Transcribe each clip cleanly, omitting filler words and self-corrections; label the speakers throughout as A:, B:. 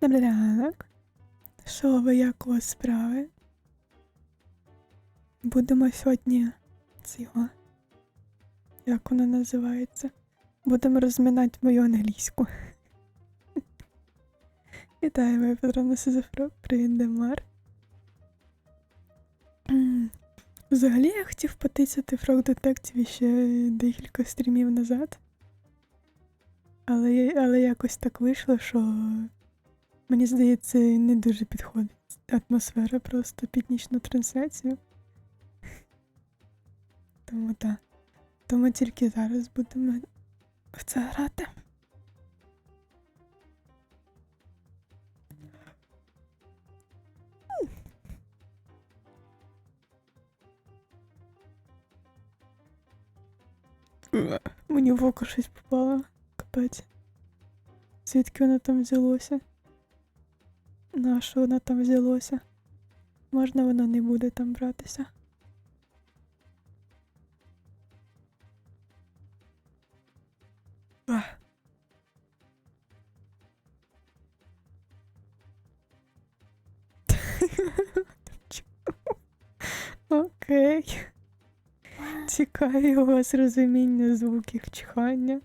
A: Добрий ранок. Що ви, як у вас справи? Будемо сьогодні цього. Як воно називається? Будемо розминати мою англійську. Вітаю, моя Петровна Сизифрок. Привіт, Демар. Взагалі я хотів потисяти Frog Detective ще декілька стрімів назад. Але якось так вийшло, що мені здається, не дуже підходить атмосфера просто під нічну трансляцію. Тому так. Тому тільки зараз будемо в це грати. Мені в око щось попало. Капець. Звідки воно там взялося? На що воно там взялося? Можна воно не буде там братися? Окей. Цікаві у вас розуміння звуків чихання.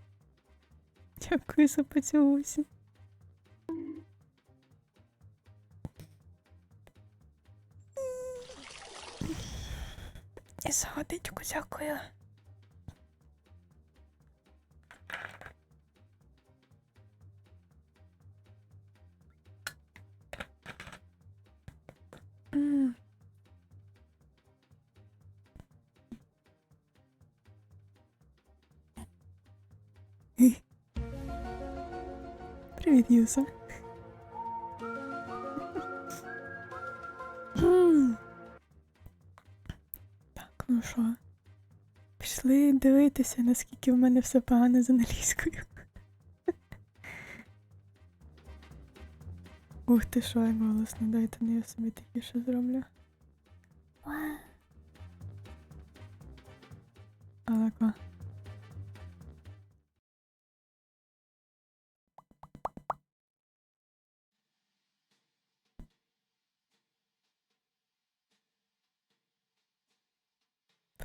A: Дякую за поцілуйся. І за водичку дякую. Привіт, Юса. Так, ну що? Пішли дивитися, наскільки в мене все погано з англійською. Ух ти, що я голосно, дайте не я собі тихіше зроблю. Алеко.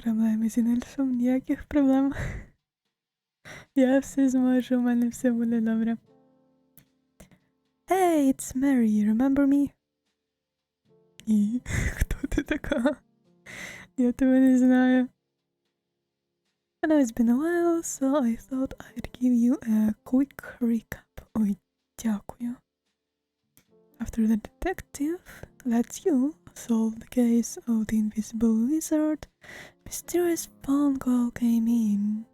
A: Проблеми з інельшем? Ніяких проблем. Я все зможу, у мене все буде добре. Hey, it's Mary, remember me? Ні, хто ти така? Я тебе не знаю. I know it's been a while, so I thought I'd give you a quick recap. Ой, дякую. After the detective lets you solve the case of the invisible wizard, mysterious phone call came in.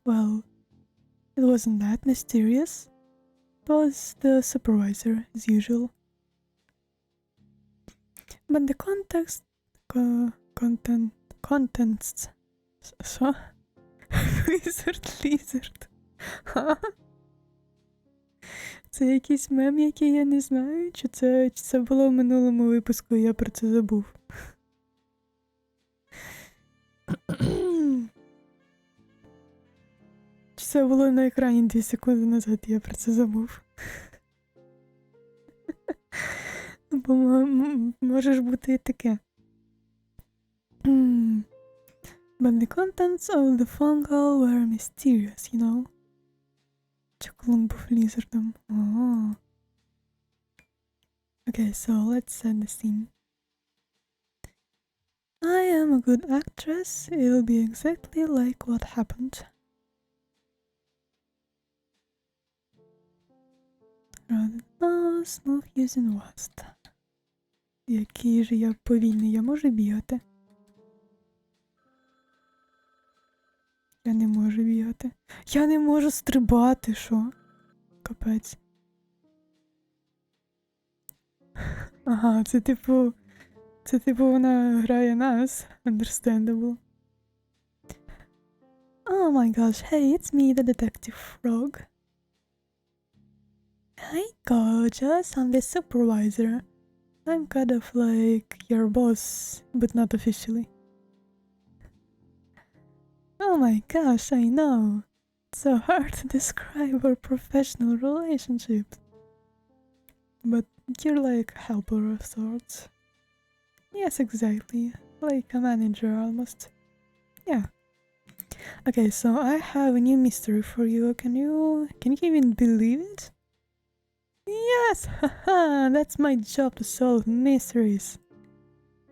A: Well, it wasn't that mysterious. It was the supervisor, as usual. But the contents... Що? Lizard. Це якийсь мем, який я не знаю, чи це було в минулому випуску, і я про це забув. Чи це було на екрані 2 секунди назад, і я про це забув. Бо може ж бути і таке. But the contents of the phone call were mysterious, you know. Чаклун був лізардом. Oh. Okay, so let's set the scene. I am a good actress. It'll be exactly like what happened. Rather no, smooth using wast. Який же я повільний, я можу бігати? Я не можу бігати. Я не можу стрибати, що? Капець. Ага, це типу вона грає нас. Understandable. Oh my gosh, hey, it's me, the detective frog. Hi, gorgeous, I'm the supervisor. I'm kind of like your boss, but not officially. Oh my gosh, I know. It's so hard to describe our professional relationships. but you're like a helper of sorts. Yes, exactly. Like a manager almost. Yeah. Okay, so I have a new mystery for you. Can you even believe it? Yes! Haha, that's my job to solve mysteries.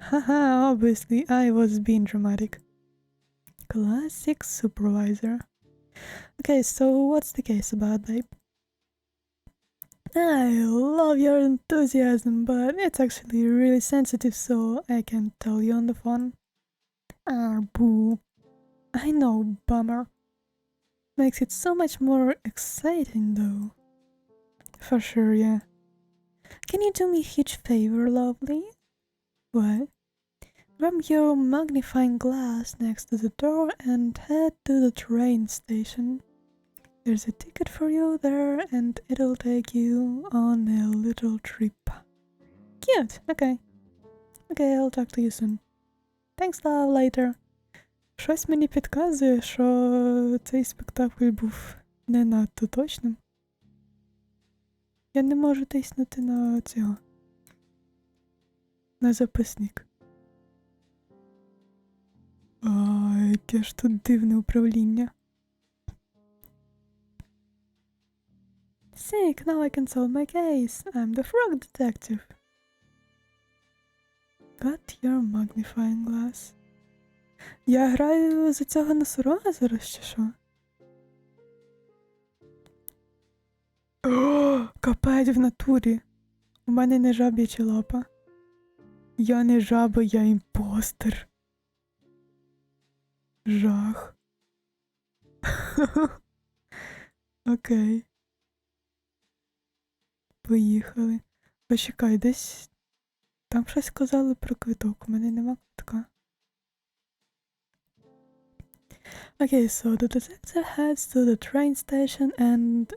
A: Haha, obviously I was being dramatic. Classic supervisor. Okay, so what's the case about, babe? I love your enthusiasm, but it's actually really sensitive, so I can't tell you on the phone. Ah, boo. I know, bummer. Makes it so much more exciting, though. For sure, yeah. Can you do me a huge favor, lovely? What? Grab your magnifying glass next to the door and head to the train station. There's a ticket for you there and it'll take you on a little trip. Cute, okay. Okay, I'll talk to you soon. Thanks, love, later. Щось мені підказує, що цей спектакль був не надто точним. Я не можу тиснути на цього. На записник. Яке ж тут дивне управління. Sick, now I can solve my case. I'm the frog detective. Got your magnifying glass. Я граю за цього носорога зараз, чи що? О, капець в натурі. У мене не жаб'яча лапа. Я не жаба, я імпостер. Жах. Окей. Поїхали. Почекай, десь... Там щось сказали про квиток, у мене нема квитка. Okay, so the detective heads to the train station and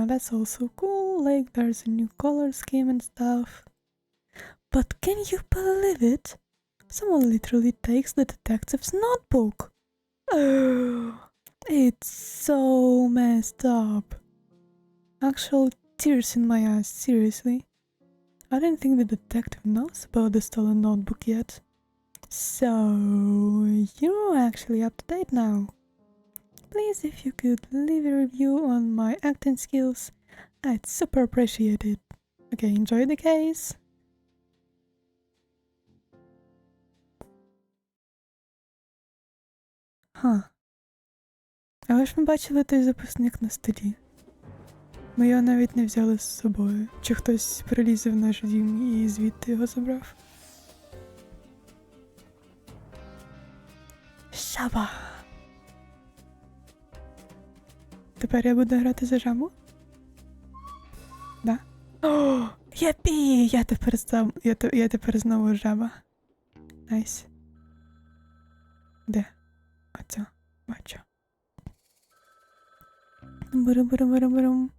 A: that's also cool, like there's a new color scheme and stuff. But can you believe it? Someone literally takes the detective's notebook. Oh, it's so messed up. Actual tears in my eyes, seriously. I don't think the detective knows about the stolen notebook yet. So, you're actually up to date now. Please, if you could leave a review on my acting skills, I'd super appreciate it. Okay, enjoy the case. А ви ж ми бачили той записник на столі. Ми його навіть не взяли з собою. Чи хтось приліз в наш дім і звідти його забрав? Шаба! Тепер я буду грати за жабу? Да? О, єпі! Я тепер знову жаба. Найс. Де? Оця. Бачу. Бурум-бурум-бурум-бурум.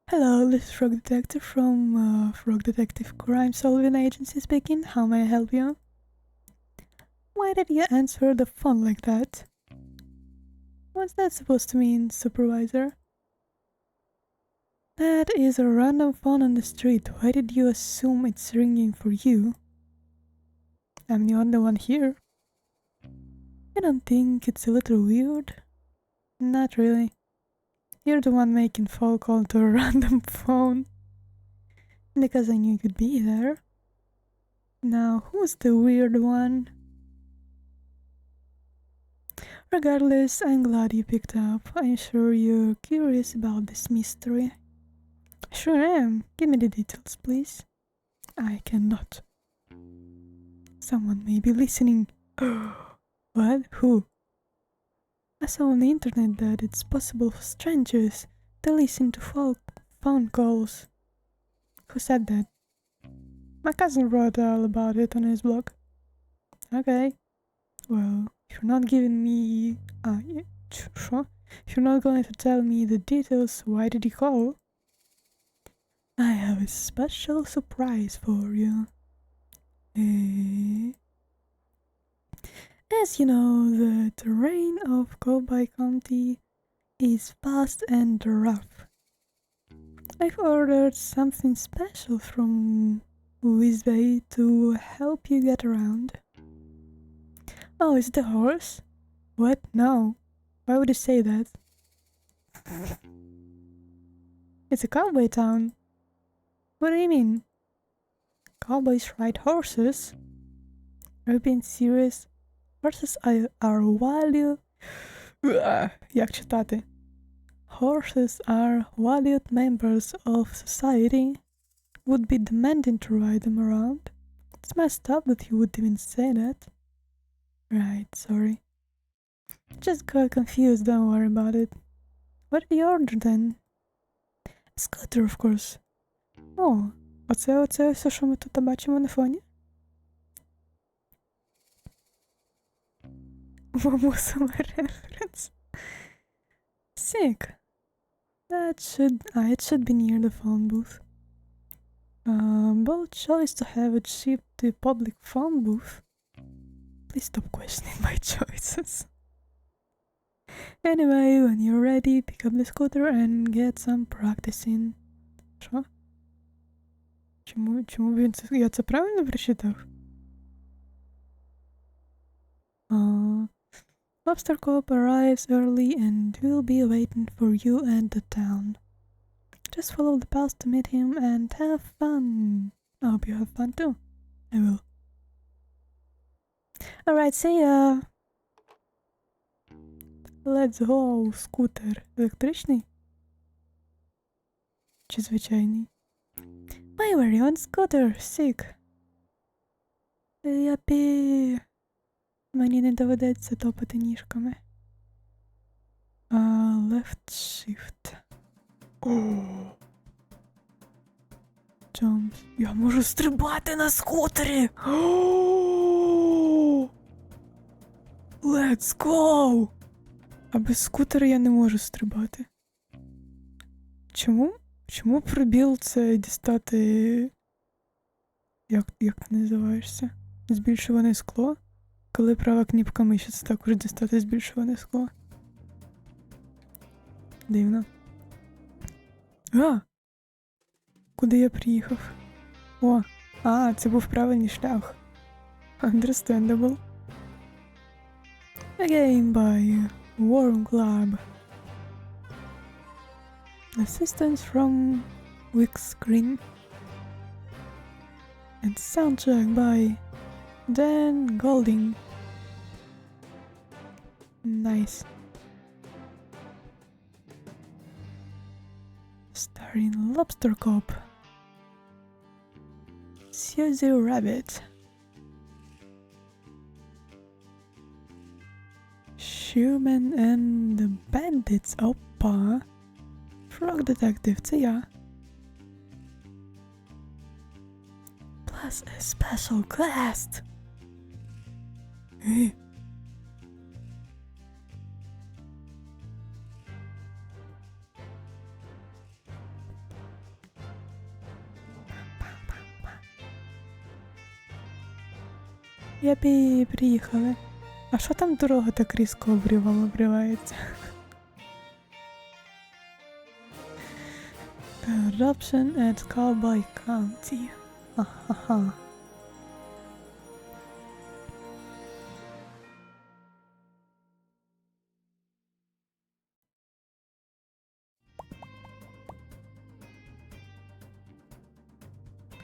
A: Hello, this is Frog Detective from Frog Detective Crime Solving Agency speaking. How may I help you? Why did you answer the phone like that? What's that supposed to mean, supervisor? That is a random phone on the street. Why did you assume it's ringing for you? I'm the only one here. I don't think it's a little weird. Not really. You're the one making phone call to a random phone. Because I knew you'd be there. Now, who's the weird one? Regardless, I'm glad you picked up. I'm sure you're curious about this mystery. Sure am. Give me the details, please. I cannot. Someone may be listening. What? Who? I saw on the internet that it's possible for strangers to listen to phone calls. Who said that? My cousin wrote all about it on his blog. Okay. Well, if you're not giving me... yeah, sure. If you're not going to tell me the details, why did you call? I have a special surprise for you. As you know, the terrain of Cowboy County is fast and rough. I've ordered something special from Wizbay to help you get around. Oh, is it a horse? What? No. Why would you say that? It's a cowboy town. What do you mean? Cowboys ride horses? Are you being serious? Horses are valued... Як читати? Horses are valued members of society. Would be demanding to ride them around. It's messed up that you would even say that. Right, sorry. Just got confused, don't worry about it. What did you order then? A scooter, of course. О, оце все, що ми тут бачимо на фоні? Мамусова reference. Sick. It should be near the phone booth. Bold choice to have it shipped to a public phone booth. Please stop questioning my choices. Anyway, when you're ready, pick up the scooter and get some practice in. Що? Чому він це... Я це правильно прочитав? Lobster Cop arrives early and will be waiting for you at the town. Just follow the path to meet him and have fun. I hope you have fun too. I will. Alright, see ya! Let's go, скутер. Електричний? Чи звичайний? My very own scooter, sick. Япі. Мені не доведеться топати ніжками. Left shift. Jumps. Я можу стрибати на скутері! Let's go! А без скутера я не можу стрибати. Чому? Чому пробіл це дістати... Як ти називаєшся? Збільшуване скло? Коли права кнопка миші, це також дістати збільшуване скло. Дивно. Куди я приїхав? Це був правильний шлях. Understandable. A game by Warm Club. Assistance from Wick Screen. And soundtrack by Dan Golding. Nice. Starring Lobster Cop, Susie Rabbit, Sherman and the Bandits. Опа. Frog Detective, це я. Plus a special guest. Япі, приїхали. А що там дорога так різко обривається? Eruption at Cowboy County. Ага.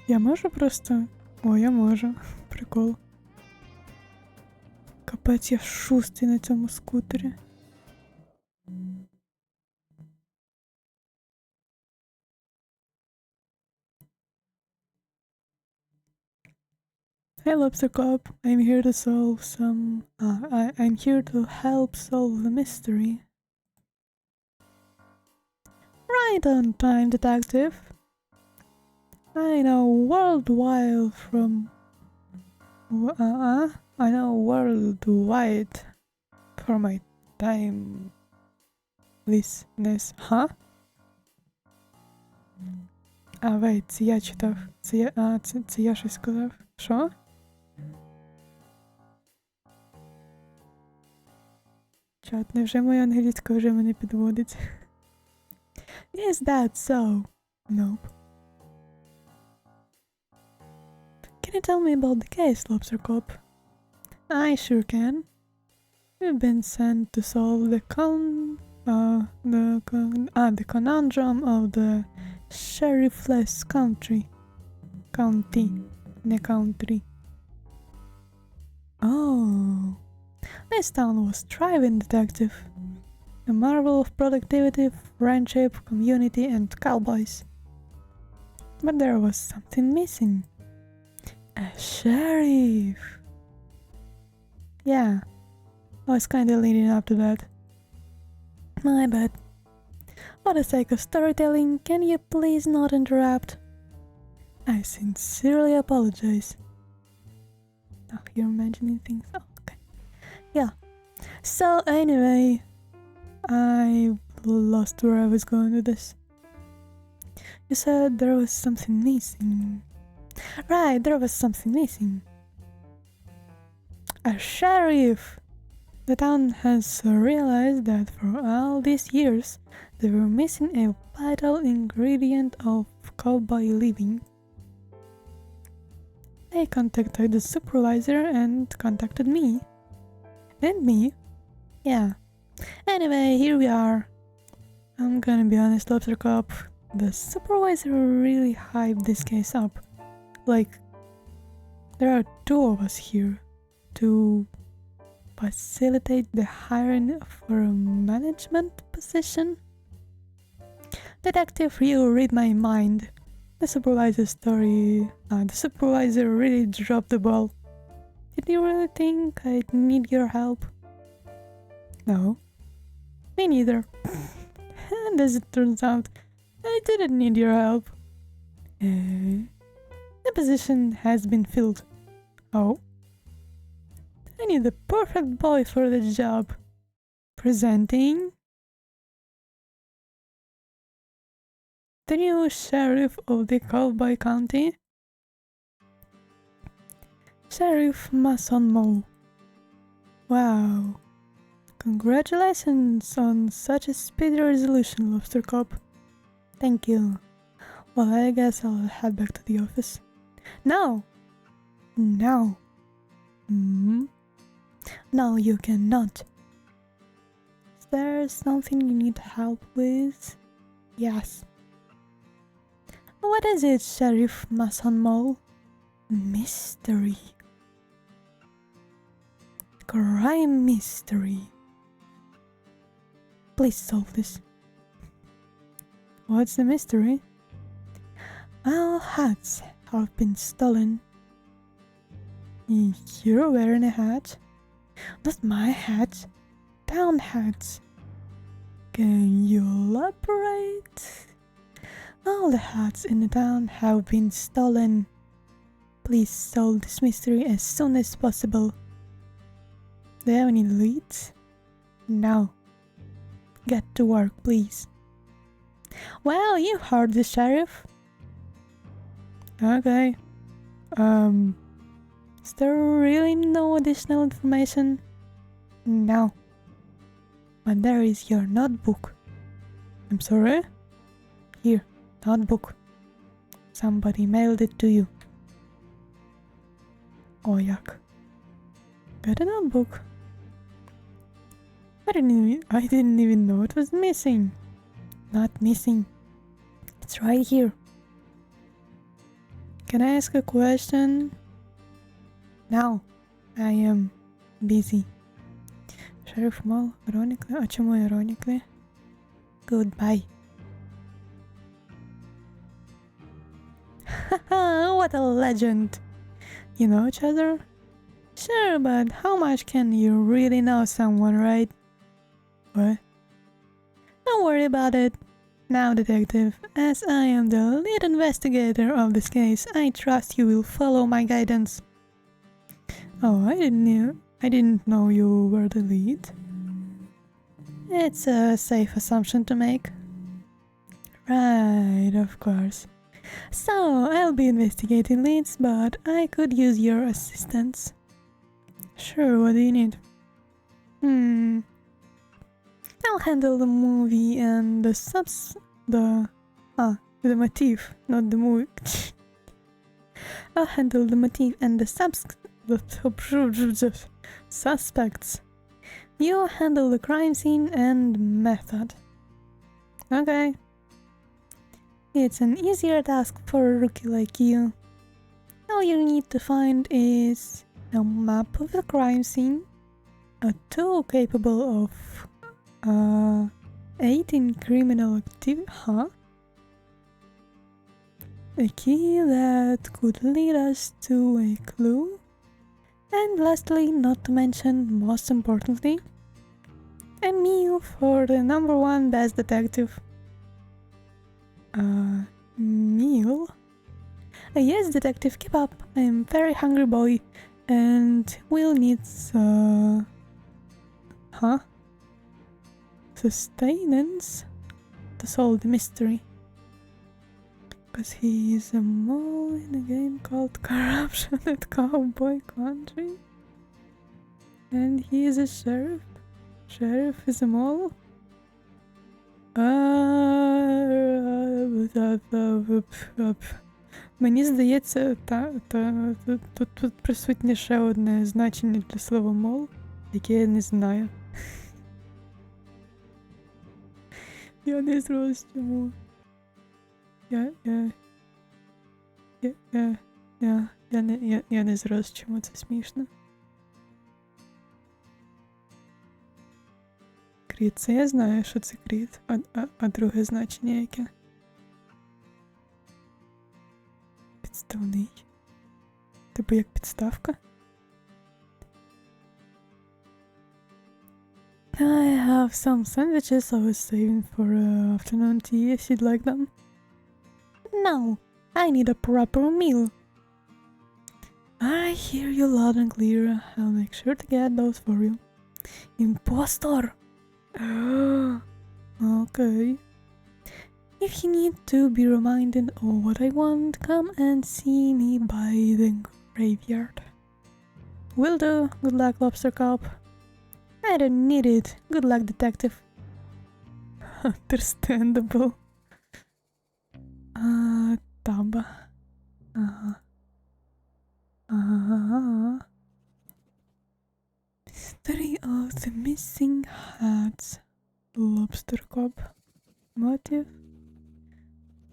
A: Я можу просто... я можу. Прикол. Капець, я шустий на цьому скутері. Hey Lobster Cop, I'm here to solve some... I'm here to help solve the mystery. Right on time, detective. I know worldwide from... I know worldwide for my timelessness. Вейт, це я читав. Це я щось сказав. Що? Чат, невже моя англійська вже мене підводить? Is that so? Nope. Can you tell me about the case, Lobster Cop? I sure can. We've been sent to solve the conundrum of the sheriffless county. Oh, this town was thriving, detective. A marvel of productivity, friendship, community, and cowboys. But there was something missing. A sheriff! Yeah, I was kinda leading up to that. My bad. For the sake of storytelling, can you please not interrupt? I sincerely apologize. Oh, you're imagining things? Oh, okay. Yeah. So anyway, I lost where I was going with this. You said there was something missing. Right, there was something missing. A sheriff! The town has realized that for all these years they were missing a vital ingredient of cowboy living. They contacted the supervisor and contacted me. And me? Yeah. Anyway, here we are. I'm gonna be honest, Lobster Cop. The supervisor really hyped this case up. Like, there are two of us here to facilitate the hiring for a management position. Detective, you read my mind. The supervisor really dropped the ball. Did you really think I'd need your help? No. Me neither. And as it turns out, I didn't need your help. The position has been filled. Oh? I need the perfect boy for the job. Presenting the new sheriff of the Cowboy County, Sheriff Mho. Wow. Congratulations on such a speedy resolution, Lobster Cop. Thank you. Well, I guess I'll head back to the office. No! No. No, you cannot. Is there something you need help with? Yes. What is it, Sheriff Mho? Mystery. Crime mystery. Please solve this. What's the mystery? Our hats have been stolen. You're wearing a hat? Not my hat. Town hats. Can you elaborate? All the hats in the town have been stolen. Please solve this mystery as soon as possible. Do you have any leads? No. Get to work, please. Well, you heard the sheriff. Okay. Is there really no additional information? No. But there is your notebook. I'm sorry? Here, notebook. Somebody mailed it to you. Oh, yuck. Got a notebook. I didn't even know it was missing. Not missing. It's right here. Can I ask a question? No, I am busy. Sheriff Mho, ironically. А чому ironically? Goodbye. Haha, what a legend. You know each other? Sure, but how much can you really know someone, right? What? Don't worry about it. Now, detective, as I am the lead investigator of this case, I trust you will follow my guidance. Oh, I didn't know you were the lead. It's a safe assumption to make. Right, of course. So, I'll be investigating leads, but I could use your assistance. Sure, what do you need? I'll handle the movie and the The motif, not the movie. I'll handle the motif and the suspects. You handle the crime scene and method. Okay. It's an easier task for a rookie like you. All you need to find is a map of the crime scene, a tool capable of aiding criminal activity, a key that could lead us to a clue, and lastly, not to mention, most importantly, a meal for the #1 best detective. Meal? Yes, detective, keep up. I'm very hungry boy, and we'll need sustenance to solve the mystery. Because he is a mole in a game called Corruption at Cowboy Country. And he is a sheriff. Sheriff is a mole. Мені здається, тут присутнє ще одне значення для слова мол, яке я не знаю. Я не зрозумів чому. Я не зрозумів чому це смішно. Кріт, це я знаю, що це кріт, а друге значення яке? Підставний. Типу як підставка? I have some sandwiches I was saving for afternoon tea if you'd like them. No, I need a proper meal. I hear you loud and clear. I'll make sure to get those for you. Impostor! Okay. If you need to be reminded of what I want, come and see me by the graveyard. Will do. Good luck, Lobster Cop. I don't need it. Good luck, detective. Understandable. Таба. Mystery of the missing hats. Lobster Cop. Motive?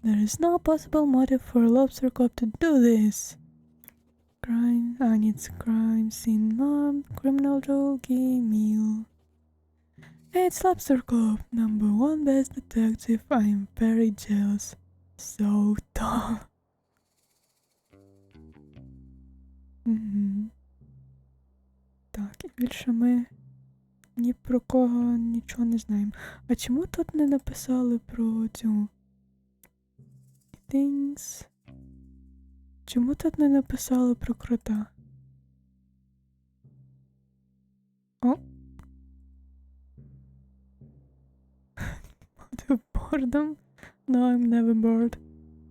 A: There is no possible motive for Lobster Cop to do this. Crime, I need crime scene mom, criminal jockey, meal. It's Lobster Cop, #1 best detective. I am very jealous. So tall. Так, і більше ми ні про кого нічого не знаємо. А чому тут не написали про цю things? Чому тут не написали про крота? О! Boredom? No, I'm never bored.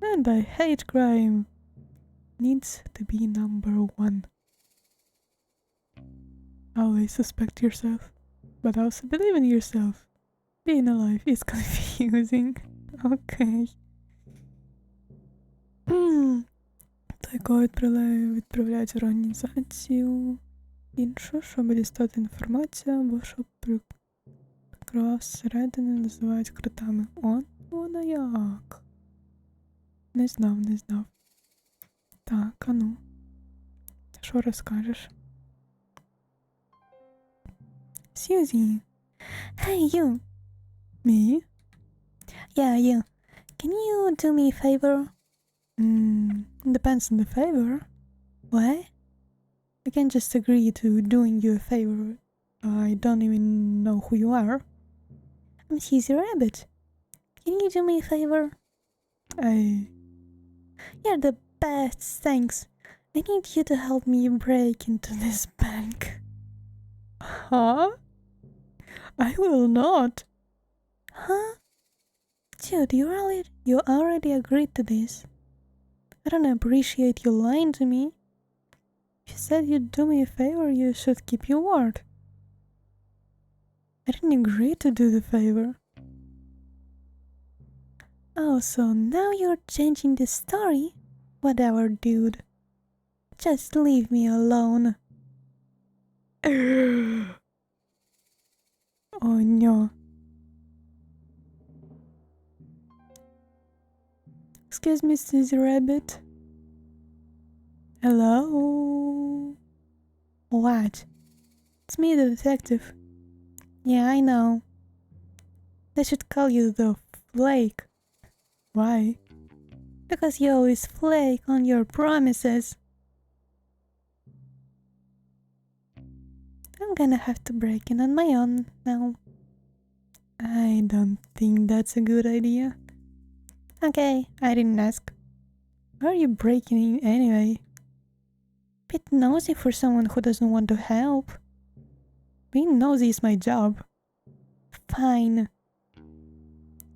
A: And I hate crime. Needs to be #1. Always suspect yourself, but also believe in yourself. Being alive is confusing. Okay. Так, відправляють в організацію іншу, щоб дістати інформацію, або щоб якраз зсередини називають кротами. О, вона як. Не знав. Так, а ну. Що розкажеш? Susie. Hey, you. Me? Yeah, you. Can you do me a favor? Depends on the favor. What? I can't just agree to doing you a favor. I don't even know who you are. I'm Susie Rabbit. Can you do me a favor? You're the best, thanks. I need you to help me break into this bank. Huh? I will not. Huh? Dude, you already agreed to this. I don't appreciate you lying to me. If you said you'd do me a favor, you should keep your word. I didn't agree to do the favor. Oh, so now you're changing the story? Whatever, dude. Just leave me alone. Oh no. Excuse me, Susie Rabbit. Hello? What? It's me, the detective. Yeah, I know. They should call you the Flake. Why? Because you always flake on your promises. I'm gonna have to break in on my own now. I don't think that's a good idea. Okay, I didn't ask. Why are you breaking in anyway? Bit nosy for someone who doesn't want to help. Being nosy is my job. Fine.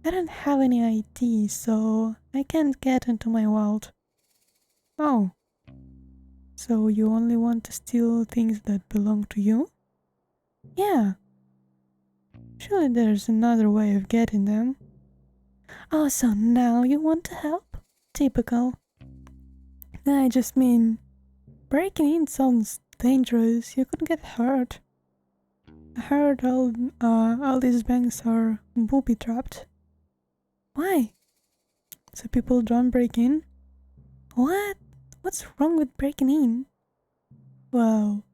A: I don't have any ID, so I can't get into my vault. Oh. So you only want to steal things that belong to you? Yeah. Surely there's another way of getting them. Oh, so now you want to help? Typical. I just mean, breaking in sounds dangerous. You could get hurt. I heard all these banks are booby-trapped. Why? So people don't break in? What? What's wrong with breaking in? Well,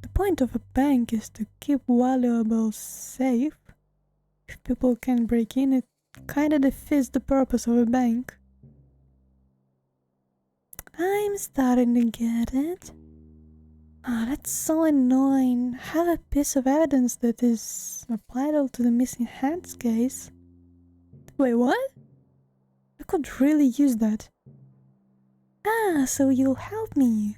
A: the point of a bank is to keep valuables safe. If people can break in, it kinda defeats the purpose of a bank. I'm starting to get it. Oh, that's so annoying. Have a piece of evidence that is vital to the missing hands case. Wait, what? I could really use that. Ah, so you'll help me.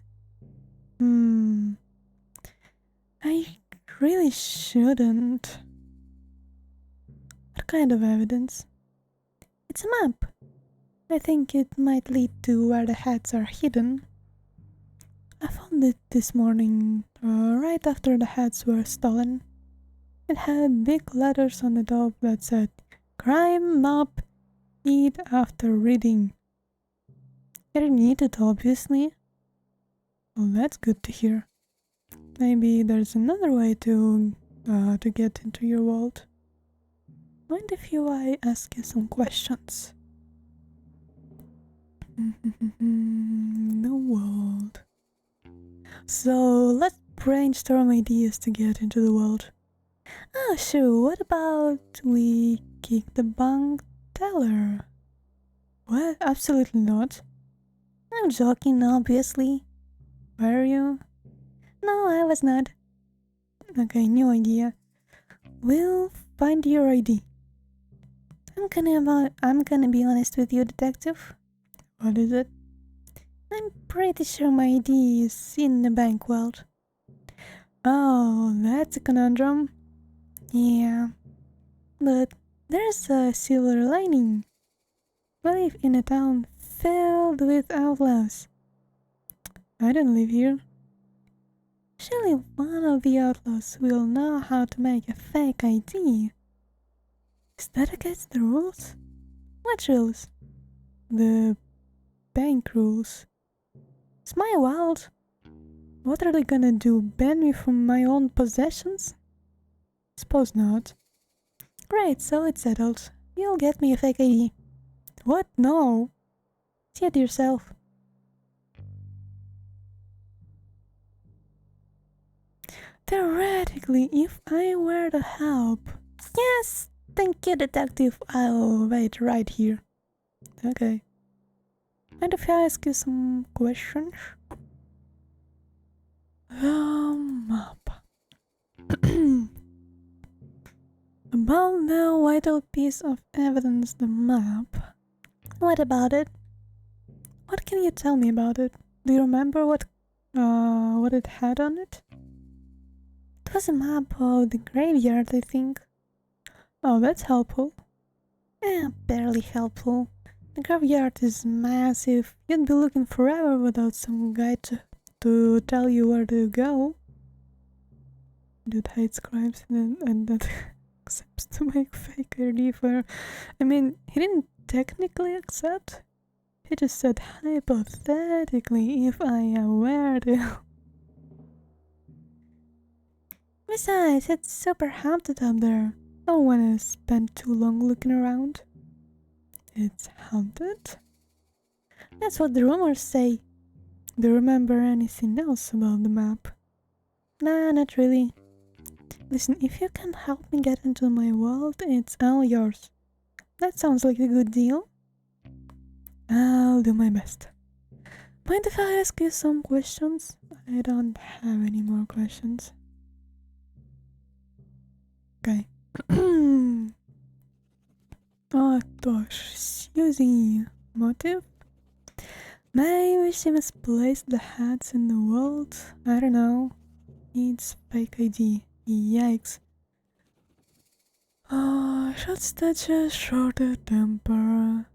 A: I really shouldn't. What kind of evidence? It's a map. I think it might lead to where the hats are hidden. I found it this morning, right after the hats were stolen. It had big letters on the top that said, "Crime map, eat after reading." I didn't eat it, obviously. Well, that's good to hear. Maybe there's another way to get into your vault. Mind if I ask you some questions? The world. So let's brainstorm ideas to get into the world. Oh, sure. What about we kick the bank teller? What? Absolutely not. I'm joking, obviously. Were you? No, I was not. Okay, new idea. We'll find your ID. I'm gonna be honest with you, detective. What is it? I'm pretty sure my ID is in the bank vault. Oh, that's a conundrum. Yeah. But there's a silver lining. We live in a town filled with outlaws. I don't live here. Surely one of the outlaws will know how to make a fake ID. Is that against the rules? What rules? The bank rules. It's my world. What are they gonna do? Ban me from my own possessions? Suppose not. Great, so it's settled. You'll get me a fake ID. What? No. See it yourself. Theoretically, if I were to help. Yes, thank you, detective. I'll wait right here. Okay. And if I ask you some questions? Map. About the vital piece of evidence, the map. What about it? What can you tell me about it? Do you remember what it had on it? It was a map of the graveyard, I think. Oh, that's helpful. Barely helpful. The graveyard is massive. You'd be looking forever without some guide to tell you where to go. Dude hates crimes and that accepts to make fake ID for... I mean, he didn't technically accept. He just said hypothetically if I am where to... Besides, it's super haunted up there. I don't want to spend too long looking around. It's haunted? That's what the rumors say. Do you remember anything else about the map? Nah, not really. Listen, if you can help me get into my world, it's all yours. That sounds like a good deal. I'll do my best. Mind if I ask you some questions? I don't have any more questions. Okay. Отож, Susie. Motive? Maybe she misplaced the hats in the world. I don't know. Needs fake ID. Yikes. Short stature, shorter temper.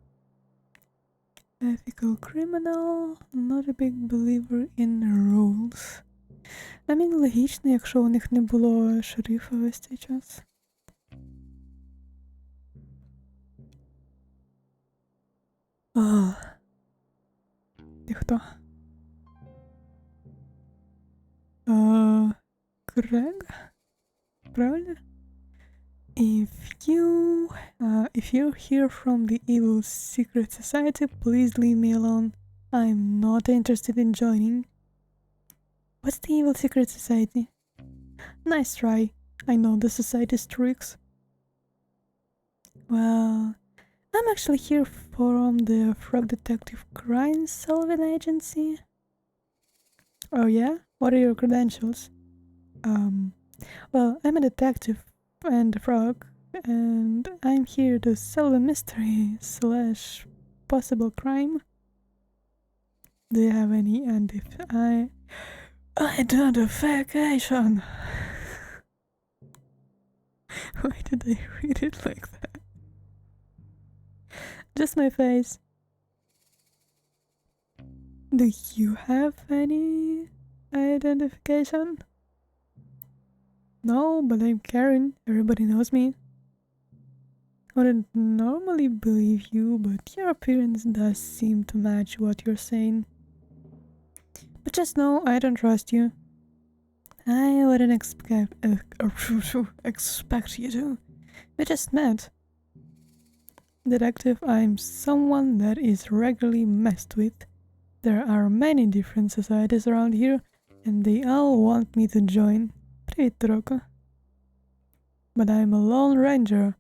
A: Ethical criminal. Not a big believer in rules. I mean, логічно, якщо у них не було шерифа весь цей час. Ти хто? Крэг? Правильно? If you're here from the evil secret society, please leave me alone. I'm not interested in joining. What's the evil secret society? Nice try. I know the society's tricks. Well, I'm actually here from the Frog Detective Crime Solving Agency. Oh yeah? What are your credentials? Well, I'm a detective and a frog, and I'm here to solve a mystery / possible crime. Do you have any identification? Why did I read it like that? Just my face. Do you have any identification? No, but I'm Karen. Everybody knows me. I wouldn't normally believe you, but your appearance does seem to match what you're saying. But just know I don't trust you. I wouldn't expect you to. We just met. Detective, I'm someone that is regularly messed with. There are many different societies around here, and they all want me to join. Привіт, Роко. But I'm a lone ranger.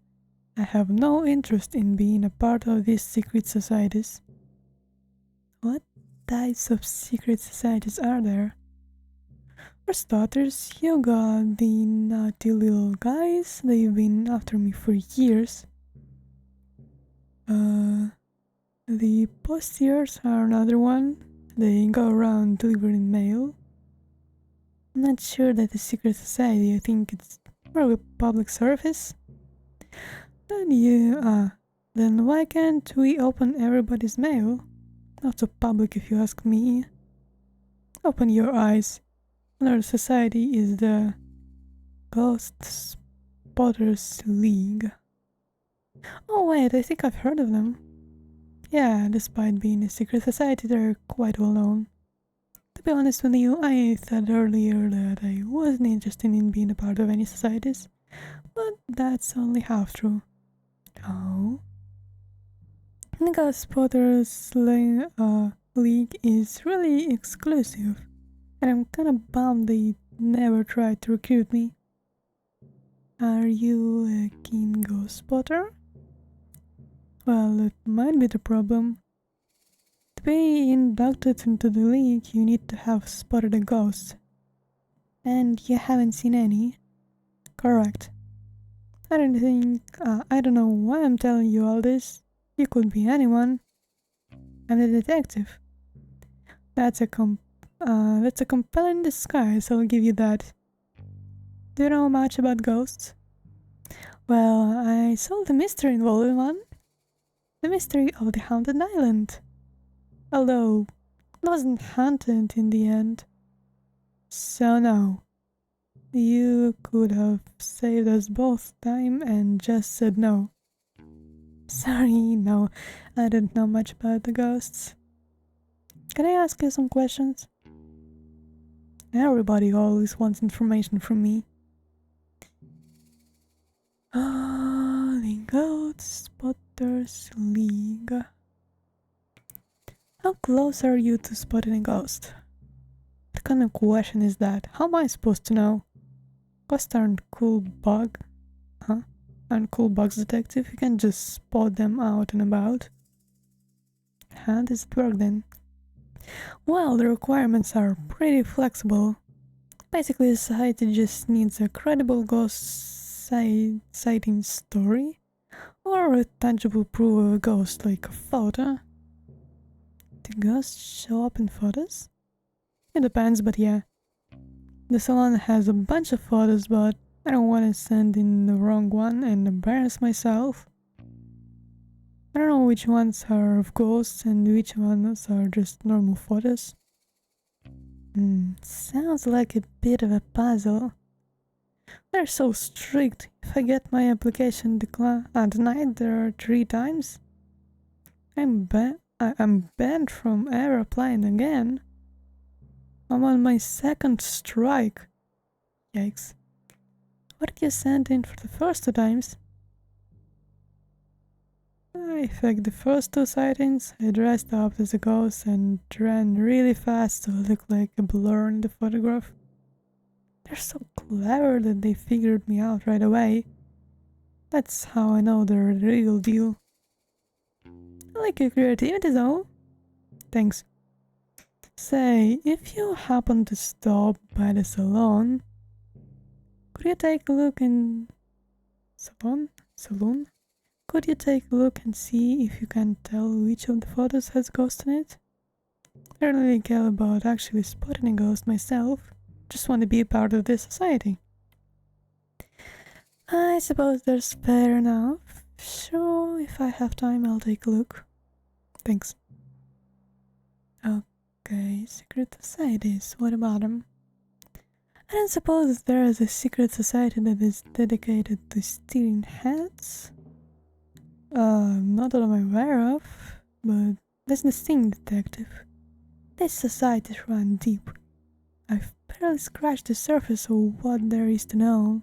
A: I have no interest in being a part of these secret societies. What types of secret societies are there? For starters, you got the naughty little guys. They've been after me for years. The postiers are another one. They go around delivering mail. I'm not sure that a secret society. I think it's probably public service. Then why can't we open everybody's mail? Not so public if you ask me. Open your eyes. Another society is the Ghost Spotters League. Oh wait, I think I've heard of them. Yeah, despite being a secret society, they're quite well known. To be honest with you, I said earlier that I wasn't interested in being a part of any societies, but that's only half true. Oh? The Ghost Spotters League is really exclusive, and I'm kinda bummed they never tried to recruit me. Are you a keen ghost spotter? Well, that might be the problem. To be inducted into the league, you need to have spotted a ghost. And you haven't seen any? Correct. I don't know why I'm telling you all this. You could be anyone. I'm the detective. That's a compelling disguise, I'll give you that. Do you know much about ghosts? Well, I solved the mystery involved in one. The mystery of the haunted island. Although, it wasn't haunted in the end. So no. You could have saved us both time and just said no. Sorry, no, I don't know much about the ghosts. Can I ask you some questions? Everybody always wants information from me. The Ghost Spotters League. How close are you to spotting a ghost? What kind of question is that? How am I supposed to know? Ghosts aren't cool bug. Huh? Aren't cool bugs, detective? You can just spot them out and about. How does it work then? Well, the requirements are pretty flexible. Basically, society just needs a credible ghost sighting story or a tangible proof of a ghost, like a photo. Do ghosts show up in photos? It depends, but yeah. The salon has a bunch of photos, but I don't want to send in the wrong one and embarrass myself. I don't know which ones are of ghosts and which ones are just normal photos. Sounds like a bit of a puzzle. They're so strict. If I get my application denied there 3 times, I'm banned from ever applying again. I'm on my 2nd strike. Yikes. What did you send in for the first 2 times? I faked the first 2 sightings. I dressed up as a ghost and ran really fast to look like a blur in the photograph. They're so clever that they figured me out right away. That's how I know they're the real deal. I like your creativity though. Thanks. Say, if you happen to stop by the salon, could you take a look in... Saloon? Could you take a look and see if you can tell which of the photos has ghost in it? I don't really care about actually spotting a ghost myself. Just want to be a part of this society. I suppose that's fair enough. Sure, if I have time, I'll take a look. Thanks. Okay, secret societies. What about them? I don't suppose there is a secret society that is dedicated to stealing hats? Not that I'm aware of, but that's the thing, detective. These societies run deep. I've barely scratched the surface of what there is to know.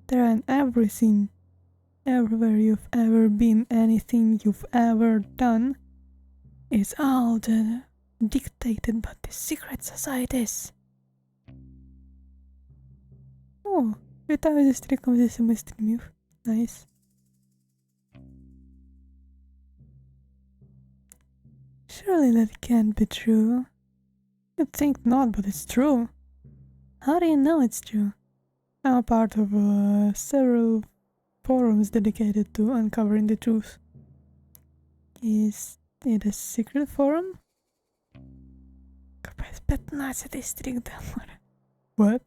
A: They're in everything. Everywhere you've ever been, anything you've ever done, is all dictated by the secret societies. О, вітаю зі стріком зі 7 стрімів. Nice. Surely that can't be true. You'd think not, but it's true. How do you know it's true? I'm a part of several forums dedicated to uncovering the truth. Is it a secret forum? Капець, 15-й стрік Демора. What?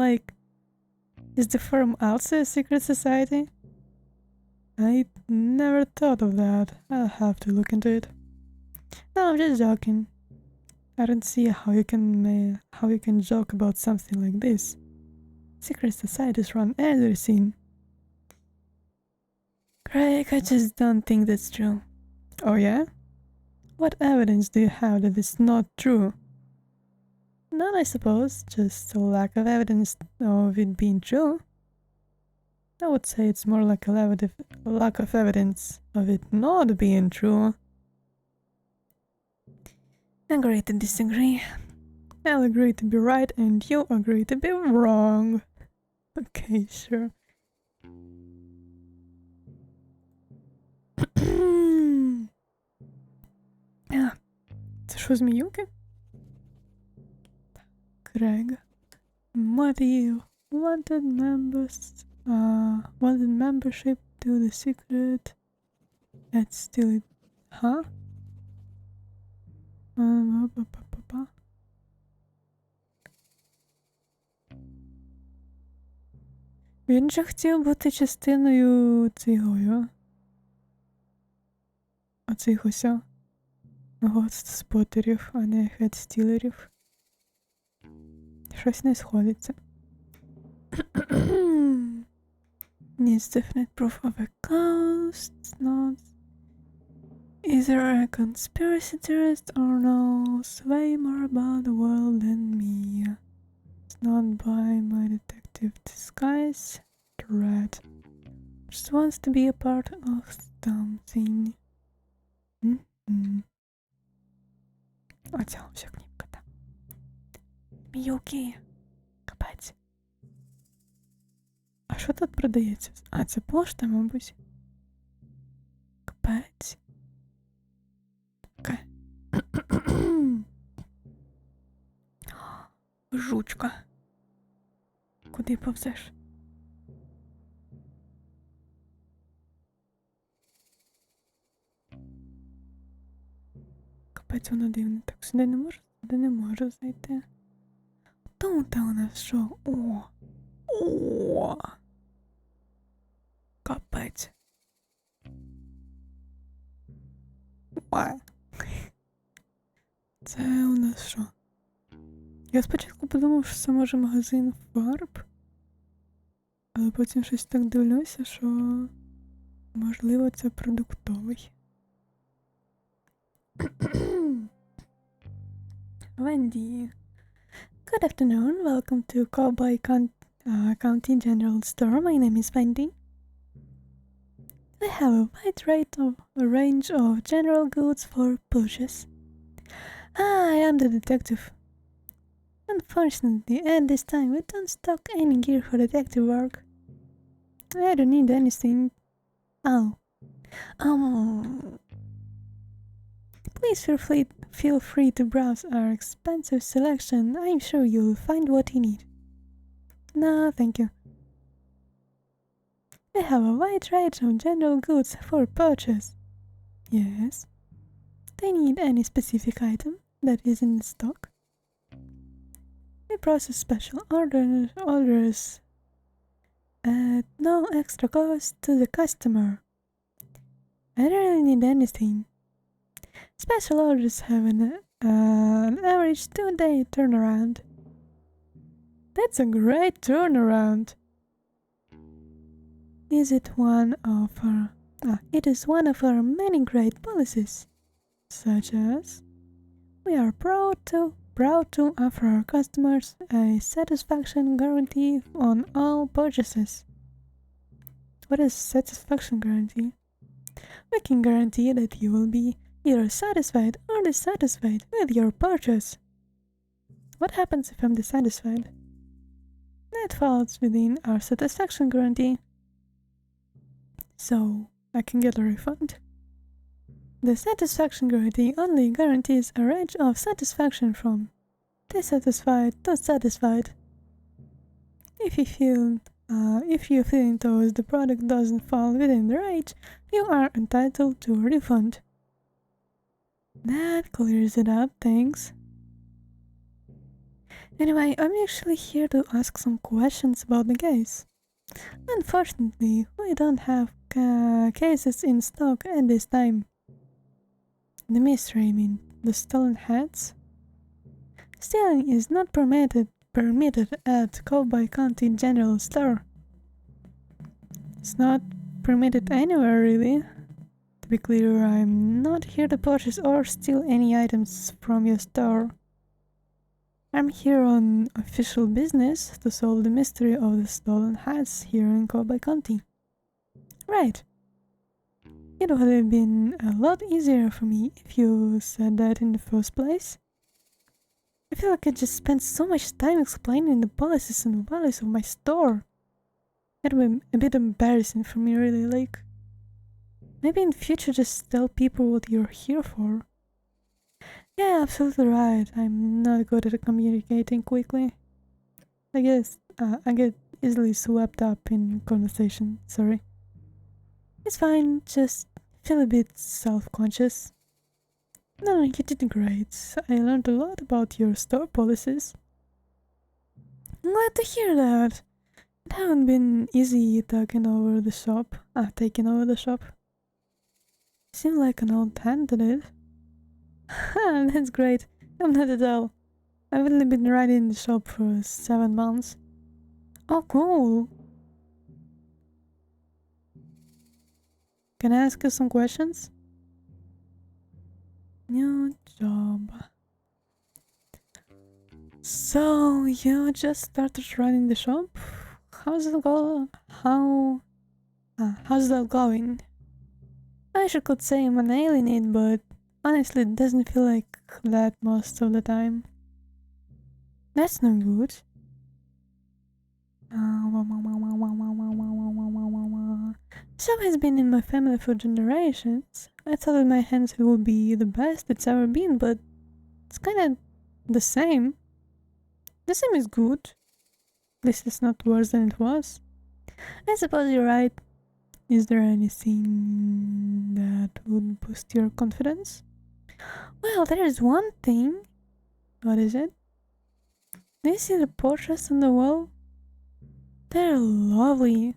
A: Like, is the forum also a secret society? I never thought of that. I'll have to look into it. No, I'm just joking. I don't see how you can joke about something like this. Secret societies run everything. Craig, I just don't think that's true. Oh yeah? What evidence do you have that it's not true? None, I suppose. Just a lack of evidence of it being true. I would say it's more like a lack of evidence of it not being true. Agree to disagree. I'll agree to be right and you agree to be wrong. Okay, sure. Це що, зміюки? Craig. What do you wanted membership to the secret? Let's steal it. Huh? Він же хотів бути частиною цього. Оцих ось спотерів, а не хедстілерів. щось не сходиться. Needs definite proof of a cost, not either a conspiracy theorist or knows way more about the world than me. It's not by my detective disguise, dread. Just wants to be a part of something. Оця вся книжка там. Мілки. Капець. А що тут продається? А, це пошта, мабуть. Капець. Окей. Жучка. Куди повзеш? Капець, воно дивне. Так, сюди не можу зайти. Тут у нас що? О! Капець. Це у нас що? Я спочатку подумав, що це може магазин фарб. Але потім щось так дивлюся, що можливо це продуктовий. Wendy. Good afternoon. Welcome to Cowboy County General Store. My name is Wendy. I have a wide range of general goods for purchase. I am the detective. Unfortunately, at this time, we don't stock any gear for detective work. I don't need anything. Please feel free to browse our expansive selection. I'm sure you'll find what you need. No, thank you. We have a wide range of general goods for purchase. Yes. Do you need any specific item that is in stock? We process special orders at no extra cost to the customer. I don't really need anything. Special orders have an average 2-day turnaround. That's a great turnaround. It is one of our many great policies, such as we are proud to offer our customers a satisfaction guarantee on all purchases. What is satisfaction guarantee? We can guarantee that you will be either satisfied or dissatisfied with your purchase. What happens if I'm dissatisfied? That falls within our satisfaction guarantee. So, I can get a refund. The satisfaction guarantee only guarantees a range of satisfaction from dissatisfied to satisfied. If your feeling towards the product doesn't fall within the range, you are entitled to a refund. That clears it up, thanks. Anyway, I'm actually here to ask some questions about the case. Unfortunately, we don't have cases in stock at this time. The mystery, the stolen hats? Stealing is not permitted at Cowboy County General Store. It's not permitted anywhere, really. To be clear, I'm not here to purchase or steal any items from your store. I'm here on official business to solve the mystery of the stolen hats here in Cowboy County. Right. It would have been a lot easier for me if you said that in the first place. I feel like I just spent so much time explaining the policies and values of my store. It would be a bit embarrassing for me, really, like... Maybe in the future just tell people what you're here for. Yeah, absolutely right. I'm not good at communicating quickly. I guess I get easily swept up in conversation, sorry. It's fine, just feel a bit self-conscious. No, you did great. I learned a lot about your store policies. I'm glad to hear that. It hasn't been easy taking over the shop. Seemed like an old hand did it. That's great. I'm not at all. I've only been riding the shop for 7 months. Oh, cool. Can I ask you some questions? New job. So, you just started running the shop? How's it going? How's that going? I wish I could say I'm an alienate, but honestly, it doesn't feel like that most of the time. That's not good. Shop has been in my family for generations. I thought with my hands it would be the best it's ever been, but it's kinda the same. The same is good. At least it's not worse than it was. I suppose you're right. Is there anything that would boost your confidence? Well, there is one thing. What is it? Do you see the portraits on the wall? They're lovely.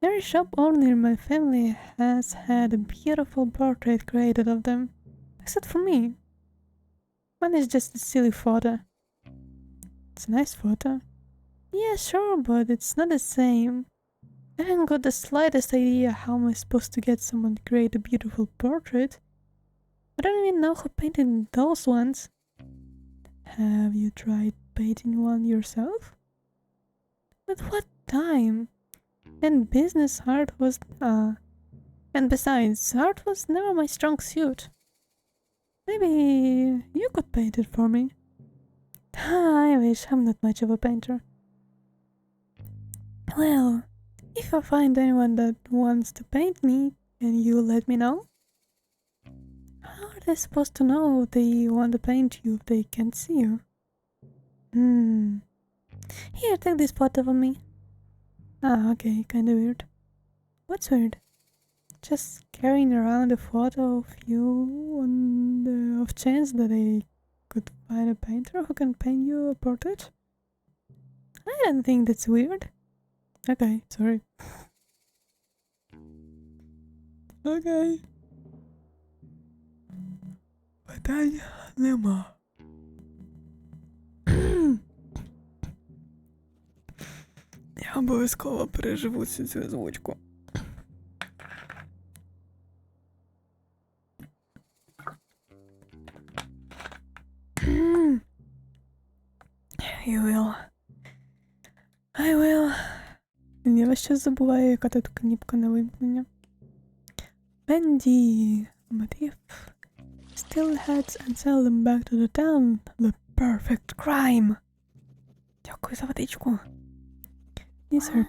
A: Every shop owner in my family has had a beautiful portrait created of them. Except for me. Mine is just a silly photo. It's a nice photo. Yeah, sure, but it's not the same. I haven't got the slightest idea how am I supposed to get someone to create a beautiful portrait. I don't even know who painted those ones. Have you tried painting one yourself? But what time? And business art was and besides, art was never my strong suit. Maybe you could paint it for me. I wish I'm not much of a painter. Well, if I find anyone that wants to paint me, can you let me know? How are they supposed to know they want to paint you if they can't see you? Here, take this photo of me. Okay, kinda weird. What's weird? Just carrying around a photo of you on the off chance that I could find a painter who can paint you a portrait? I don't think that's weird. Okay, sorry. Okay. Вітання нема. Я обов'язково переживу цю озвучку. You will. I will. Я весь час забуваю, яка тут кнопка на вимкнення. Bendy. But if still heads and sell them back to the town, the perfect crime. Дякую за водичку. These are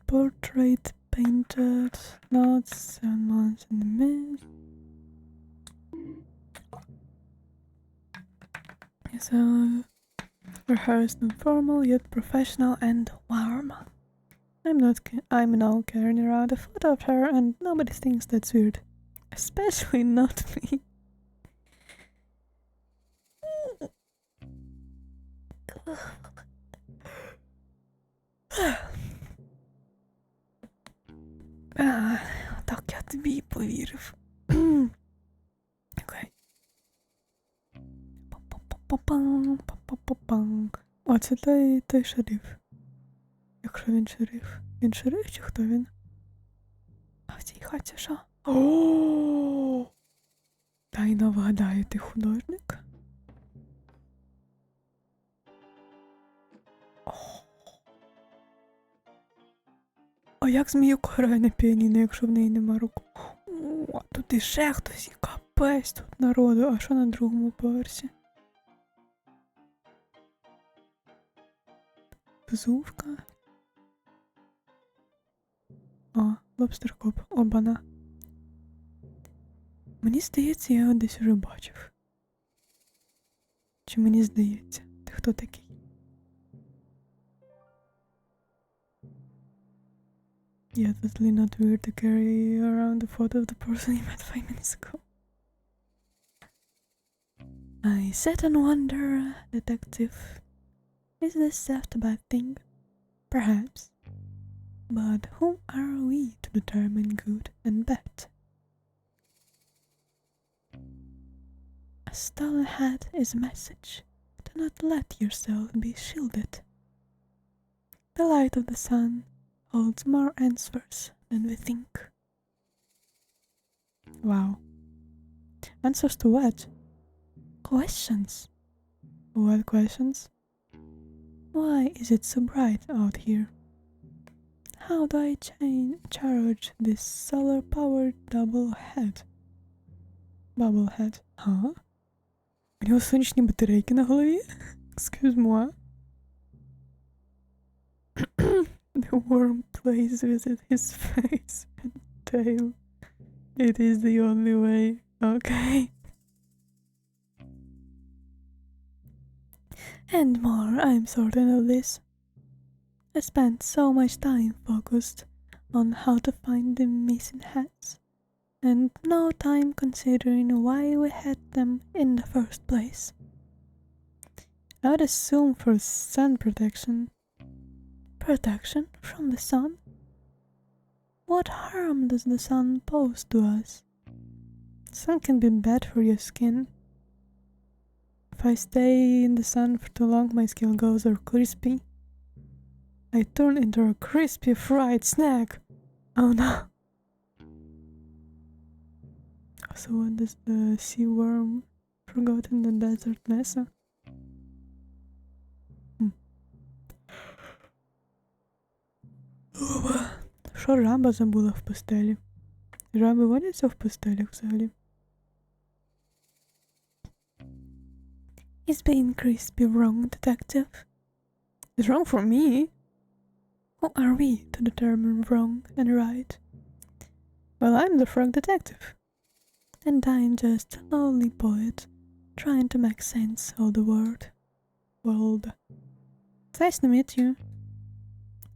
A: portrait painted, not 7 months in the mist. So, rehearsed and formal, yet professional and warm. I'm now carrying around a photo of her and nobody thinks that's weird. Especially not me. Так я тобі і повірив. Окей. О, це той шериф. Якщо він шериф. Він шериф чи хто він? А в цій хаті що? О! Дай вгадаю, ти художник? А як Зміюка грає на піаніно, якщо в неї нема рук? О, тут іще хтось, і капець тут народу. А що на другому поверсі? Взувка. О, лобстер-коп. Обана. Мені здається, я його десь уже бачив. Чи мені здається? Ти хто такий? Yeah, totally not weird to carry around the photo of the person you met 5 minutes ago. I sit and wonder, detective. Is this theft a bad thing? Perhaps. But who are we to determine good and bad? A stolen hat is a message. It Do not let yourself be shielded. The light of the sun holds more answers than we think. Wow. Answers to what? Questions. What questions? Why is it so bright out here? How do I charge this solar-powered Bubblehead? Huh? У нього сонячні батарейки на голові? Excuse me. The worm plays with his face and tail. It is the only way. Okay. And more, I'm certain of this. I spent so much time focused on how to find the missing hats, and no time considering why we had them in the first place. I would assume for sun protection. Protection from the sun? What harm does the sun pose to us? Sun can be bad for your skin. If I stay in the sun for too long, my skin goes all crispy. I turn into a crispy fried snack. Oh no. So what does the sea worm forgot in the desert mesa? Що жаба забула в пустелі? Жаби водяться в пустелях взагалі? Is being crispy wrong, detective? It's wrong for me? Who are we to determine wrong and right? Well, I'm the frog detective. And I'm just a lonely poet trying to make sense of the world. It's nice to meet you.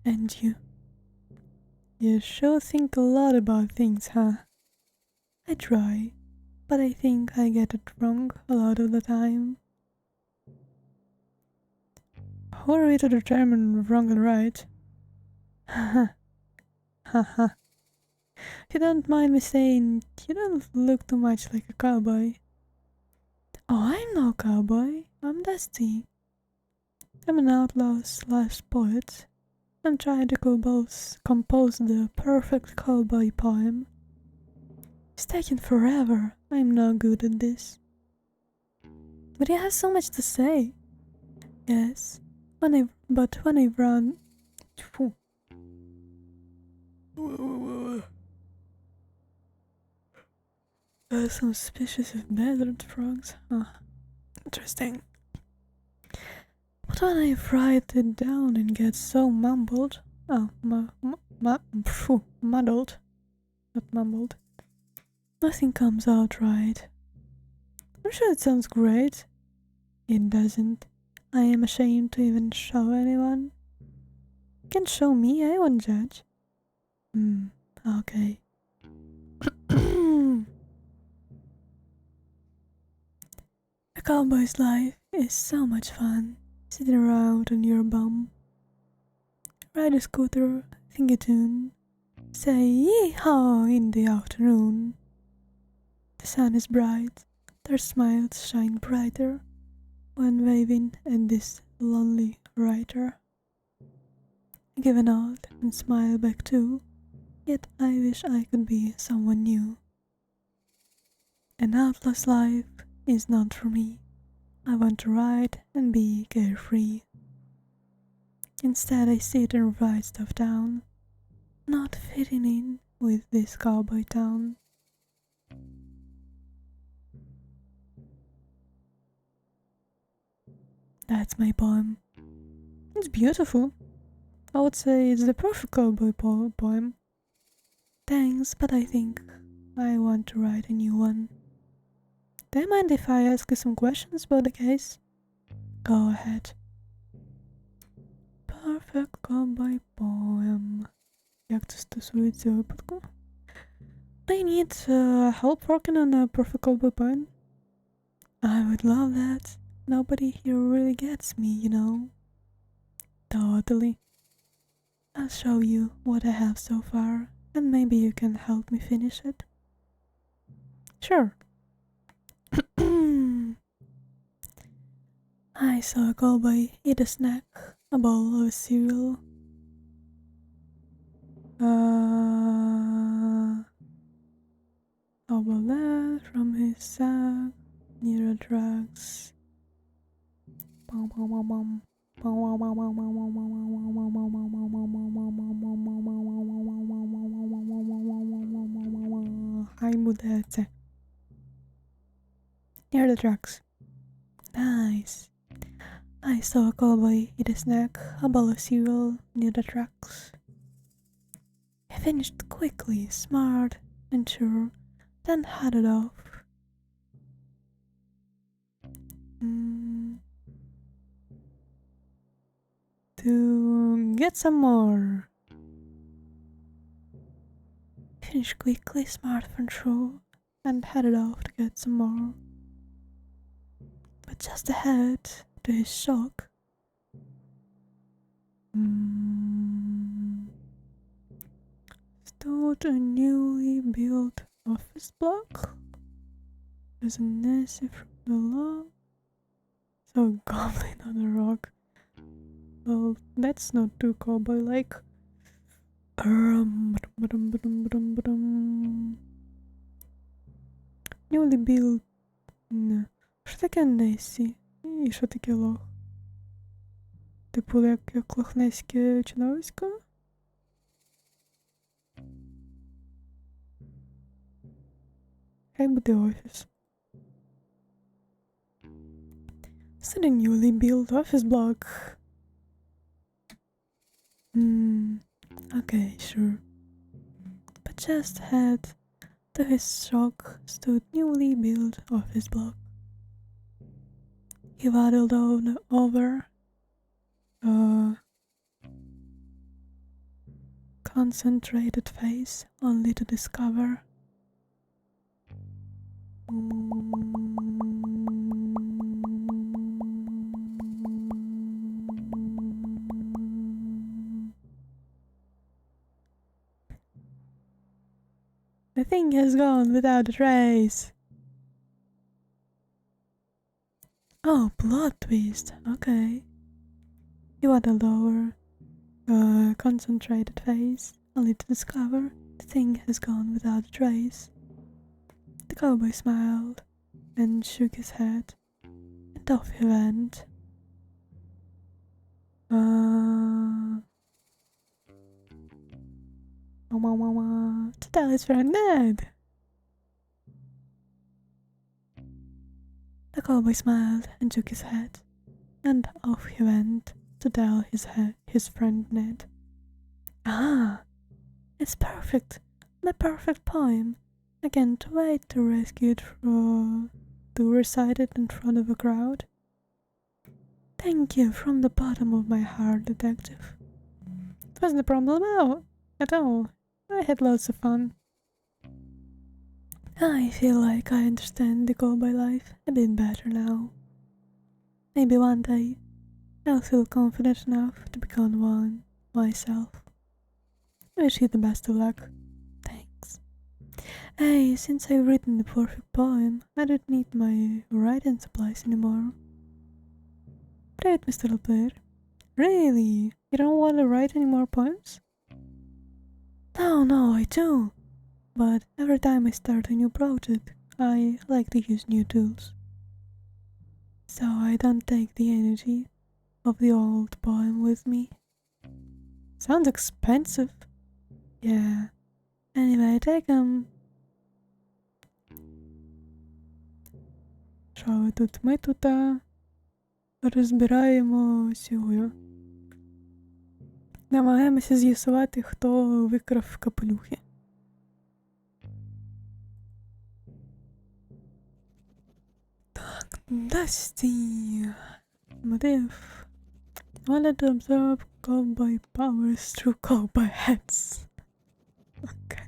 A: And you. You sure think a lot about things, huh? I try, but I think I get it wrong a lot of the time. Who are we to determine wrong and right? Haha. Haha. If you don't mind me saying, you don't look too much like a cowboy. Oh, I'm no cowboy. I'm Dusty. I'm an outlaw / poet. I'm trying to compose the perfect cowboy poem. It's taking forever. I'm no good at this. But you have so much to say. Yes, when I run... Some species of desert frogs. Interesting. But when I write it down and get so mumbled, muddled, not mumbled, nothing comes out right. I'm sure it sounds great. It doesn't. I am ashamed to even show anyone. You can show me, I won't judge. Okay. A cowboy's life is so much fun. Sitting around on your bum. Ride a scooter, sing a tune. Say yee-haw in the afternoon. The sun is bright, their smiles shine brighter when waving at this lonely writer. I give a nod and smile back too, yet I wish I could be someone new. An outlaw's life is not for me. I want to ride and be carefree. Instead I sit and write stuff down, not fitting in with this cowboy town. That's my poem. It's beautiful. I would say it's the perfect cowboy poem. Thanks, but I think I want to write a new one. Do you mind if I ask you some questions about the case? Go ahead. Perfect cowboy poem. Як це стосується випадку? Do you need help working on a perfect cowboy poem? I would love that. Nobody here really gets me, you know. Totally. I'll show you what I have so far, and maybe you can help me finish it. Sure. I I saw a cowboy eat a snack, a bowl of cereal. How about that from his sack near the tracks? Хай буде це. Near the tracks. Nice. I saw a cowboy eat a snack, a bowl of cereal near the tracks. He finished quickly, smart and sure, then headed off. To get some more. He finished quickly, smart and sure, and headed off to get some more. But just ahead, to his shock, stood a newly built office block. There's a Nessie from the law. So a goblin on a rock. Well, that's not too cowboy-like. Newly built. Що таке Несі? І що таке лох? Типу, як лохнеське чудовисько? Хай буде офіс. It's a newly built office block. Okay, sure. But just ahead, to his shock, stood newly built office block. He waddled over, concentrated face, only to discover the thing has gone without a trace. Oh, plot twist. Okay. He waddled over, concentrated face, only to discover the thing has gone without a trace. The cowboy smiled and shook his head, and off he went. To tell his friend Ned. The cowboy smiled and shook his head, and off he went to tell his friend Ned. Ah, it's perfect, the perfect poem. I can't wait to rescue it to recite it in front of a crowd. Thank you from the bottom of my heart, detective. It wasn't a problem at all. I had lots of fun. I feel like I understand the cowboy life a bit better now. Maybe one day I'll feel confident enough to become one myself. I wish you the best of luck. Thanks. Hey, since I've written the perfect poem, I don't need my writing supplies anymore. Great, Mr. Player. Really? You don't want to write any more poems? No, I do. But every time I start a new project, I like to use new tools. So I don't take the energy of the old poem with me. Sounds expensive. Yeah. Anyway, take them. Що ви тут? Ми тут розбираємо цього. Намагаємося з'ясувати, хто викрав капелюхи. Так, Dusty. Мотив. Wanted to observe cowboy powers through cowboy hats. Okay.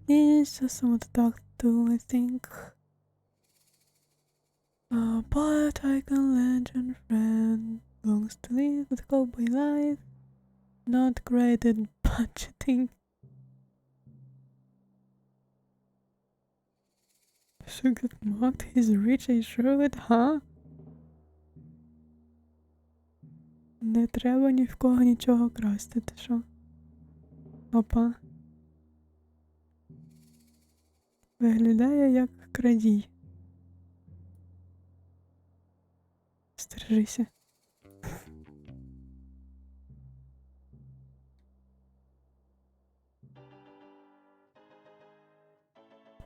A: He's just someone to talk to, I think. But I can legend friend longs to live with cowboy life. Not great at budgeting. Should get mocked, he's rich, I sure it, huh? Не треба ні в кого нічого красти, ти що? Опа. Виглядає як крадій. Стережися.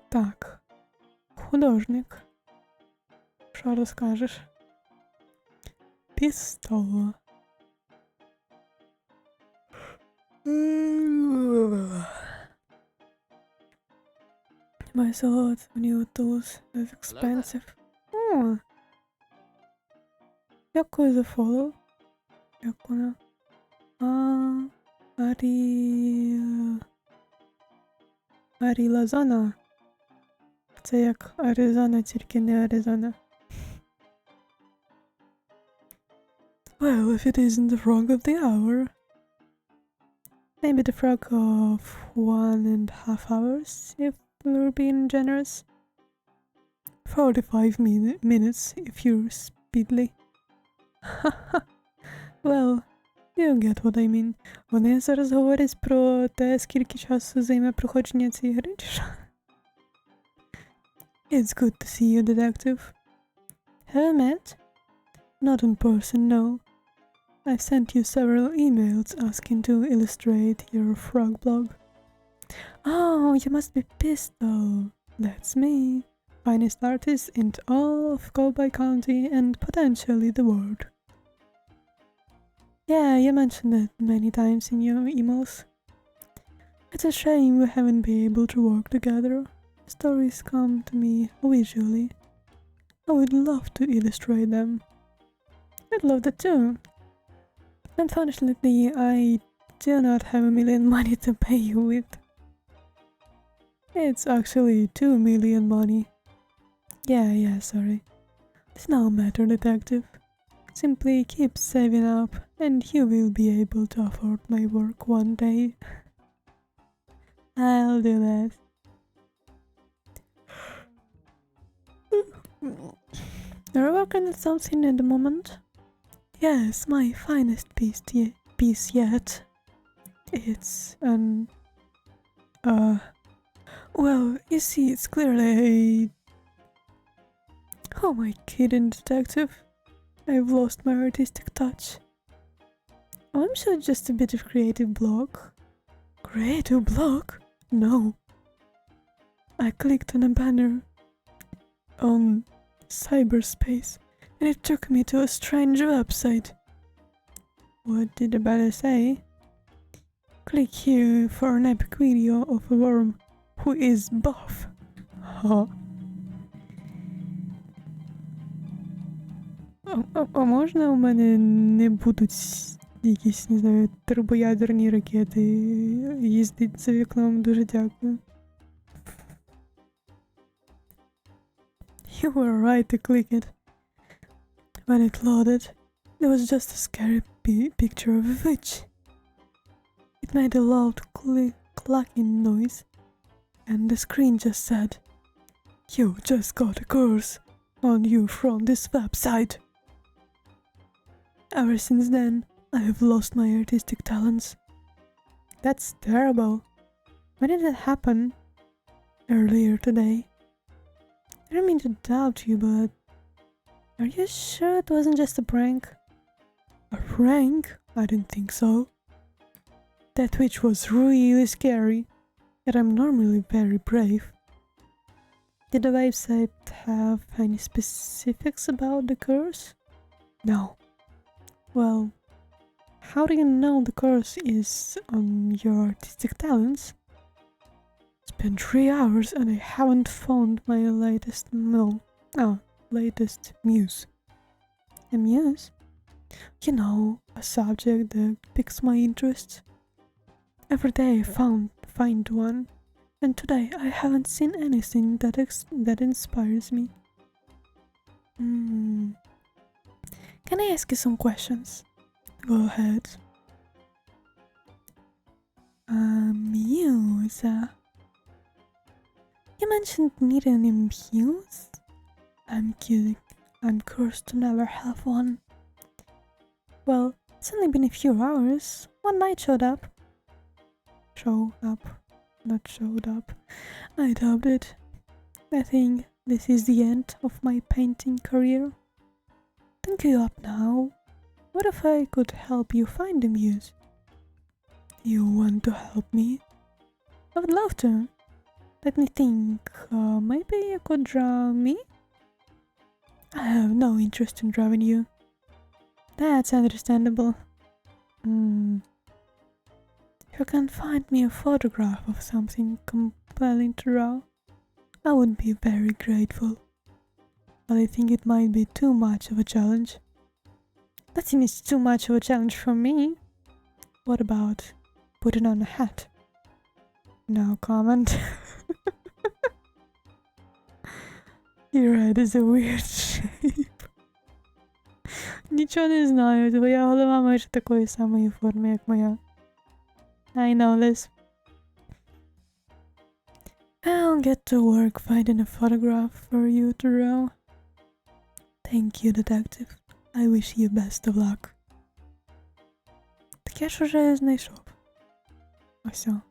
A: Так. Художник. Що розкажеш? Пістола. My thoughts new tools is expensive. О! Дякую за фоллоу. Дякую. Арілазона. Це як Аризона, тільки не Аризона. Well, if it isn't the frog of the hour. Maybe the frog of 1.5 hours, if we're being generous. 45 minutes, if you're speedily. Well, you get what I mean. Вони зараз говорять про те, скільки часу займе проходження цієї гри, чи що? It's good to see you, detective. Have we met? Not in person, no. I've sent you several emails asking to illustrate your frog blog. Oh, you must be Pistol. That's me. Finest artist in all of Cowboy County and potentially the world. Yeah, you mentioned it many times in your emails. It's a shame we haven't been able to work together. Stories come to me visually. I would love to illustrate them. I'd love that too. Unfortunately, I do not have a million money to pay you with. It's actually 2 million money. Yeah, sorry. It's no matter, detective. Simply keep saving up and you will be able to afford my work one day. I'll do that. You're working on something at the moment? Yes, my finest piece yet. It's an... well, you see, it's clearly a... Who am I kidding, detective? I've lost my artistic touch. Oh, I'm sure just a bit of creative block. Creative block? No. I clicked on a banner on cyberspace and it took me to a strange website. What did the banner say? Click here for an epic video of a worm who is buff. Huh? А можна у мене не будуть якісь, не знаю, турбоядерні ракети їздить за вікном? Дуже дякую. You were right to click it. When it loaded, there was just a scary picture of a witch. It made a loud clacking noise, and the screen just said, "You just got a curse on you from this website." Ever since then, I have lost my artistic talents. That's terrible. When did it happen? Earlier today. I don't mean to doubt you, but are you sure it wasn't just a prank? A prank? I didn't think so. That witch was really scary, yet I'm normally very brave. Did the website have any specifics about the curse? No. Well, how do you know the curse is on your artistic talents? It's been 3 hours and I haven't found my latest muse. A muse? You know, a subject that piques my interest. Every day I find one, and today I haven't seen anything that inspires me. Can I ask you some questions? Go ahead. Muse. You mentioned needing a muse? I'm kidding. I'm cursed to never have one. Well, It's only been a few hours. One night showed up. Show up. Not showed up. I doubt it. I think this is the end of my painting career. Don't give up now. What if I could help you find the muse? You want to help me? I would love to. Let me think. Maybe you could draw me? I have no interest in drawing you. That's understandable. If you can find me a photograph of something compelling to draw, I would be very grateful. But I think it might be too much of a challenge. Nothing is too much of a challenge for me. What about putting on a hat? No comment. Your head is a weird shape. Нічого не знаю, твоя голова майже такої самої форми, як моя. I know this. I'll get to work finding a photograph for you to draw. Thank you, detective. I wish you best of luck. Так я ж уже знайшов. Ось о.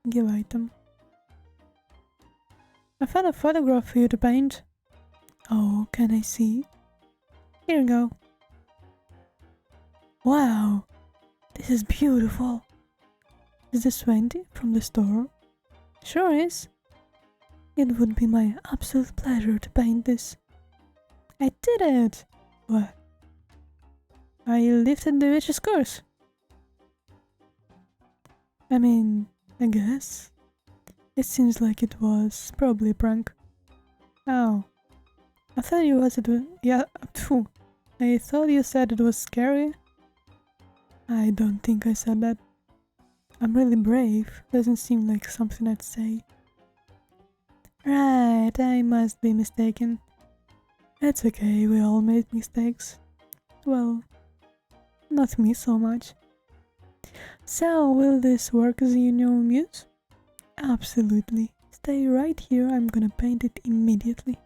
A: Give item. I found a photograph for you to paint. Oh, can I see? Here you go. Wow, this is beautiful. Is this Wendy from the store? Sure is. It would be my absolute pleasure to paint this. I did it! What? I lifted the witch's curse. I mean, I guess. It seems like it was probably a prank. Oh. I thought you was phew. I thought you said it was scary. I don't think I said that. I'm really brave. Doesn't seem like something I'd say. Right, I must be mistaken. It's okay, we all made mistakes. Well, not me so much. So, will this work as your new muse? Absolutely. Stay right here, I'm gonna paint it immediately.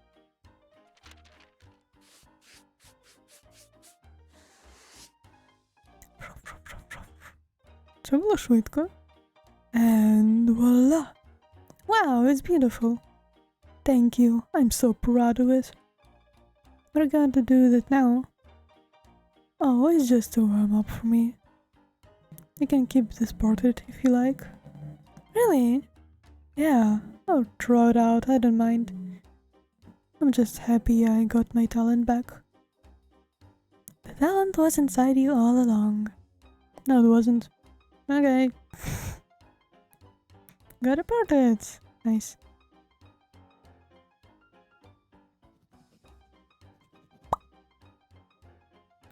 A: Це було швидко. And voila! Wow, it's beautiful. Thank you, I'm so proud of it. What are you going to do with it now? Oh, it's just a warm-up for me. You can keep this portrait if you like. Really? Yeah, I'll throw it out, I don't mind. I'm just happy I got my talent back. The talent was inside you all along. No, it wasn't. Okay. Got a portrait! Nice.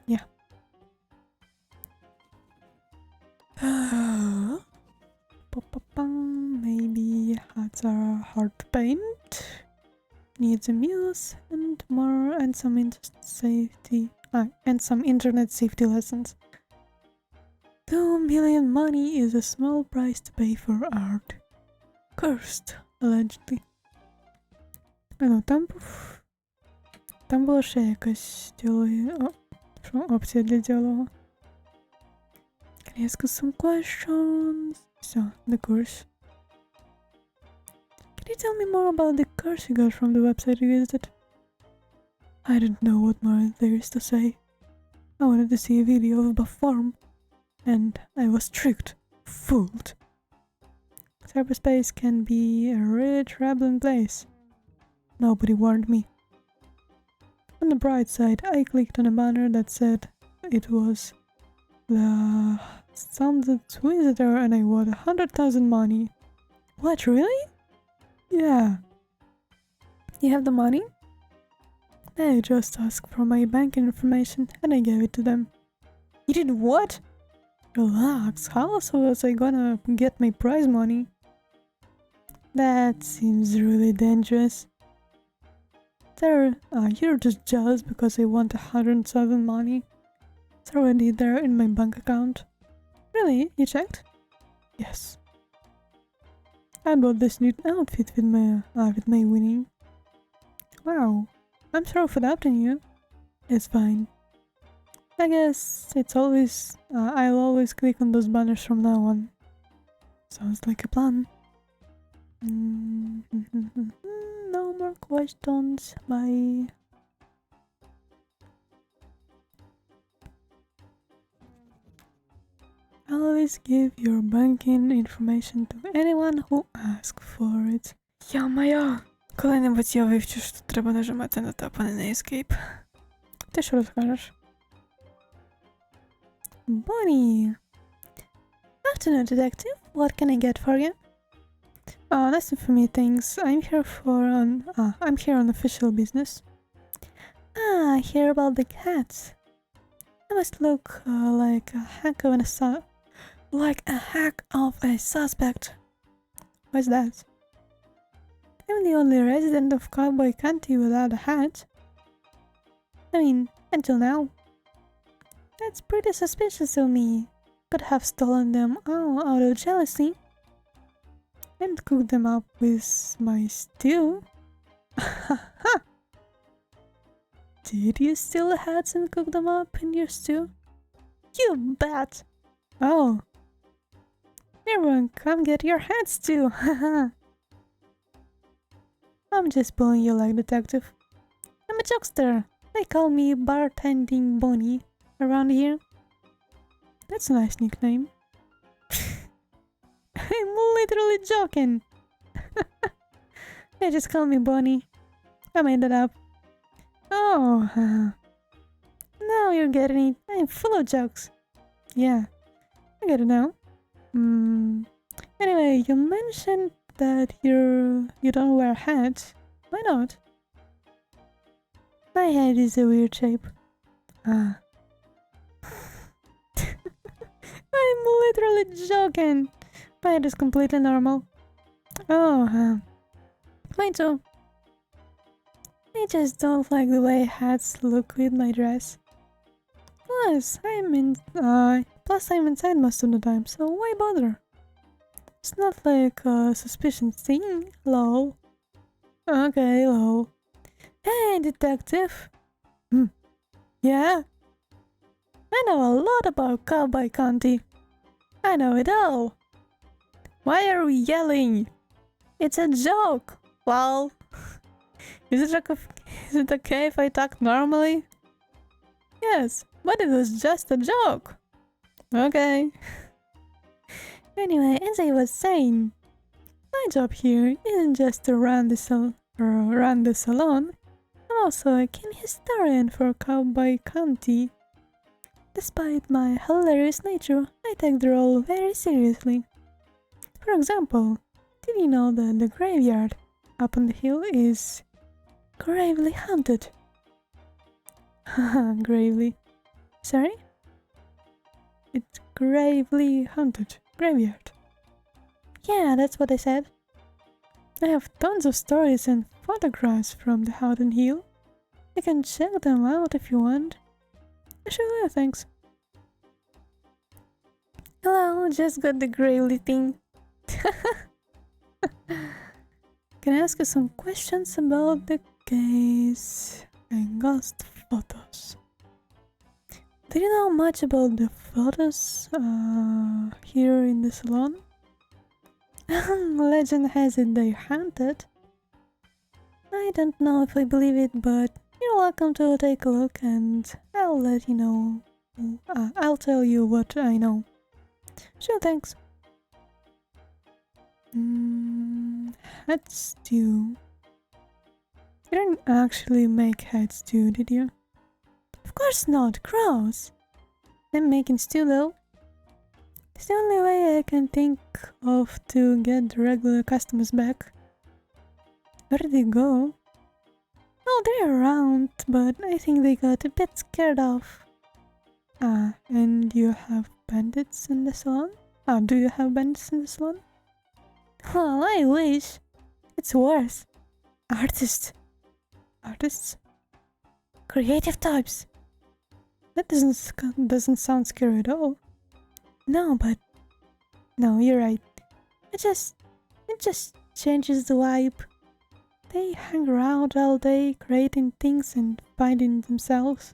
A: Yeah. Maybe hats are hard to paint. Needs a muse and more and some internet safety lessons. 2 million money is a small price to pay for art. Cursed, allegedly. Ну, там була ще якась опція для діалогу. Can I ask you some questions? So, the course. Can you tell me more about the course you got from the website you visited? I didn't know what more there is to say. I wanted to see a video of the form, and I was tricked, fooled. Cyberspace can be a really troubling place. Nobody warned me. On the bright side, I clicked on a banner that said it was the Sunset Visitor and I won 100,000 money. What, really? Yeah. You have the money? I just asked for my banking information and I gave it to them. You did what? Relax, how else was I gonna get my prize money? That seems really dangerous. You're just jealous because I want 100,000 money. It's already there in my bank account. Really? You checked? Yes. I bought this new outfit with my winning. Wow. I'm sorry for doubting you. It's fine. I guess it's always, I'll always click on those banners from now on. Sounds like a plan. No more questions, bye. Always give your banking information to anyone who asks for it. Я-моя! Коли-небудь я вивчу, що треба нажимати на тап, а не на escape. Ти що розкажеш? Bonnie! Afternoon, detective. What can I get for you? Nothing for me, thanks. I'm here on official business. I hear about the cats. I must look like a hack of a suspect. What's that? I'm the only resident of Cowboy County without a hat. I mean, until now. That's pretty suspicious of me. Could have stolen them all out of jealousy. And cooked them up with my stew. Did you steal the hats and cook them up in your stew? You bet! Oh. Everyone come get your hats too, haha. I'm just pulling you like detective. I'm a jokester. They call me bartending Bonnie around here. That's a nice nickname. I'm literally joking. They just call me Bonnie. I made that up. Oh, now you're getting it. I'm full of jokes. Yeah, I get it now. Anyway, you mentioned that you don't wear hats. Why not? My head is a weird shape. I'm literally joking. My head is completely normal. Oh, mine too. I just don't like the way hats look with my dress. Plus, I'm inside most of the time, so why bother? It's not like a suspicion thing, lol. Okay, lol. Hey, detective! Yeah? I know a lot about Cowboy County. I know it all. Why are we yelling? It's a joke! Well, is it okay if I talk normally? Yes, but it was just a joke. Okay. Anyway, as I was saying, my job here isn't just to run the salon. I'm also a keen historian for Cowboy County. Despite my hilarious nature, I take the role very seriously. For example, did you know that the graveyard up on the hill is gravely haunted? Haha, gravely. Sorry? It's gravely haunted. Graveyard. Yeah, that's what I said. I have tons of stories and photographs from the Howden Hill. You can check them out if you want. Sure, thanks. Hello, just got the gravely thing. Can I ask you some questions about the case and ghost photos? Do you know much about the photos here in the salon? Legend has it they're haunted. I don't know if I believe it, but you're welcome to take a look and I'll let you know. I'll tell you what I know. Sure, thanks. Head stew. You didn't actually make head stew, did you? Of course not, gross! I'm making stew though. It's the only way I can think of to get the regular customers back. Where did they go? Oh, they're around, but I think they got a bit scared off. And you have bandits in the salon? Do you have bandits in the salon? Well, I wish. It's worse. Artists. Artists? Creative types. That doesn't sound scary at all. No, but... No, you're right. It just changes the vibe. They hang around all day creating things and finding themselves.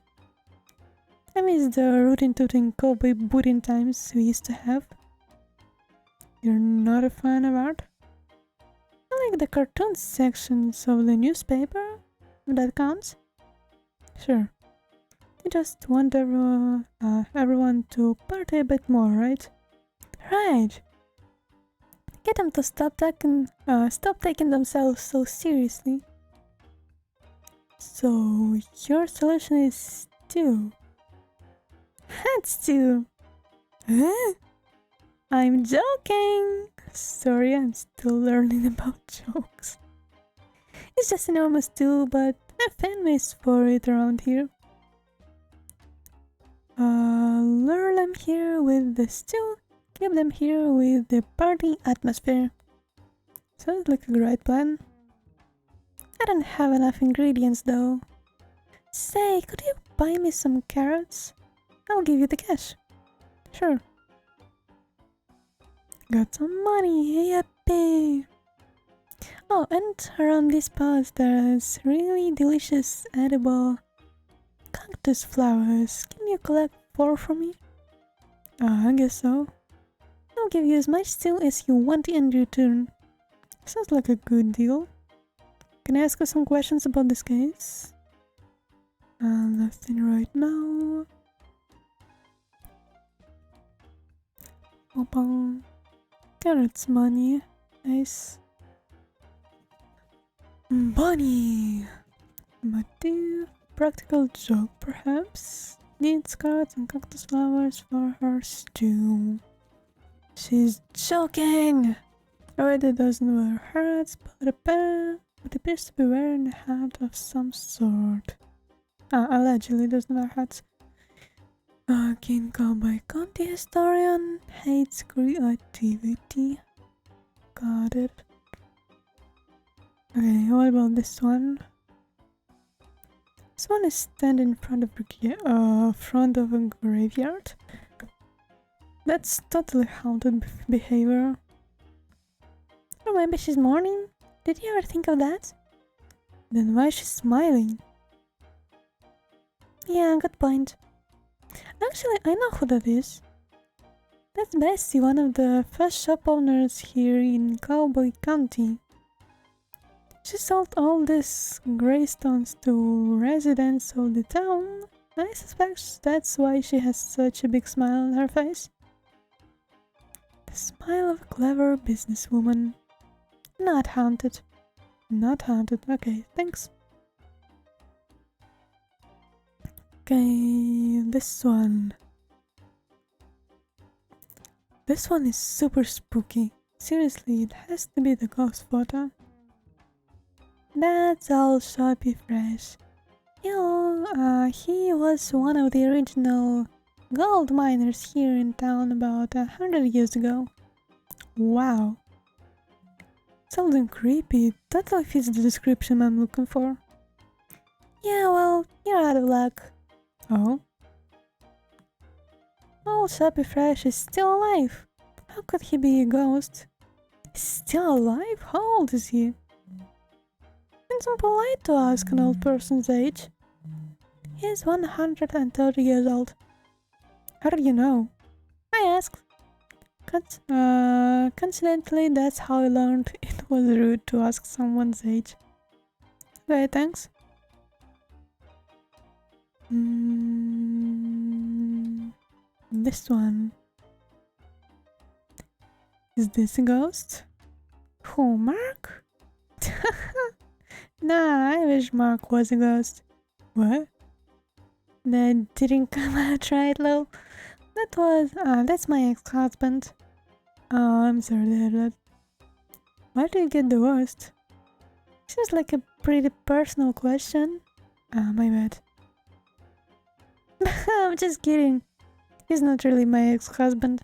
A: I miss the rootin' tootin' cowboy bootin' times we used to have. You're not a fan of art? I like the cartoon sections of the newspaper. That counts? Sure. You just want everyone to party a bit more, right? Right. Get them to stop taking themselves so seriously. So your solution is stew. Hat stew. Huh? I'm joking. Sorry, I'm still learning about jokes. It's just enormous stew, but a fan base for it around here. Lure them here with the stew, keep them here with the party atmosphere. Sounds like a great plan. I don't have enough ingredients though. Say, could you buy me some carrots? I'll give you the cash. Sure. Got some money, yippee! Oh, and around these parts there's really delicious edible cactus flowers. Can you collect 4 for me? I guess so. I'll give you as much stew as you want in return. Sounds like a good deal. Can I ask you some questions about this case? Nothing right now. Open. Carrots money. Nice. Bunny! Motif. Practical joke, perhaps? Needs carrots and cactus flowers for her stew. She's joking! Already doesn't wear hats, but appears to be wearing a hat of some sort. Allegedly doesn't wear hats. King Cowboy County historian hates creativity. Got it. Okay, what about this one? This one is standing in front of a graveyard. That's totally haunted behavior. Or maybe she's mourning? Did you ever think of that? Then why is she smiling? Yeah, good point. Actually, I know who that is. That's Bessie, one of the first shop owners here in Cowboy County. She sold all these greystones to residents of the town. I suspect that's why she has such a big smile on her face. The smile of a clever businesswoman. Not haunted. Not haunted. Okay, thanks. Okay, this one. This one is super spooky. Seriously, it has to be the ghost photo. That's all Shoppy Fresh. You know, he was one of the original gold miners here in town about 100 years ago. Wow. Something creepy. Totally fits the description I'm looking for. Yeah, well, you're out of luck. Oh? Old Shoppy Fresh is still alive. How could he be a ghost? He's still alive? How old is he? It's impolite to ask an old person's age. He is 130 years old. How do you know? I asked. Coincidentally, that's how I learned it was rude to ask someone's age. Okay, thanks. This one. Is this a ghost? Who, Mark? Nah, I wish Mark was a ghost. What? That didn't come out right, lol. That's my ex-husband. Oh, I'm sorry to hear that. Why did you get divorced? Seems like a pretty personal question. My bad. I'm just kidding. He's not really my ex-husband.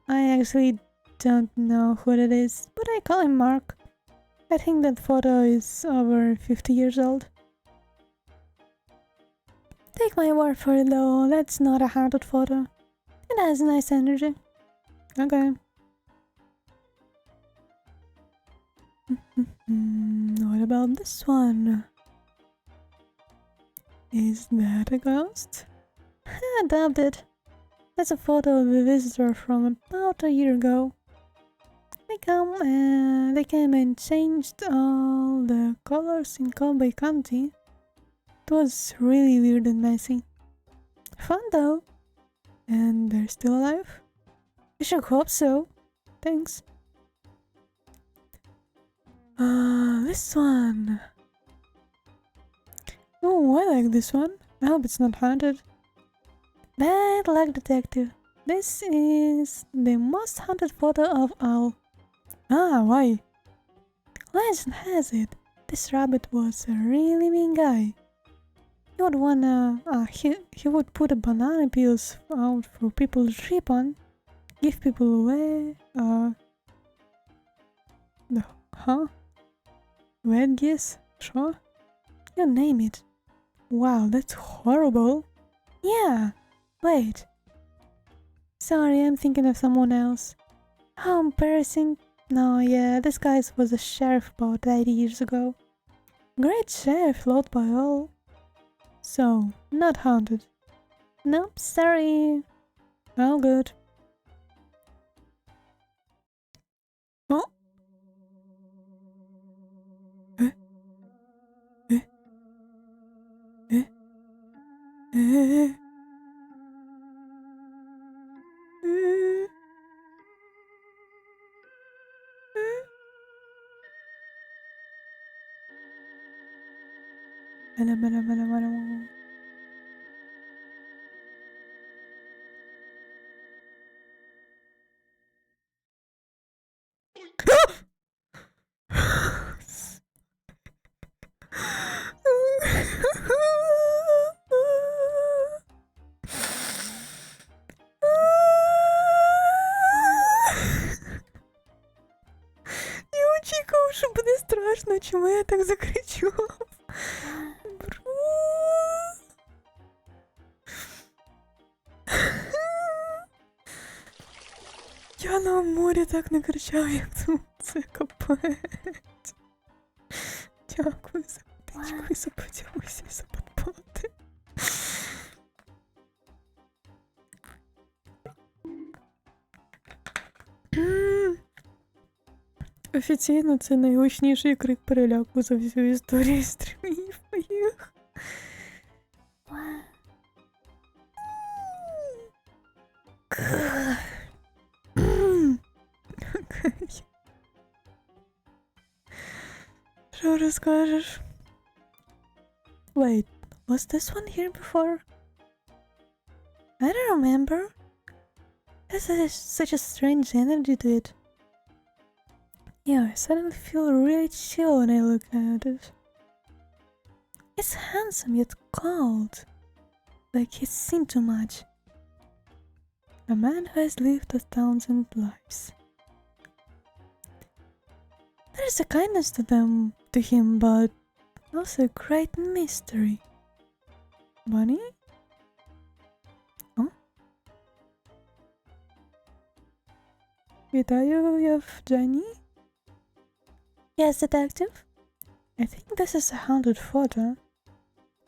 A: I actually don't know who that is, but I call him Mark. I think that photo is over 50 years old. Take my word for it though, that's not a haunted photo. It has nice energy. Okay. What about this one? Is that a ghost? I dubbed it. That's a photo of a visitor from about a year ago. They came and changed all the colors in Cowboy County. It was really weird and messy. Fun though. And they're still alive? I should hope so. Thanks. This one. Oh, I like this one. I hope it's not haunted. Bad luck, detective. This is the most haunted photo of all. Ah, why? Legend has it, this rabbit was a really mean guy. He would he would put banana peels out for people to trip on, give people away, Red geese? Sure? You name it. Wow, that's horrible. Yeah, wait. Sorry, I'm thinking of someone else. How embarrassing. No, yeah, this guy was a sheriff about 80 years ago. Great sheriff, loved by all. So, not haunted. Nope, sorry. All good. Oh? Eh? Eh? Eh? Eh? Я очікував, що буде страшно, чому я так закричав. Я на морі так не кричав, як тут. Це капець. Дякую за птичку і за поділуся і за подпати. Офіційно це найгучніший крик переляку за всю історію стрімів моїх. Окей. Що розкажеш? Wait, was this one here before? I don't remember. There's such a strange energy to it. Yeah, I suddenly feel really chill when I look at it. It's handsome yet cold. Like he's seen too much. A man who has lived 1,000 lives. There's a kindness to him, but also a great mystery. Bunny? Oh? Вітаю, я в Джані? Yes, detective? I think this is a haunted photo.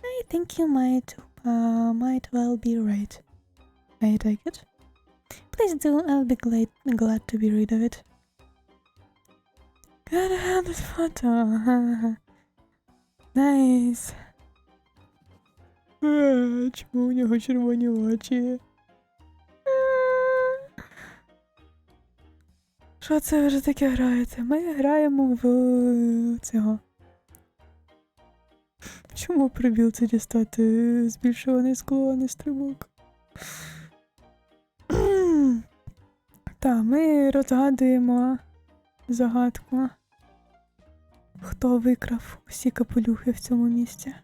A: I think you might well be right. May I take it? Please do, I'll be glad to be rid of it. Got a haunted photo. Nice. Чому у нього червоні очі? Що це вже таке граєте? Ми граємо в цього. Чому прибіл це дістати збільшуваний скло, а не стрибок? Так, ми розгадуємо загадку. Хто викрав усі капелюхи в цьому місці?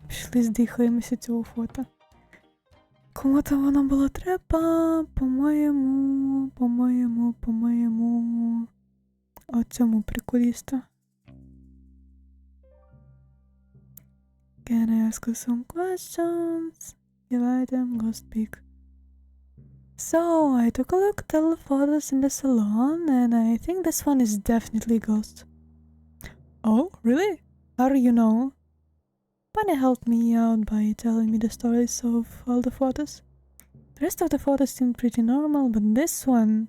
A: Пішли здихаємося цього фото. Кому-то воно було треба, по-моєму, оцьому приколісту. Can I ask you some questions? Invite them, go speak. So, I took a look at all the photos in the salon, and I think this one is definitely a ghost. Oh, really? How do you know? Bunny helped me out by telling me the stories of all the photos. The rest of the photos seemed pretty normal, but this one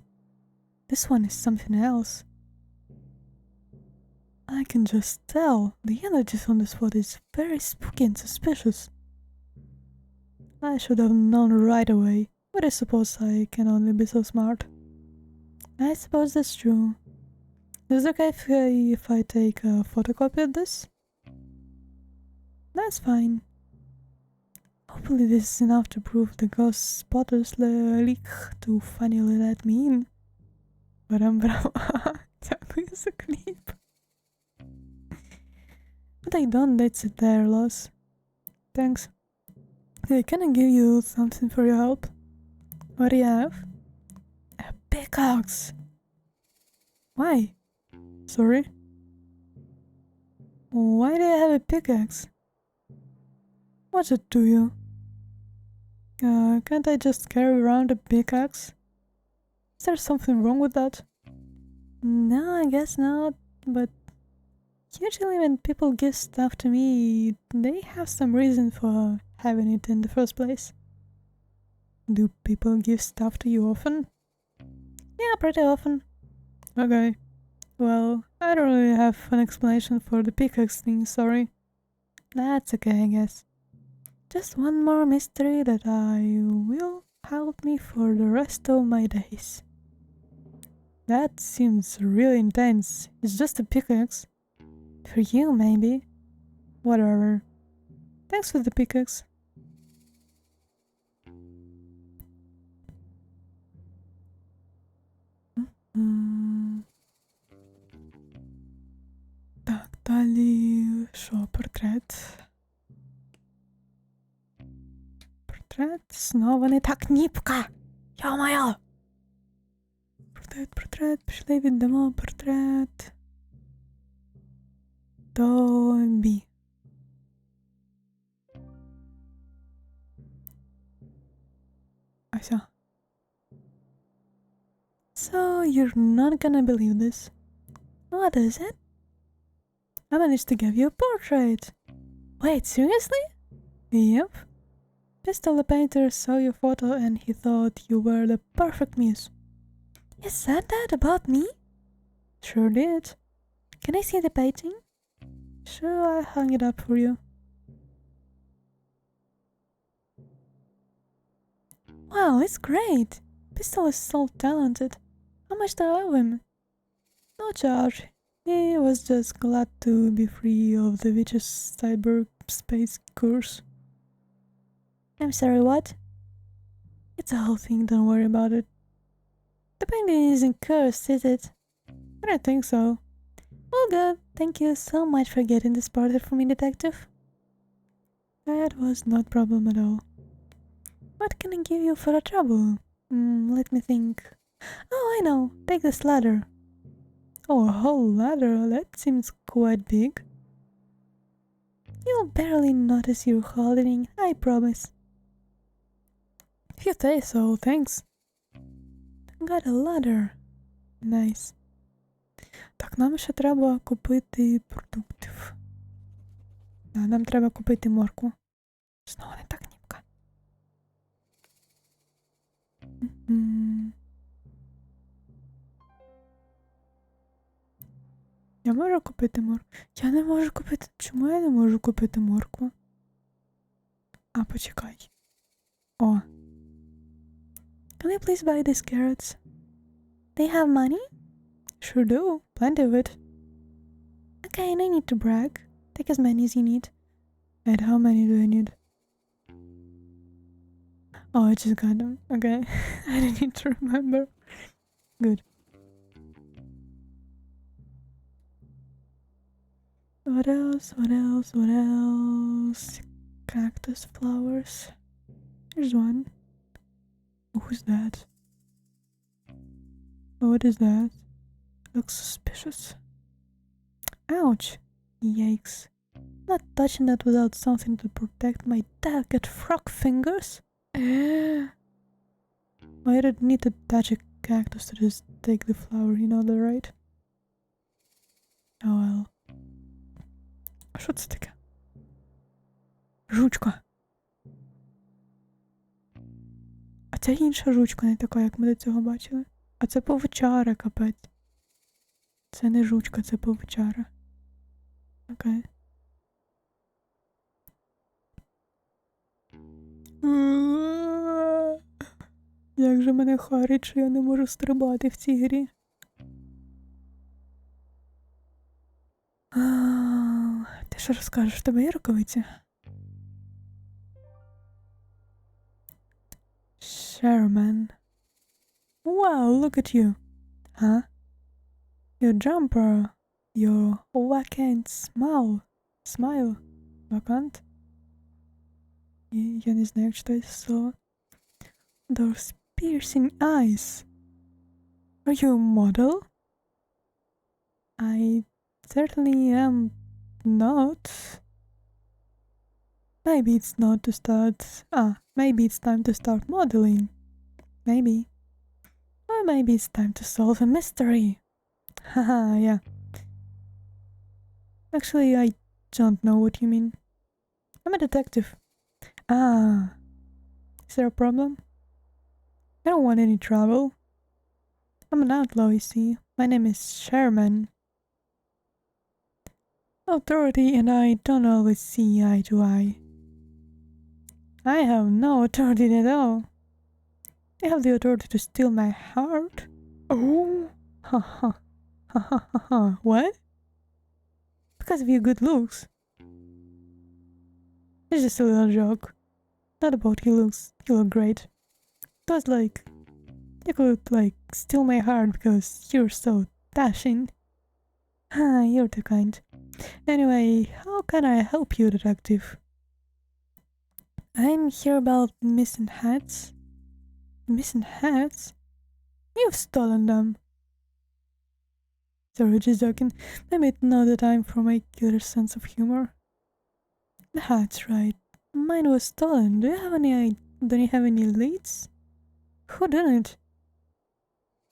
A: is something else. I can just tell. The energy on this photo is very spooky and suspicious. I should have known right away, but I suppose I can only be so smart. I suppose that's true. Is it okay if I take a photocopy of this? That's fine. Hopefully this is enough to prove the ghost spotters leak to finally let me in. Дякую за кліп. But I don't, that's their loss. Thanks. Hey, can I give you something for your help? What do you have? A pickaxe! Why? Sorry? Why do you have a pickaxe? What's it to you? Can't I just carry around a pickaxe? Is there something wrong with that? No, I guess not, but usually when people give stuff to me, they have some reason for having it in the first place. Do people give stuff to you often? Yeah, pretty often. Okay. Well, I don't really have an explanation for the pickaxe thing, sorry. That's okay, I guess. Just one more mystery that will help me for the rest of my days. That seems really intense. It's just a pickaxe. For you, maybe. Whatever. Thanks for the pickaxe. Так, далі що, портрет? Портрет? Знову не так ніпка! Йо-моє! Портрет, пішли віддамо портрет. Тобі. Ася. So, you're not gonna believe this. What is it? I managed to give you a portrait. Wait, seriously? Yep. Pistol the painter saw your photo and he thought you were the perfect muse. He said that about me? Sure did. Can I see the painting? Sure, I hung it up for you. Wow, it's great. Pistol is so talented. How much do I owe him? No charge. He was just glad to be free of the witch's cyberspace curse. I'm sorry, what? It's a whole thing, don't worry about it. The painting isn't cursed, is it? I don't think so. Well, good. Thank you so much for getting this portrait for me, detective. That was not a problem at all. What can I give you for the trouble? Let me think. Oh, I know. Take this ladder. Oh, a whole ladder? That seems quite big. You'll barely notice you're holding, I promise. If you say so, thanks. Got a ladder. Nice. Так, нам ще треба купити продуктів. Да, нам треба купити моркву. Знову не так ніпка. Я можу купити моркву? Я не можу купити... Чому я не можу купити моркву? А, почекай. О. Can I please buy these carrots? They have money? Sure do. Plenty of it. Okay, no need to brag. Take as many as you need. And how many do I need? Oh, I just got them. Okay. I didn't need to remember. Good. What else? What else? What else? Cactus flowers. Here's one. Who's that? What is that? Looks suspicious. Ouch. Yikes. Not touching that without something to protect my delicate frog fingers. I don't need to touch a cactus to just take the flower, you know that, right? Oh well. А що це таке? Жучка. А ця інша жучка, не така, як ми до цього бачили. А це павучара, капець. Це не жучка, це павучара. Окей. Як же мене харить, що я не можу стрибати в цій грі. Ти що розкажеш? В тебе є рукавиці? Sherman. Wow, look at you. Huh? Your jumper. Your vacant smile. Smile. Vacant? Я не знаю, як читати слово. Those piercing eyes. Are you a model? I certainly am not. Maybe it's not to start. Maybe it's time to start modeling. Maybe. Or maybe it's time to solve a mystery. Haha, yeah. Actually, I don't know what you mean. I'm a detective. Is there a problem? I don't want any trouble. I'm an outlaw, you see. My name is Sherman. Authority and I don't always see eye to eye. I have no authority at all. I have the authority to steal my heart. Oh, ha ha ha ha ha ha. What? Because of your good looks. It's just a little joke. Not about your looks. You look great. It was like you could steal my heart because you're so dashing. You're too kind. Anyway, how can I help you, detective? I'm here about missing hats. Missing hats? You've stolen them. Sorry, just joking. Maybe it's not the time for my killer sense of humor. The hat's right. Mine was stolen. Do you have any leads? Who done it?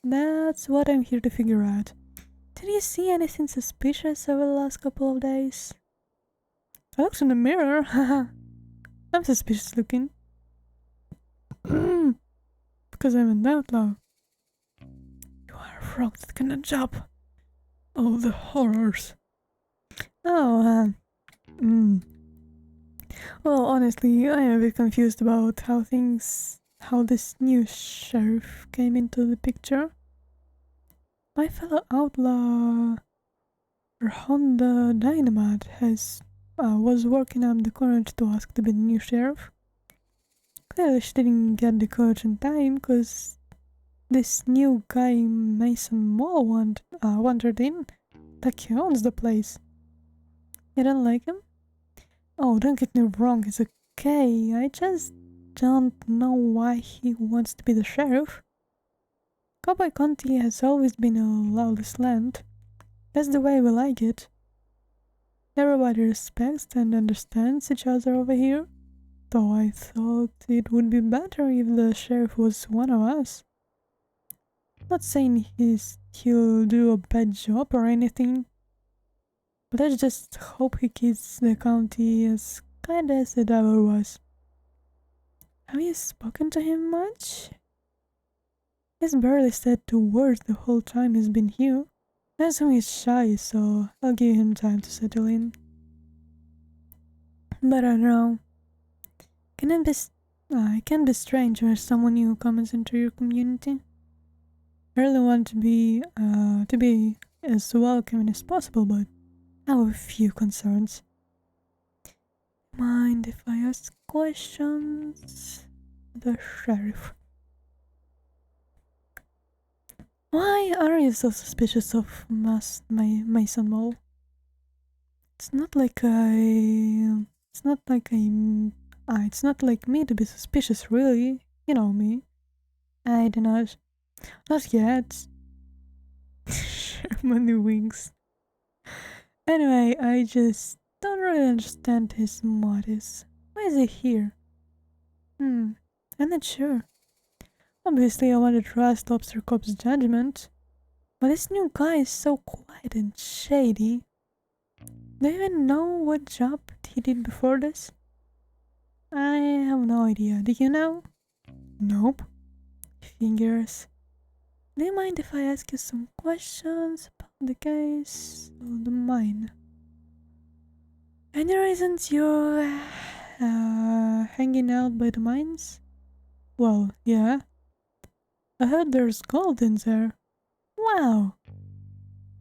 A: That's what I'm here to figure out. Did you see anything suspicious over the last couple of days? I looked in the mirror. Haha. I'm suspicious looking. Because I'm an outlaw. You are a frog that cannot jump. Oh, the horrors. Well, honestly, I am a bit confused about how this new sheriff came into the picture. My fellow outlaw, Honda Dynamite, was working up the courage to ask to be the new sheriff. Clearly she didn't get the courage in time, because this new guy, Mason Mole, wandered in, like he owns the place. You don't like him? Oh, don't get me wrong, he's okay. I just don't know why he wants to be the sheriff. Cowboy County has always been a lawless land. That's the way we like it. Everybody respects and understands each other over here. Though I thought it would be better if the sheriff was one of us. Not saying he'll do a bad job or anything. But let's just hope he keeps the county as kind as the devil was. Have you spoken to him much? He's barely said 2 words the whole time he's been here. I assume he's shy, so I'll give him time to settle in. But I don't know. It can be strange when someone new comes into your community. I really want to be as welcoming as possible, but I have a few concerns. Mind if I ask questions? The sheriff. Why are you so suspicious of Mason Mole? It's not like me to be suspicious, really. You know me. I do not. Not yet. Sherman winks. Anyway, I just don't really understand his motives. Why is he here? I'm not sure. Obviously, I want to trust Lobster Cop's judgment, but this new guy is so quiet and shady. Do you even know what job he did before this? I have no idea. Do you know? Nope. Figures. Do you mind if I ask you some questions about the case of the mine? Any reasons you're hanging out by the mines? Well, yeah. I heard there's gold in there. Wow.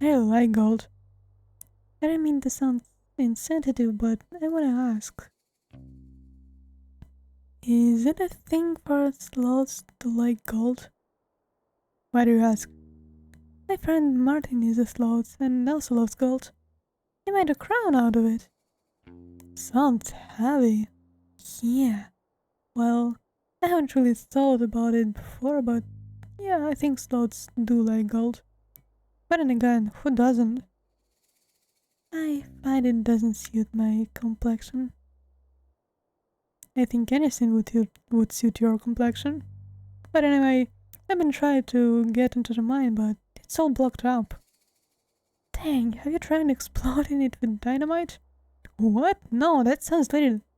A: I really like gold. I don't mean to sound insensitive, but I wanna ask. Is it a thing for sloths to like gold? Why do you ask? My friend Martin is a sloth and also loves gold. He made a crown out of it. Sounds heavy. Yeah. Well, I haven't really thought about it before, but yeah, I think sloths do like gold. But then again, who doesn't? I find it doesn't suit my complexion. I think anything would suit your complexion. But anyway, I've been trying to get into the mine, but it's all blocked up. Dang, have you tried exploding it with dynamite? What? No, that sounds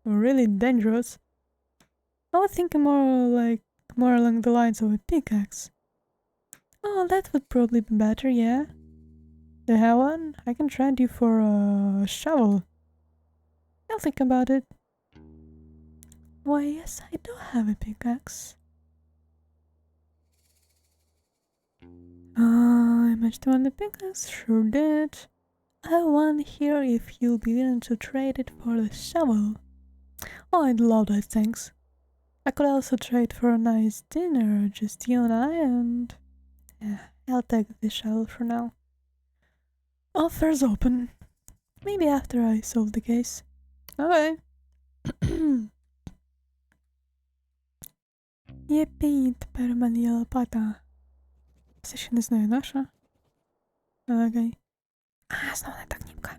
A: really dangerous. I was thinking more along the lines of a pickaxe. Oh, that would probably be better, yeah. Do you have one? I can trade you for a shovel. I'll think about it. Why, yes, I do have a pickaxe. I matched on the pickaxe, sure did. I have one here if you'll be willing to trade it for the shovel. Oh, I'd love that, thanks. I could also trade for a nice dinner, just you and I, and... yeah, I'll take the shovel for now. Offers open. Maybe after I solve the case. Okay. Єпі, тепер у мене є лопата. Все ще не знаю наша. Окей. А, знову не та кнопка.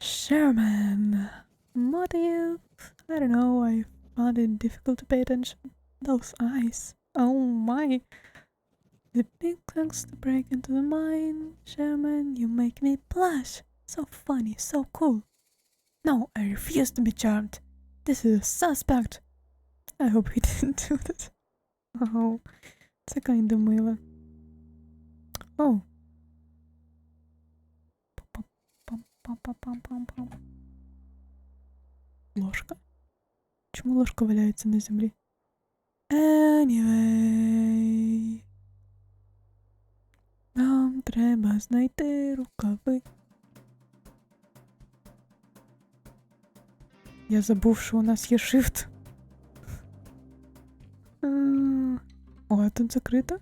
A: Sherman. Motive? I don't know, I found it difficult to pay attention. Those eyes. Oh my. The pickaxe to break into the mine. Sherman, you make me blush. So funny, so cool. No, I refuse to be charmed. This is a suspect. I hope he didn't do that. Oh, це kinda мило. Oh. Пам-пам-пам-пам-пам. Ложка? Чому ложка валяється на землі? Anyway. Нам треба знайти рукави. Я забув, що у нас є shift. О, а тут закрито?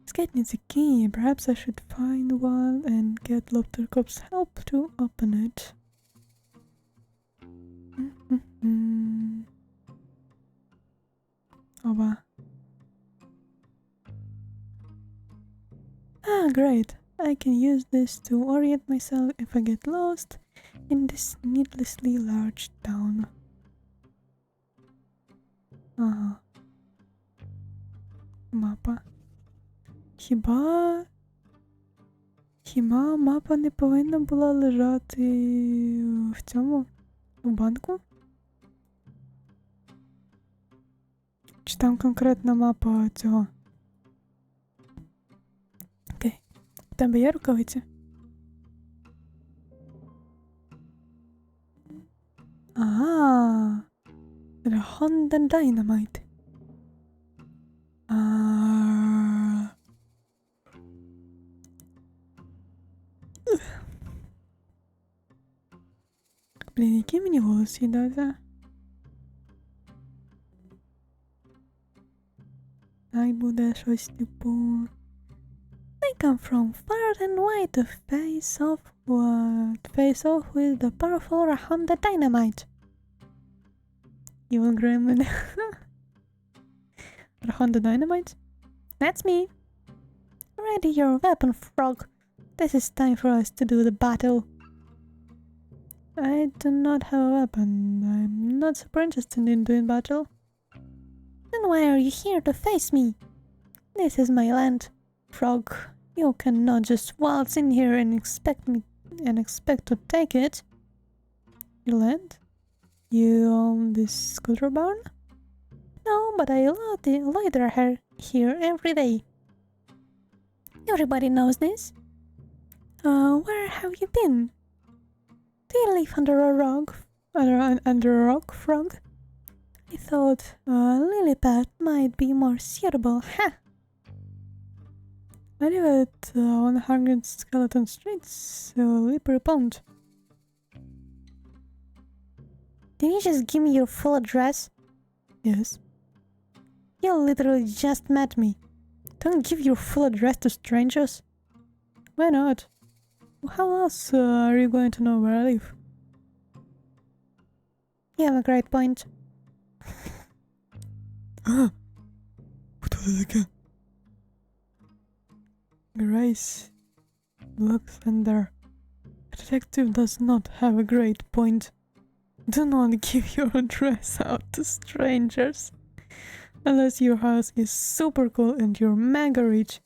A: Skate needs a key. Perhaps I should find one and get Lobterkop's help to open it. Oba. Ah, great. I can use this to orient myself if I get lost in this needlessly large town. Ага. Мапа. Хіба мапа не повинна була лежати в цьому? В банку? Чи там конкретна мапа цього? Окей. У тебе є рукавиці? Ага. The Honda Dynamite. Блін, який мені голос їдався? Хай буде щось типу... I come from far and wide to face off with the powerful Honda Dynamite. Evil Gremlin. Honda Dynamite? That's me. Ready your weapon, frog. This is time for us to do the battle. I do not have a weapon. I'm not super interested in doing battle. Then why are you here to face me? This is my land. frog. You cannot just waltz in here and expect to take it. You land? You own this scooter barn? No, but I loiter here every day. Everybody knows this. Where have you been? Do you live under a rock? Under a rock, frog? I thought lily pad might be more suitable. Ha! I live at 100 Skeleton Street, Slippery Pond. Did you just give me your full address? Yes. You literally just met me. Don't give your full address to strangers. Why not? How else are you going to know where I live? You have a great point. Кто ты такая? Grace looks under. A detective does not have a great point. Do not give your address out to strangers. Unless your house is super cool and you're mega rich.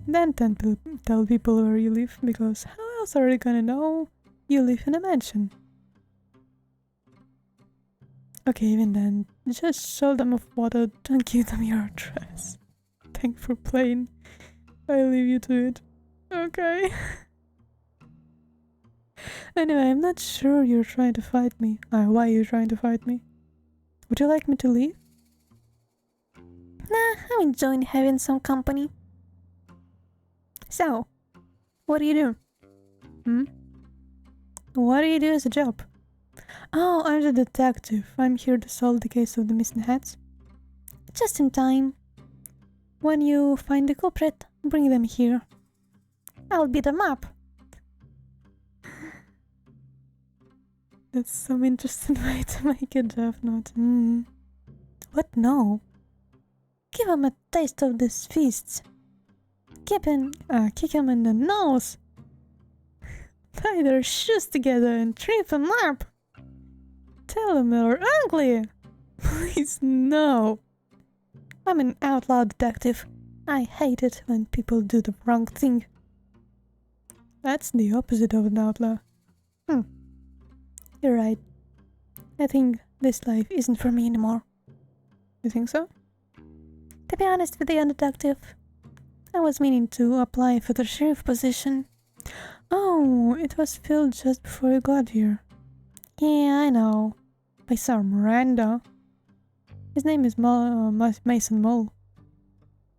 A: Then tell people where you live, because how else are they gonna know you live in a mansion? Okay, even then, just show them a photo, don't give them your address. Thanks for playing. I leave you to it. Okay. Anyway, I'm not sure you're trying to fight me. Why you're trying to fight me? Would you like me to leave? Nah, I'm enjoying having some company. So, what do you do? What do you do as a job? Oh, I'm the detective. I'm here to solve the case of the missing hats. Just in time. When you find the culprit, bring them here. I'll beat them up. That's some interesting way to make a job note. What? No. Give him a taste of these feasts. Kick him in the nose. Tie their shoes together and trip him up. Tell them they're ugly. Please, no. I'm an outlaw detective. I hate it when people do the wrong thing. That's the opposite of an outlaw. You're right. I think this life isn't for me anymore. You think so? To be honest with you, detective, I was meaning to apply for the sheriff position. Oh, it was filled just before you got here. Yeah, I know. By some rando. His name is Mason Mole.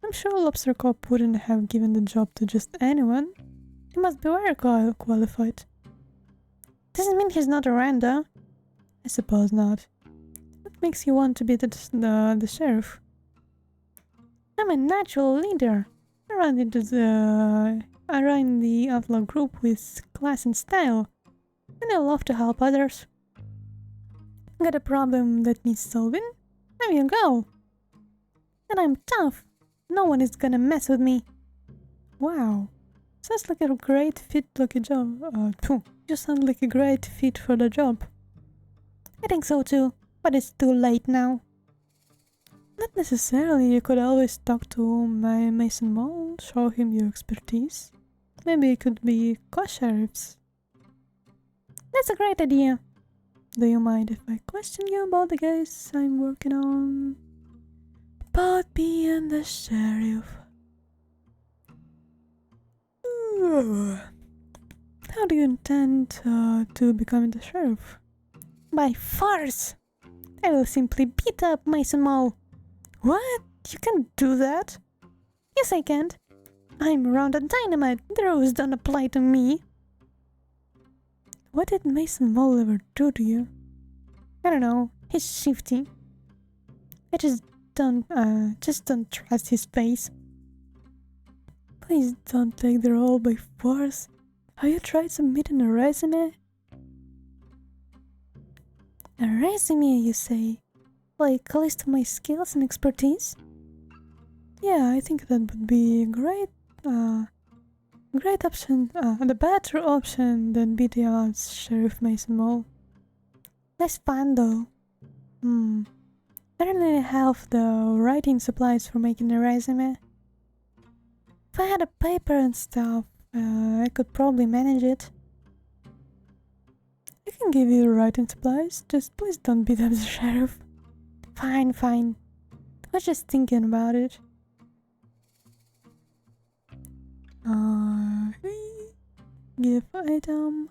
A: I'm sure Lobster Cop wouldn't have given the job to just anyone. He must be very qualified. Doesn't mean he's not a rando. I suppose not. What makes you want to be the sheriff? I'm a natural leader. I run the outlaw group with class and style, and I love to help others. Got a problem that needs solving? There you go. And I'm tough. No one is gonna mess with me. Wow. Sounds like a great fit like a job. You sound like a great fit for the job. I think so too, but it's too late now. Not necessarily. You could always talk to my Mason Mole, show him your expertise. Maybe you could be co-sheriffs. That's a great idea. Do you mind if I question you about the case I'm working on? About being the sheriff. How do you intend to become the sheriff? By force! I will simply beat up Mason Mole. What? You can't do that? Yes, I can't. I'm around a dynamite. The rules don't apply to me. What did Mason Mole ever do to you? I don't know. He's shifty. I just don't trust his face. Please don't take the role by force. Have you tried submitting a resume? A resume, you say? Like a list of my skills and expertise? Yeah, I think that would be a great option, the better option than beating out Sheriff Mason Mole. Less fun though. I don't really have the writing supplies for making a resume. If I had a paper and stuff, I could probably manage it. I can give you the writing supplies, just please don't beat up the sheriff. Fine, fine. I was just thinking about it. Give item.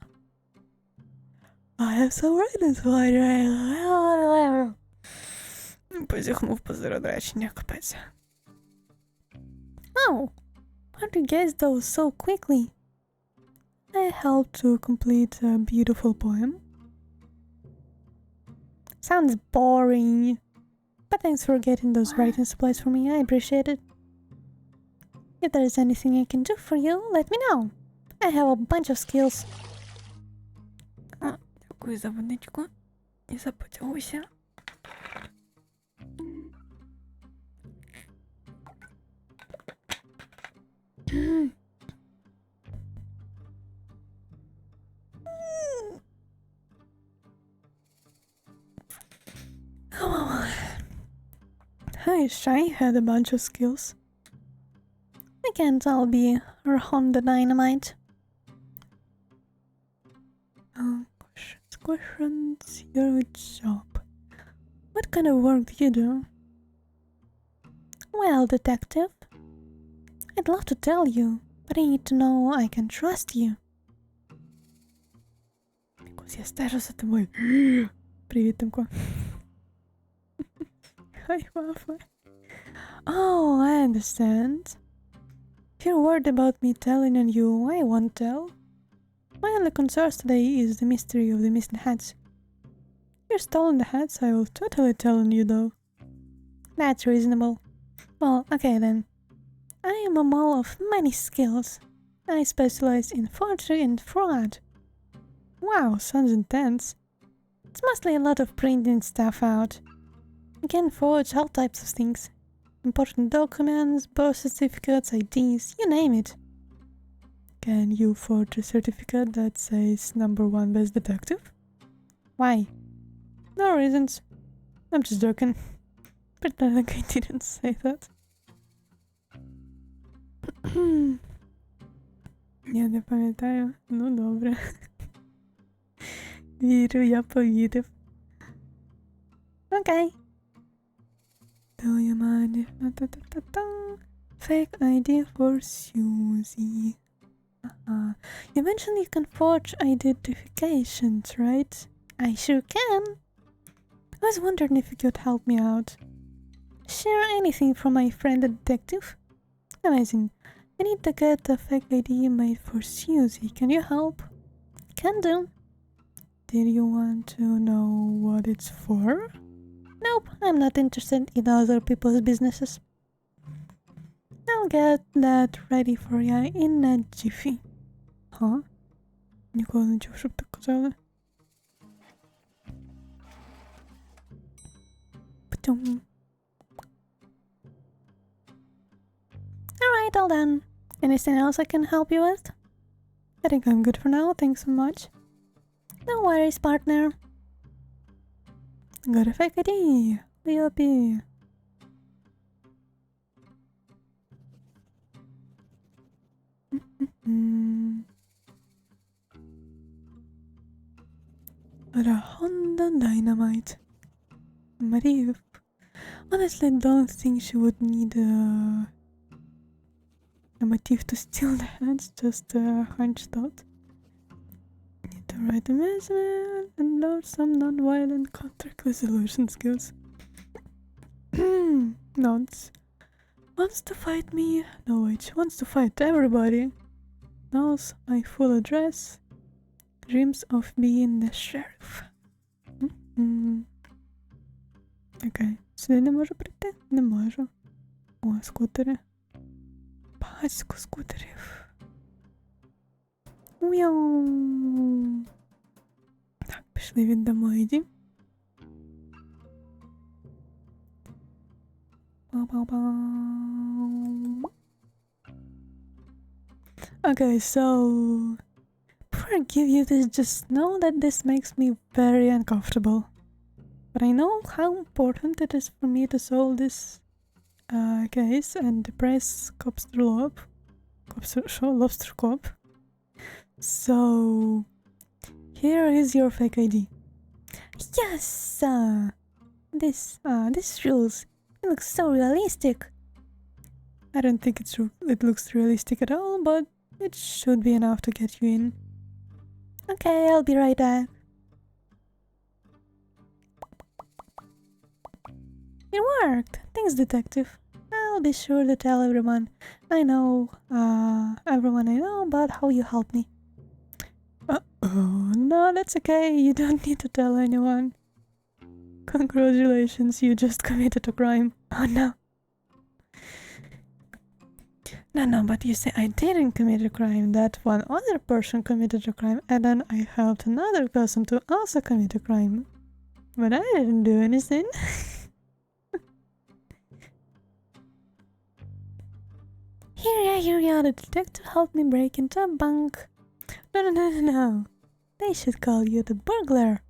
A: I have some writing supplies. Позіхнув посеред речення, капець. Oh! How did you guess those so quickly? I helped to complete a beautiful poem. Sounds boring. But thanks for getting those writing supplies for me, I appreciate it. If there is anything I can do for you, let me know. I have a bunch of skills. Дякую за водичку. І за потягуся. I wish I had a bunch of skills. I can't all be Honda Dynamite. Questions, your job. What kind of work do you do? Well, detective, I'd love to tell you, but I need to know I can trust you. Because я стежу за тобою. Привіт, Тимко. Hi, Waffle. Oh, I understand. If you're worried about me telling on you, I won't tell. My only concern today is the mystery of the missing hats. If you're stolen the hats, I will totally tell on you though. That's reasonable. Well, okay then. I am a mole of many skills. I specialize in forgery and fraud. Wow, sounds intense. It's mostly a lot of printing stuff out. You can forge all types of things. Important documents, birth certificates, IDs, you name it. Can you forge a certificate that says #1 best detective? Why? No reasons. I'm just joking. Pretend like I didn't say that. Я не пам'ятаю. Ну добре. Вірю, я повірив. Окей. Do you mind if... Fake ID for Susie. You mentioned you can forge identifications, right? I sure can. I was wondering if you could help me out. Share anything from my friend the detective? Amazing. I need to get a fake ID made for Susie. Can you help? Can do. Did you want to know what it's for? Nope, I'm not interested in other people's businesses. I'll get that ready for you in a jiffy. Huh? Ніколи не чув, щоб так казали. Потім. Alright, all done. Anything else I can help you with? I think I'm good for now, thanks so much. No worries, partner. Got a fake ID. BLP. A Honda Dynamite. Marie. Honestly, don't think she would need a motive to steal the hats, just a hunch thought. Need to write a message and learn some non-violent contract resolution skills. Nods. Wants to fight me? No, wait, wants to fight everybody. Knows my full address. Dreams of being the sheriff. Окей, сюди не можу прийти? Не можу. О, скутери. Багатько скутерів. Уяу. Так, пішли віддамо ID. Okay, so before I give you this, just know that this makes me very uncomfortable. But I know how important it is for me to solve this case and the press cops through up. Lobster cop. So, here is your fake ID. Yes! This rules. It looks so realistic. I don't think it looks realistic at all, but it should be enough to get you in. Okay, I'll be right back. It worked! Thanks, detective. I'll be sure to tell everyone I know about how you helped me. Oh, no, that's okay. You don't need to tell anyone. Congratulations, you just committed a crime. Oh no. No, but you say I didn't commit a crime, that one other person committed a crime, and then I helped another person to also commit a crime. But I didn't do anything. Here you are, the detective helped me break into a bank. No. They should call you the burglar.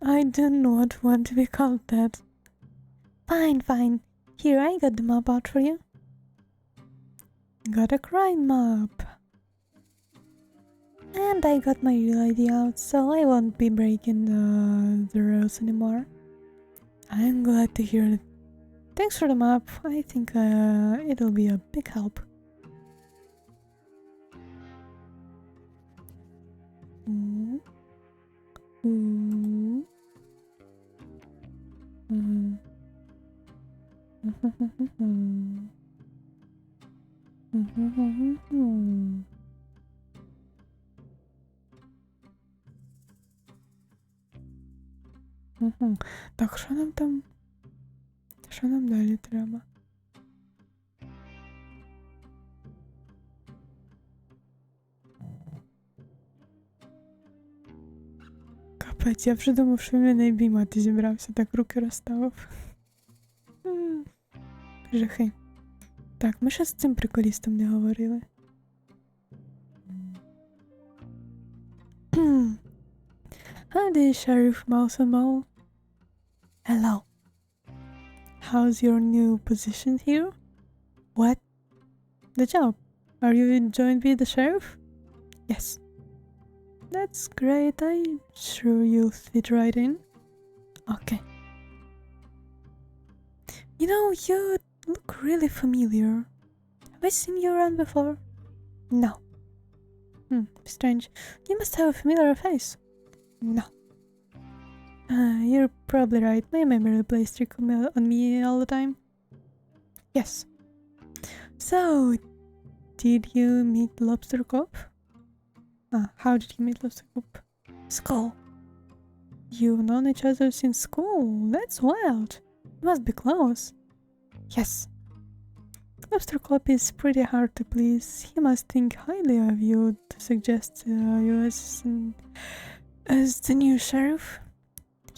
A: I do not want to be called that. Fine. Here, I got the map out for you. Got a crime map. And I got my real ID out, so I won't be breaking the rules anymore. I'm glad to hear it. Thanks for the map. I think it'll be a big help. Так, що нам там? Що нам далі треба? Капець, я вже думав, що він мене обіймати зібрався, так руки розставив. Жахи. Так, ми ще з цим приколістом не говорили. Howdy, Sheriff Mouse and Mole. Hello. How's your new position here? What? The job. Are you joined with the sheriff? Yes. That's great. I'm sure you'll fit right in. Okay. You know, you look really familiar. Have I seen you around before? No. Strange. You must have a familiar face. No. You're probably right. My memory plays trick on me all the time. Yes. So, did you meet Lobster Cop? How did you meet Lobster Cop? School. You've known each other since school. That's wild. You must be close. Yes. Lobster Cop is pretty hard to please. He must think highly of you to suggest you as the new sheriff.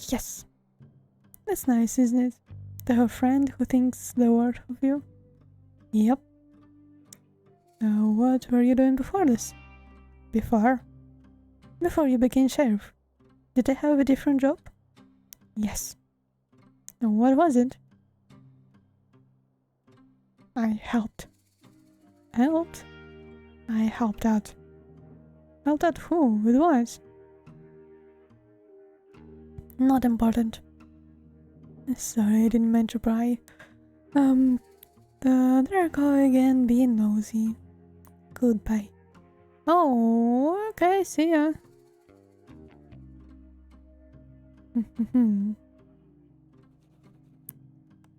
A: Yes. That's nice, isn't it? To have a friend who thinks the world of you. Yep. What were you doing before this? Before you became sheriff. Did I have a different job? Yes. What was it? I helped. Helped? I helped out. Helped out who? With what? Not important. Sorry, I didn't mean to pry. There I go again, being nosy. Goodbye. Oh, okay, see ya.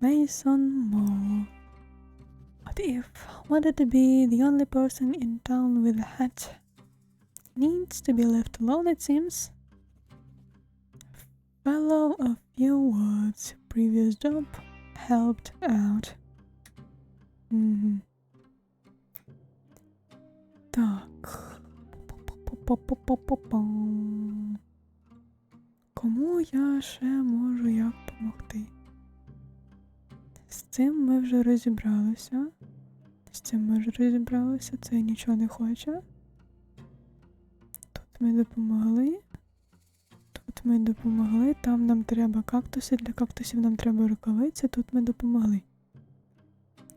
A: Mason Mo. What if wanted to be the only person in town with a hat? Needs to be left alone, it seems. Follow a few words. Previous job helped out. Так. Кому я ще можу як допомогти? З цим ми вже розібралися. Це нічого не хоче. Тут ми допомогли. Там нам треба кактуси. Для кактусів нам треба рукавиці. Тут ми допомогли.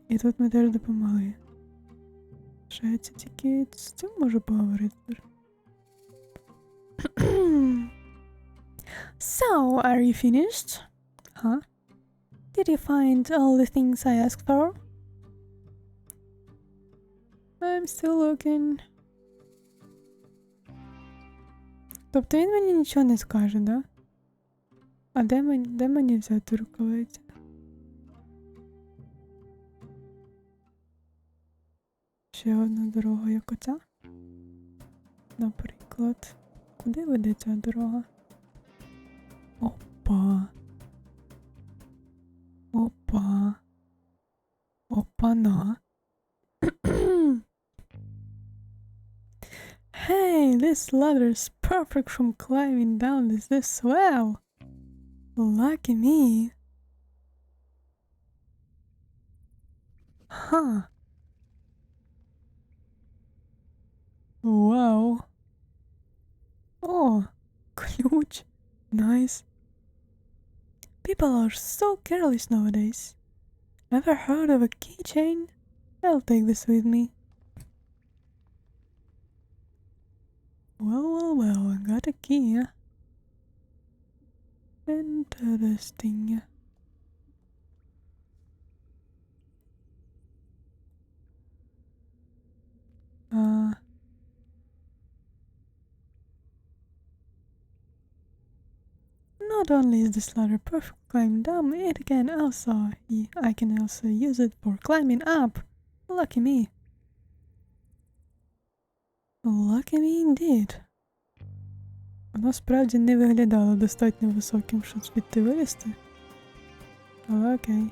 A: І тут ми теж допомогли. залишається тільки з цим можу поговорити. So, are you finished? Huh? Did you find all the things I asked for? I'm still looking. Тобто він мені нічого не скаже, да? А де мені взяти рукавиці? Ще одна дорога, як оця. Наприклад. Куди веде ця дорога? Опа. Опа. Опана. Hey, this ladder is perfect from climbing down this swell. Lucky me. Huh. Wow. Oh, ключ. Nice. People are so careless nowadays. Ever heard of a keychain? I'll take this with me. Well, I got a key. Interesting. Not only is this ladder perfect for climbing down, I can also use it for climbing up. Lucky me. Lucky me indeed. Воно справді не виглядало достатньо високим, щоб звідти вилізти. Але окей.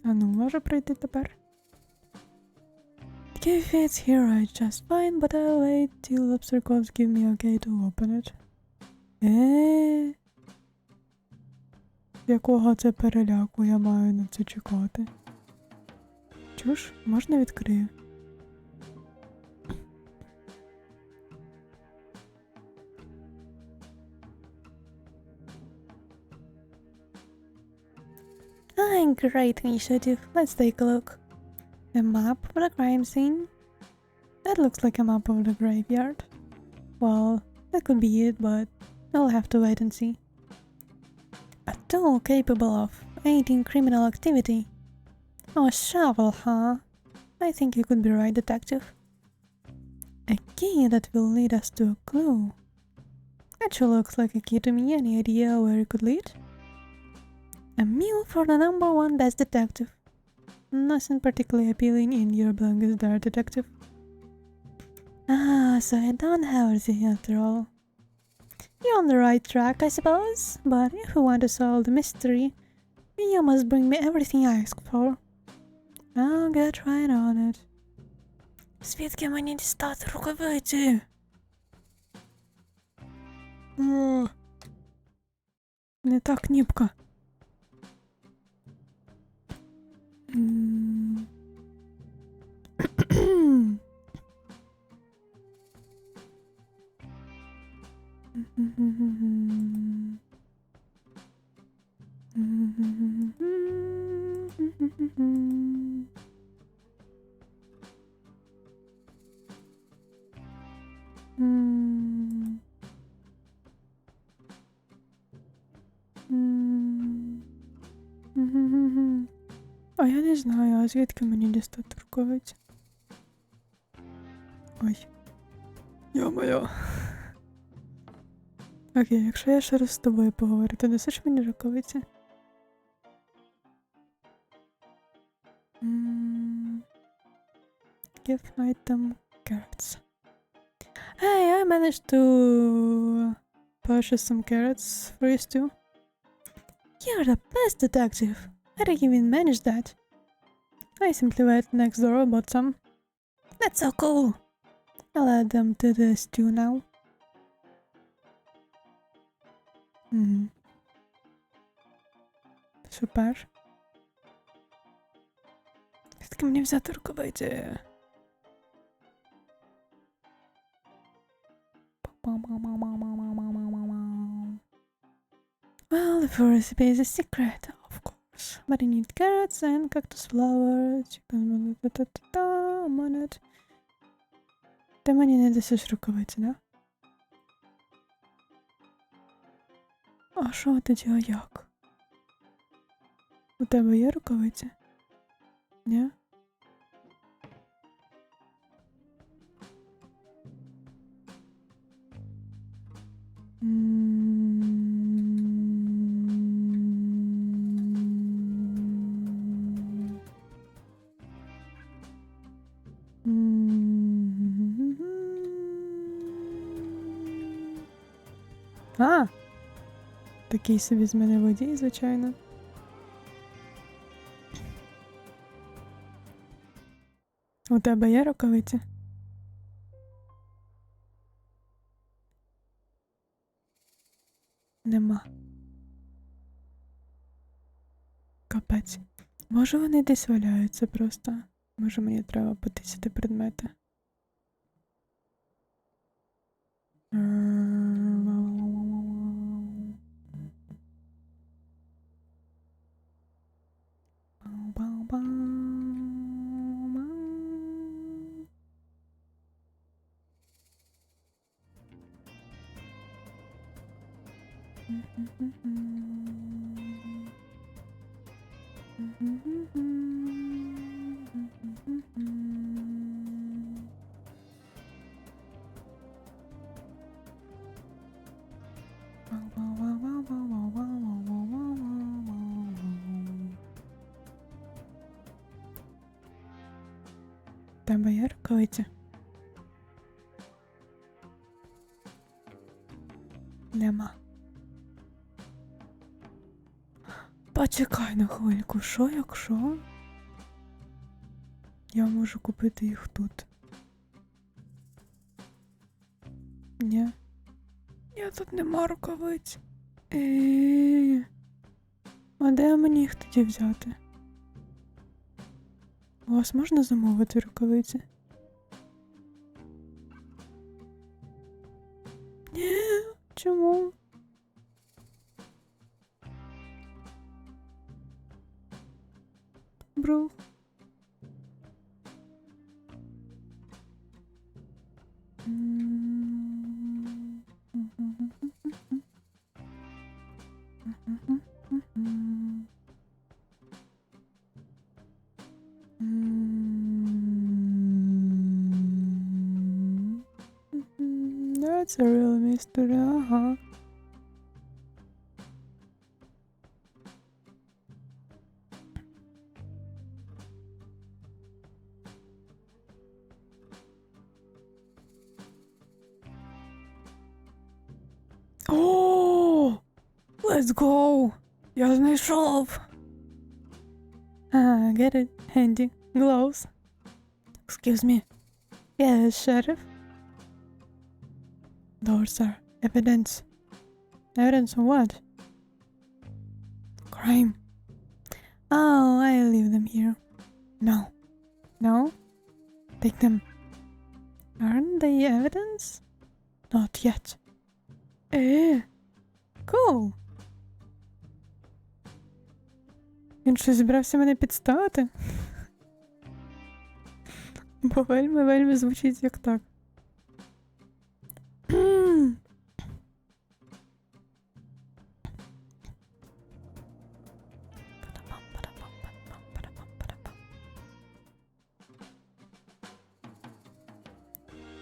A: А ну, може пройти тепер? If it's here right just fine, but I'll wait till obstacles give me okay to open it. З якого це переляку я маю на це чекати? Чуш, можна відкрию? Great initiative. Let's take a look. A map of the crime scene? That looks like a map of the graveyard. Well, that could be it, but I'll have to wait and see. A tool capable of aiding criminal activity. Oh, a shovel, huh? I think you could be right, detective. A key that will lead us to a clue. That sure looks like a key to me. Any idea where it could lead? A meal for the number one best detective. Nothing particularly appealing in your blankets there, detective. Ah, so I don't have everything after all. You're on the right track, I suppose, but if you want to solve the mystery, you must bring me everything I ask for. I'll get right on it. Звідки мені дістати рукавиці? Не та кнопка. А я не знаю, а звідки мені дістати рукавиці? Ой. Йо-моє. Окей, якщо я ще раз з тобою поговорю, то досиш мені рукавиці? Give item carrots. Hey, I managed to purchase some carrots for you too. You're the best detective. How did you even manage that? I simply went next door and bought some. That's so cool. I'll add them to the stew now. Супер. Звідки мені взяти рукавиці? Well, the recipe is a secret, of course. But I need carrots and cactus flowers. Chicken. Монет. Ти мені не дасиш рукавиці, да? А що тоді, а як? У тебе є рукавиці? Ні? А! Такий собі з мене водій, звичайно. У тебе є рукавиці? Нема. Капець. Може вони десь валяються просто? Може мені треба потисяти предмети? Тебе є рукавиці? Нема. Почекай на хвильку, що якщо? Я можу купити їх тут. Ні. Я тут нема рукавиць. А де мені їх тоді взяти? У вас можна замовити рукавиці? Ні, чому? Бро. That's a real mystery, ага. О! Let's go! Я знайшов! Get it. Handy. Gloves. Excuse me. Yes, Sheriff. Those are evidence. Evidence of what? Crime. Oh, I'll leave them here. No. No? Take them. Aren't they evidence? Not yet. Cool. Він щось збирався мене підставити? Бо вельми звучить як так.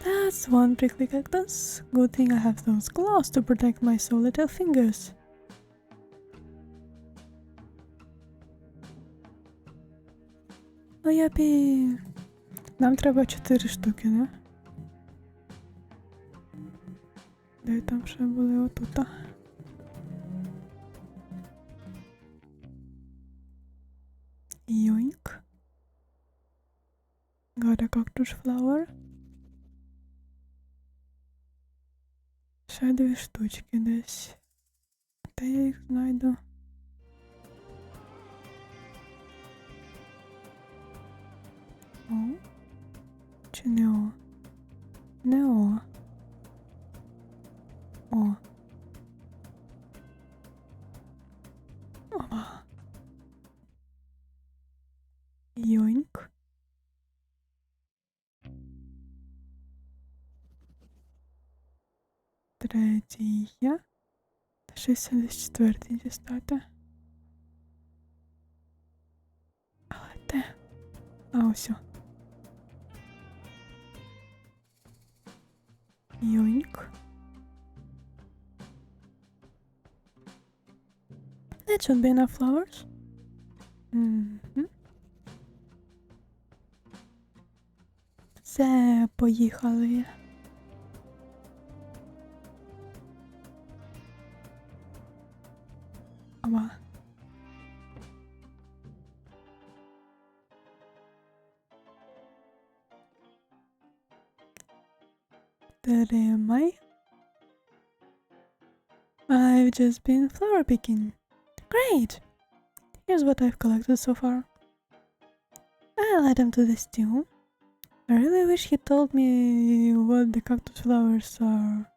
A: That's one prickly cactus. Good thing I have those claws to protect my so little fingers. Oh, япі. Нам треба 4 штуки, да? Де там ще були отута? Yoink. Got a cactus flower. Ще 2 штучки десь. Де я їх знайду? О? Чи не О? Не О. О. Опа. Йоньк. Третій є. 64-й дістати. Але де? А, ось. Йоньк. That should be enough flowers. Все, поїхали. Ова. Тримай. I've just been flower picking. Great! Here's what I've collected so far. I'll add them to the stew. I really wish he told me what the cactus flowers are.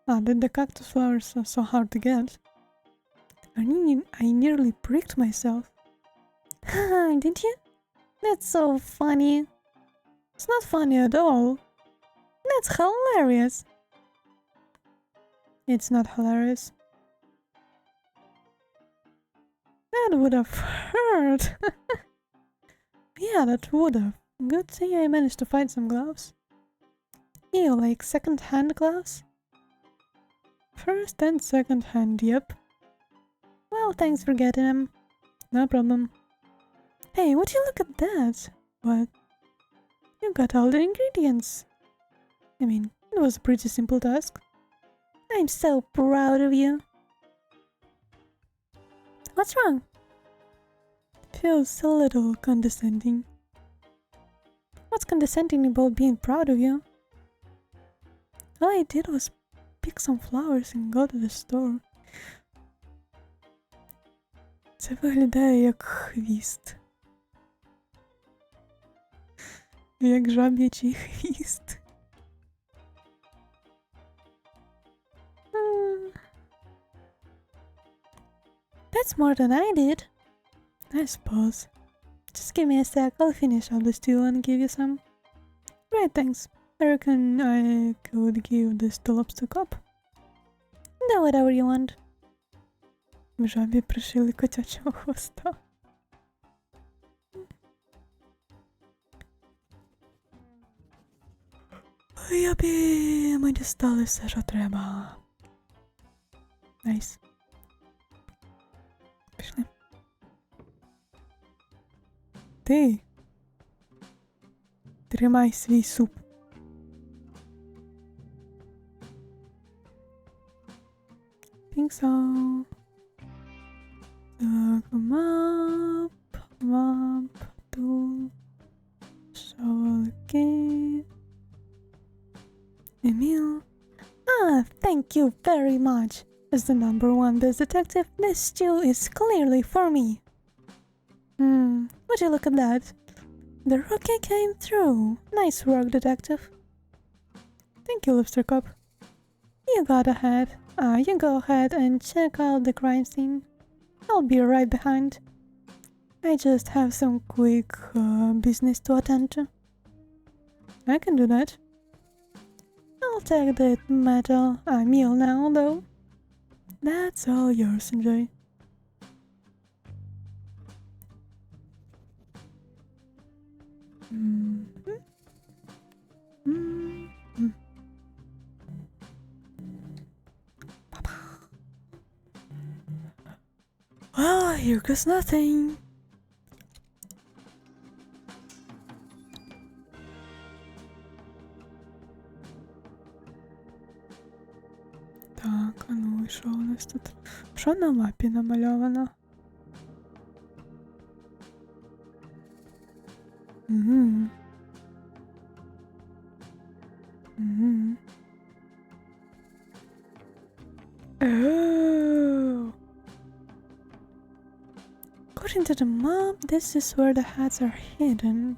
A: That the cactus flowers are so hard to get. I nearly pricked myself. Haha, did you? That's so funny. It's not funny at all. That's hilarious. It's not hilarious. That would have hurt. Yeah, that would have. Good thing I managed to find some gloves. Ew, like second-hand gloves? First and second-hand, yep. Well, thanks for getting them. No problem. Hey, would you look at that? What? You got all the ingredients. I mean, it was a pretty simple task. I'm so proud of you. What's wrong? Feels a little condescending. What's condescending about being proud of you? All I did was pick some flowers and go to the store. Це виглядає як хвіст. Як жаб'ячий хвіст. That's more than I did. I suppose. Just give me a sec, I'll finish up the stew and give you some. Right, thanks. I reckon I could give this to lobster cup. Do whatever you want. В жабі пришили котячого хвоста. Йопі, ми дістали все, що треба. Найс. Пішли. Ти. Тримай свій суп. Think so. Так, map, tool, шовки. Emil. Thank you very much. As the #1 best detective, this stew is clearly for me. Would you look at that? The rookie came through. Nice work, detective. Thank you, Lobster Cup. You go ahead and check out the crime scene. I'll be right behind. I just have some quick business to attend to. I can do that. I'll take that meal now, though. That's all yours, enjoy. Well, here goes nothing. Так, а ну і що у нас тут? Що на мапі намальовано? Oh. According to the map, this is where the hats are hidden.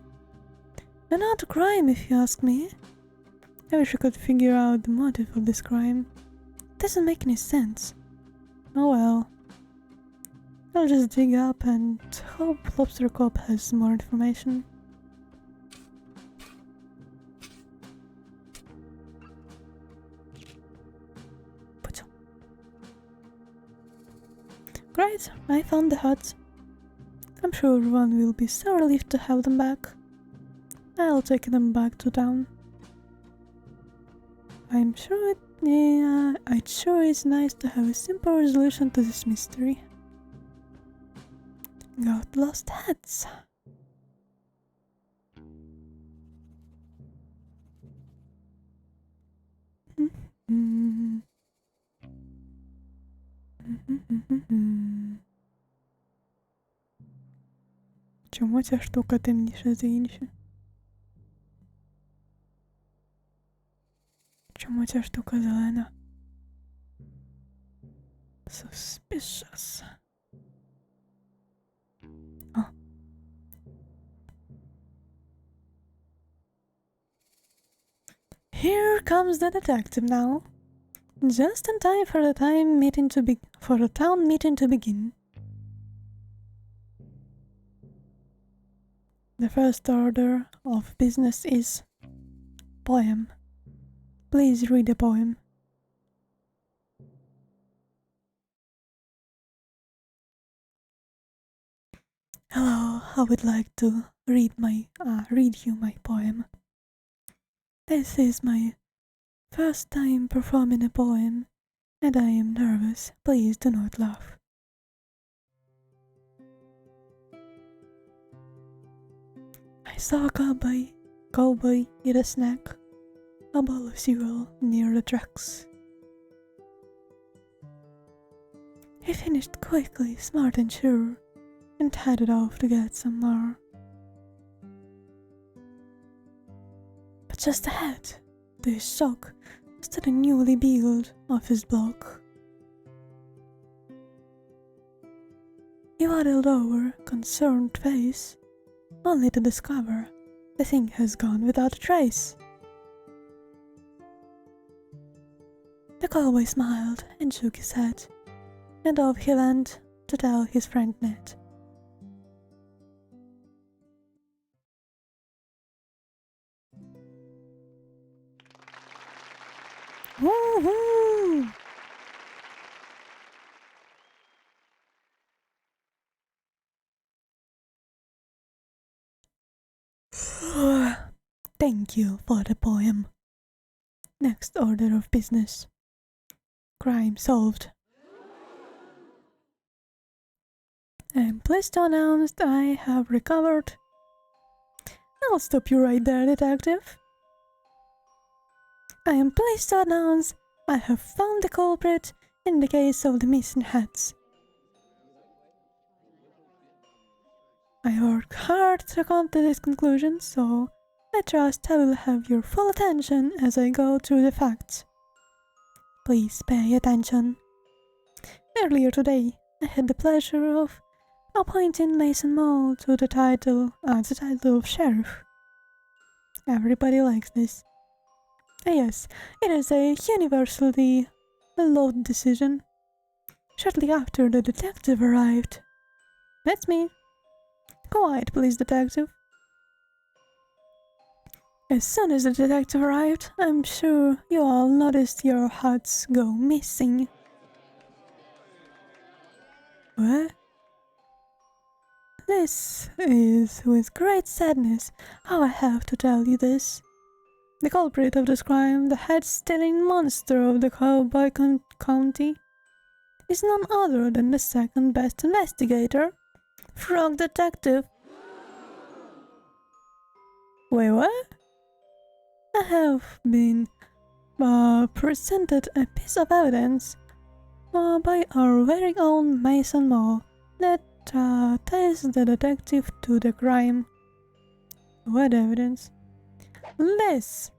A: An odd crime, if you ask me. I wish I could figure out the motive of this crime. Doesn't make any sense. Oh well. I'll just dig up and hope Lobster Cop has more information. Great, I found the huts. I'm sure everyone will be so relieved to have them back. I'll take them back to town. I'm sure it sure is nice to have a simple resolution to this mystery. Got lost hats. Чому ця штука темніша за інші? Чому ця штука зелена? Suspicious. Oh. Here comes the detective now. Just in time for the town meeting to begin. The first order of business is poem. Please read a poem. Hello, I would like to read you my poem. This is my first time performing a poem, and I am nervous. Please do not laugh. I saw a cowboy eat a snack, a bowl of cereal near the tracks. He finished quickly, smart and sure, and headed off to get some more. But just ahead, to his shock, stood a newly built office block. He waddled over, concerned face, only to discover the thing has gone without a trace. The cowboy smiled and shook his head, and off he went to tell his friend Ned. Woohoo! Thank you for the poem. Next order of business. Crime solved. I am pleased to announce that I have recovered. I'll stop you right there, detective. I am pleased to announce I have found the culprit in the case of the missing hats. I worked hard to come to this conclusion, so I trust I will have your full attention as I go through the facts. Please pay attention. Earlier today, I had the pleasure of appointing Mason Mole to the title of sheriff. Everybody likes this. Yes, it is a universally loved decision. Shortly after the detective arrived. That's me. Quiet, please, detective. As soon as the detective arrived, I'm sure you all noticed your hats go missing. What? This is with great sadness how I have to tell you this. The culprit of this crime, the head-stealing monster of the Cowboy County, is none other than the second best investigator, Frog Detective. Wait, what? I have been presented a piece of evidence by our very own Mason Mole that ties the detective to the crime. What evidence? This!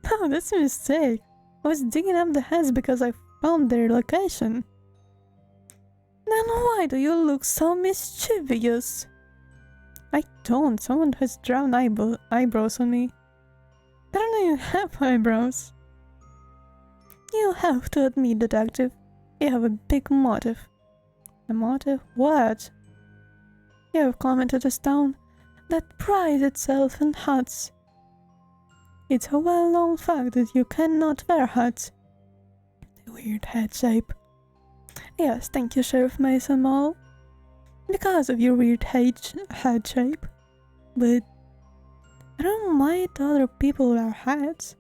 A: No, that's a mistake. I was digging up the heads because I found their location. Then why do you look so mischievous? I don't. Someone has drawn eyebrows on me. even have eyebrows. You have to admit, detective, you have a big motive. A motive? What? You have come into this town that prides itself in hats. It's a well-known fact that you cannot wear hats. The weird head shape. Yes, thank you, Sheriff Mason Mall. Because of your weird head shape. But I don't mind other people wear hats.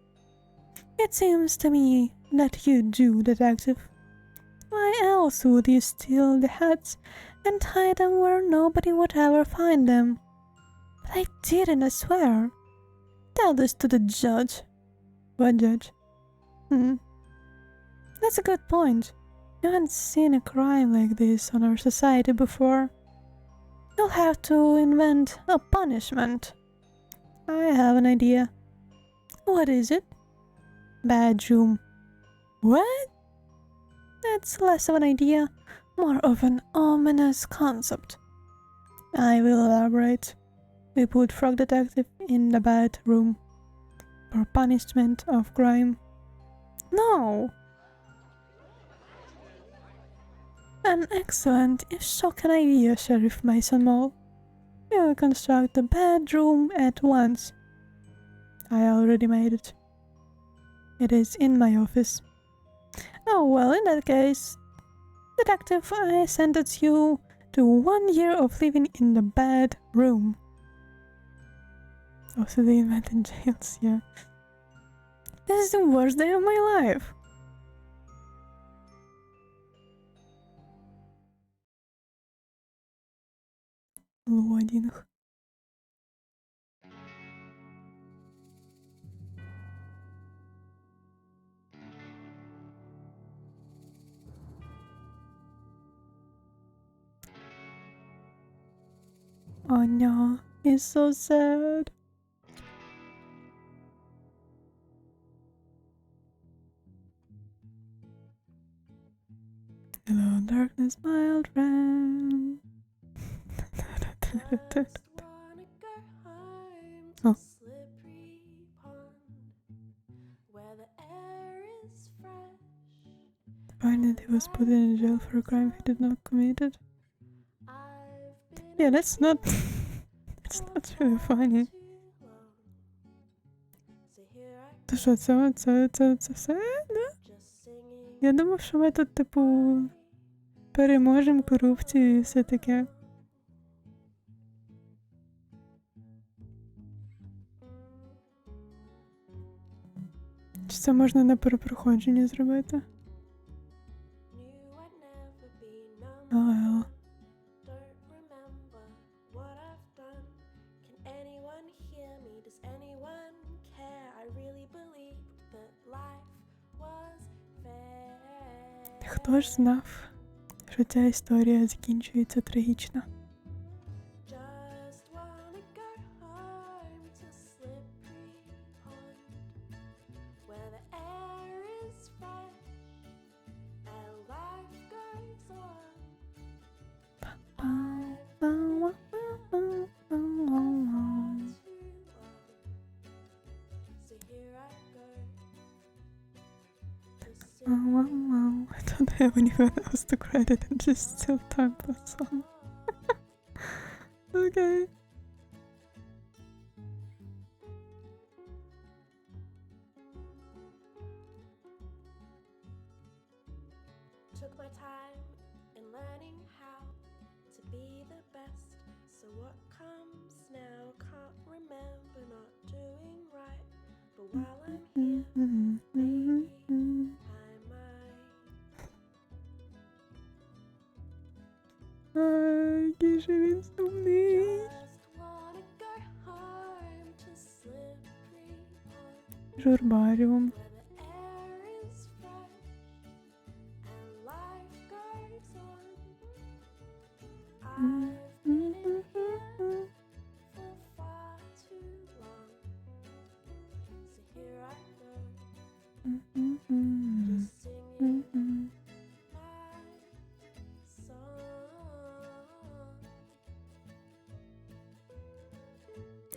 A: It seems to me that you do, detective. Why else would you steal the hats and hide them where nobody would ever find them? But I didn't, I swear. Tell this to the judge. What judge? That's a good point. You haven't seen a crime like this on our society before. You'll have to invent a punishment. I have an idea. What is it? Bedroom. What? That's less of an idea, more of an ominous concept. I will elaborate. We put Frog Detective in the bedroom for punishment of crime. No! An excellent, if shocking idea, Sheriff Mason Mall. We will construct the bedroom at once. I already made it. It is in my office. Oh, well, in that case, detective, I sentence you to 1 year of living in the bedroom. Also, they invented jails, yeah. This is the worst day of my life. Лодинг. Anya is so sad. Hello, darkness, my old friend. Oh. Find that he was put in jail for a crime he did not committed. Yeah, that's not it's not really funny. То що, це все? Да? Я думав, що ми тут, типу, переможемо корупцію і все таке. Чи це можна на перепроходження зробити? Але... Хто ж знав, що ця історія закінчується трагічно? I don't have anyone else to credit and just still time for song. Okay.
B: Took my time in learning how to be the best. So what comes now? Can't remember not doing right. But while I'm here, maybe I might.
A: Який же він сумний.
B: Just wanna go home to slippery pond.
A: Журбаріум.
B: Where the air is fresh and life goes on. I've been in here for far too long. So here I go, just singing my song.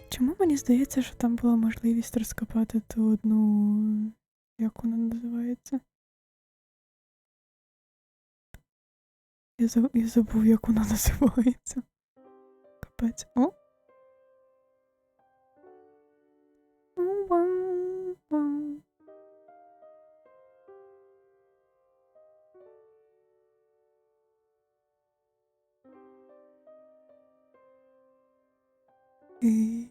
A: Чому мені здається, що там була можливість розкопати ту одну... Як вона називається? Я забув, як вона називається. Капець. О! І...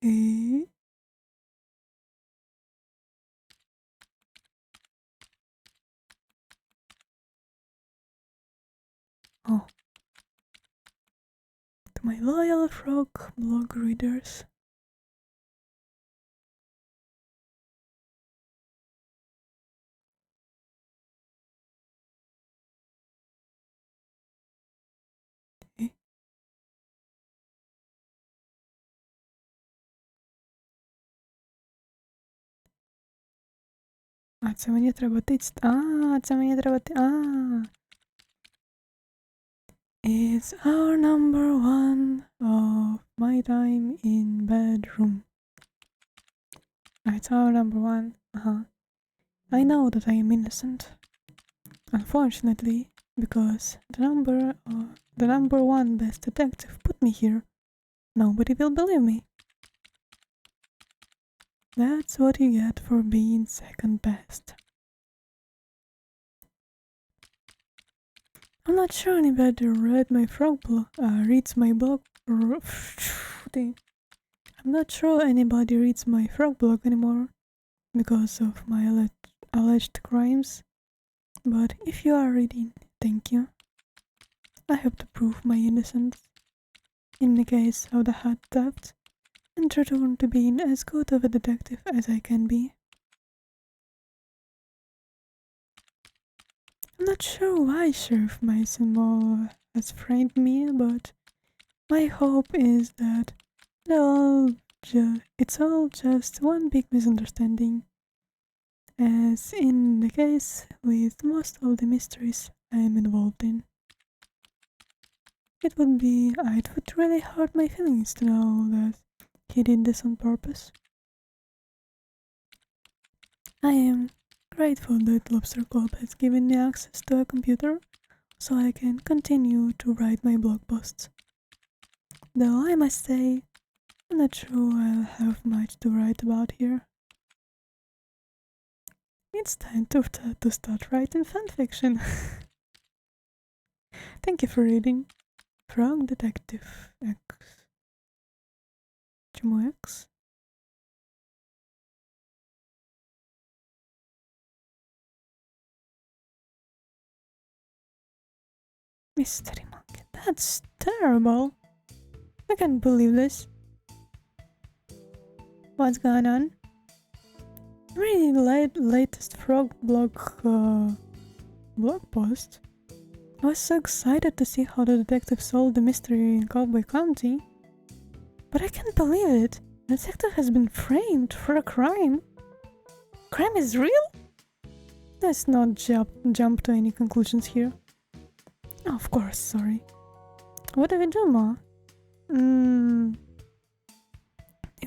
A: І... О. To my loyal frog blog readers. І... А, це мені треба тицяти. Це мені треба It's our number one of my time in bedroom. It's our number one. I know that I am innocent. Unfortunately, because the number one best detective put me here. Nobody will believe me. That's what you get for being second best. I'm not sure anybody reads my blog. I'm not sure anybody reads my frog blog anymore because of my alleged crimes. But if you are reading, thank you. I hope to prove my innocence in the case of the hat theft and return to being as good of a detective as I can be. I'm not sure why Sheriff Mason has framed me, but my hope is that it's all just one big misunderstanding, as in the case with most of the mysteries I am involved in. It would really hurt my feelings to know that he did this on purpose. I am grateful that Lobster Club has given me access to a computer so I can continue to write my blog posts. Though I must say, I'm not sure I'll have much to write about here. It's time to start writing fanfiction. Thank you for reading. Frog Detective X. Чому X? Mystery Monkey. That's terrible. I can't believe this. What's going on? I'm reading the latest frog blog post. I was so excited to see how the detective solved the mystery in Cowboy County. But I can't believe it. The detective has been framed for a crime. Crime is real? Let's not jump to any conclusions here. Oh, of course, sorry. What do we do, Ma?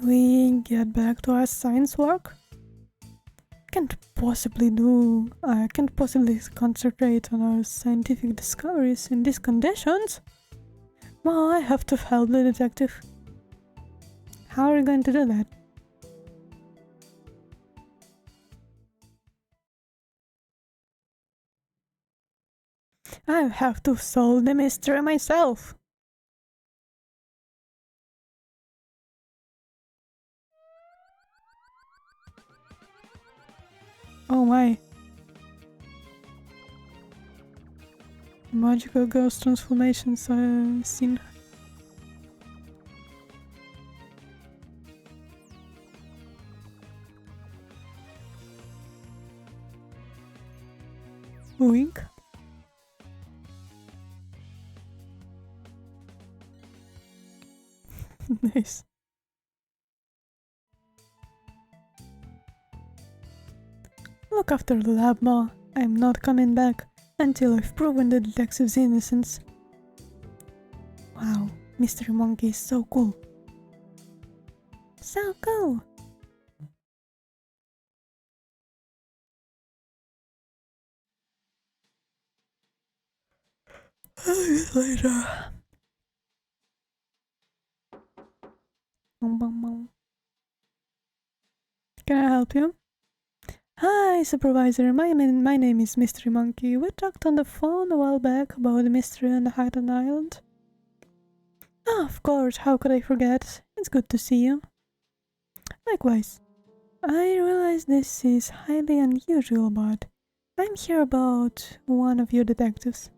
A: We get back to our science work? I can't possibly concentrate on our scientific discoveries in these conditions. Ma, I have to help the detective. How are we going to do that? I have to solve the mystery myself. Oh my. Magical ghost transformations scene. Wink. Nice. look after the lab, Ma. I'm not coming back until I've proven the detective's innocence. Wow, Mystery Monkey is so cool. So cool! Later. Can I help you? Hi, Supervisor. My name is Mystery Monkey. We talked on the phone a while back about the mystery on the Highland Island. Ah, of course. How could I forget? It's good to see you. Likewise. I realize this is highly unusual, but I'm here about one of your detectives.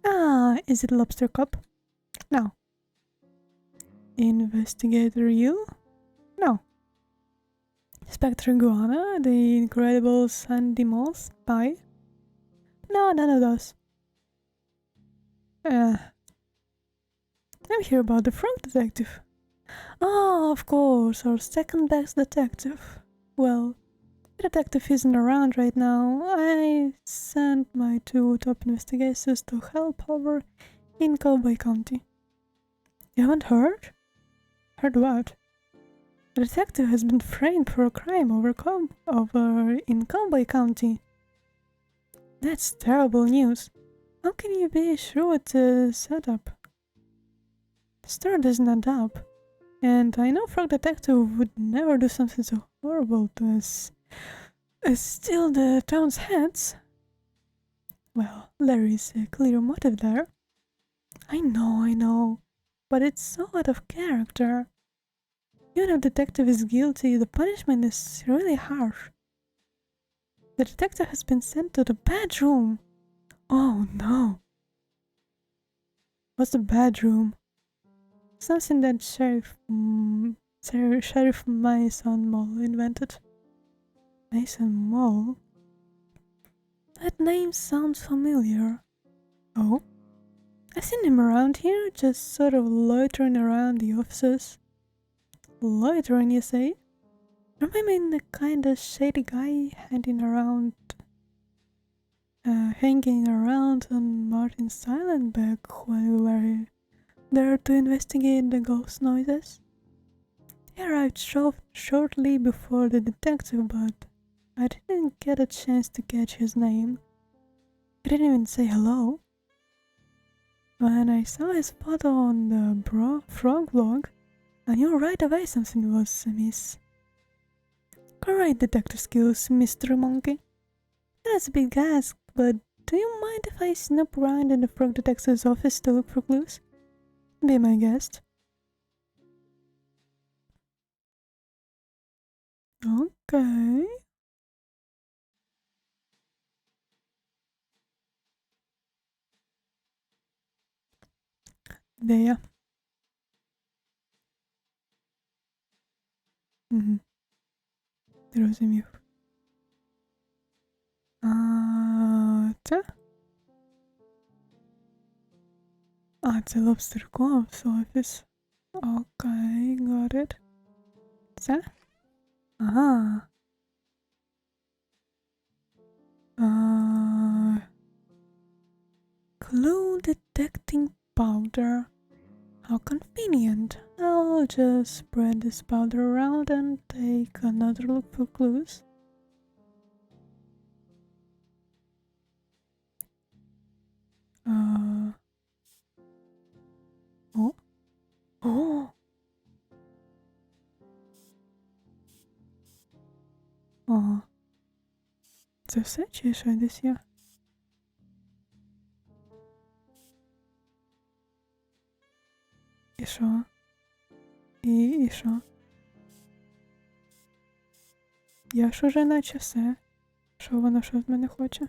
A: Ah, is it Lobster Cop? No. Investigator you? No. Spectre Iguana, the incredible Sandy Mall spy? No, none of those. I'm here about the frog detective. Oh, of course, our second best detective. Well, the detective isn't around right now. I sent my 2 top investigators to help over in Cowboy County. You haven't heard? Heard what? The detective has been framed for a crime over in Cowboy County. That's terrible news. How can you be sure it's a setup? The story doesn't add up. And I know Frog Detective would never do something so horrible to us. Steal the town's heads? Well, there is a clear motive there. I know. But it's so out of character. Even if the detective is guilty, the punishment is really harsh. The detective has been sent to the bedroom. Oh no. What's the bedroom? Something that Sheriff Mason Mole invented. Mason Mole? That name sounds familiar. Oh? I've seen him around here, just sort of loitering around the offices. Loitering, you say? Remember the kind of shady guy hanging around on Martin's Island back when we were there to investigate the ghost noises? He arrived shortly before the detective, but I didn't get a chance to catch his name. He didn't even say hello. When I saw his photo on the frog vlog, I knew right away something was amiss. Great detective skills, Mr. Monkey. That's a big ask, but do you mind if I snoop around in the frog detective's office to look for clues? Be my guest. Okay. Де я? Угу. Зрозумів. Це? Це Lobster Cop's office. Окей, got it. Це? Ага. Clue detecting powder. How convenient. I'll just spread this powder around and take another look for clues. Oh. Ага. Це все чи ще десь є? І що? І що? Я ж уже наче все. Що вона що від мене хоче?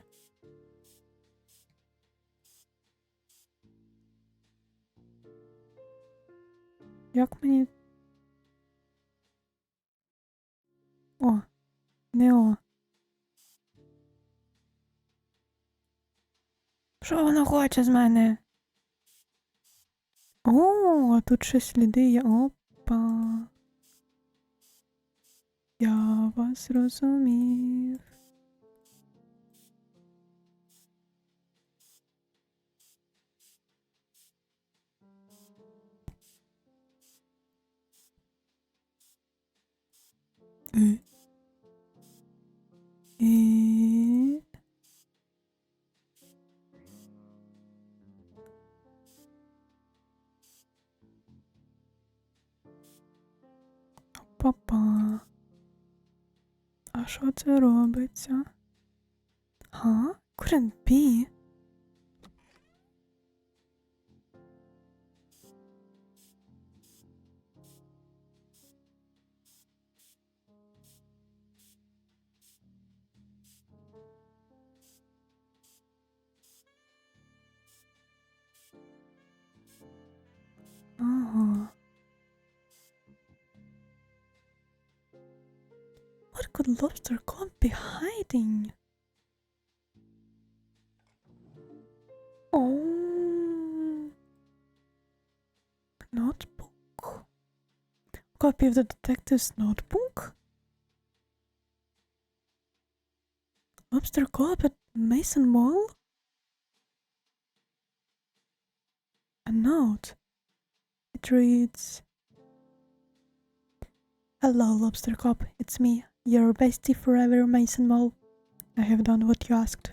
A: Як мені... О, не о. Що вона хоче з мене? О, тут ще сліди є. Опа. Я вас зрозумів. Па-па. А що це робиться? Huh? Couldn't be. Ага. What could lobster cod be hiding? Oh. Notebook. Copy of the detective's notebook? Lobster cod at Mason Mall? A note. It reads, "Hello, Lobster Cop. It's me, your bestie forever, Mason Mole. I have done what you asked.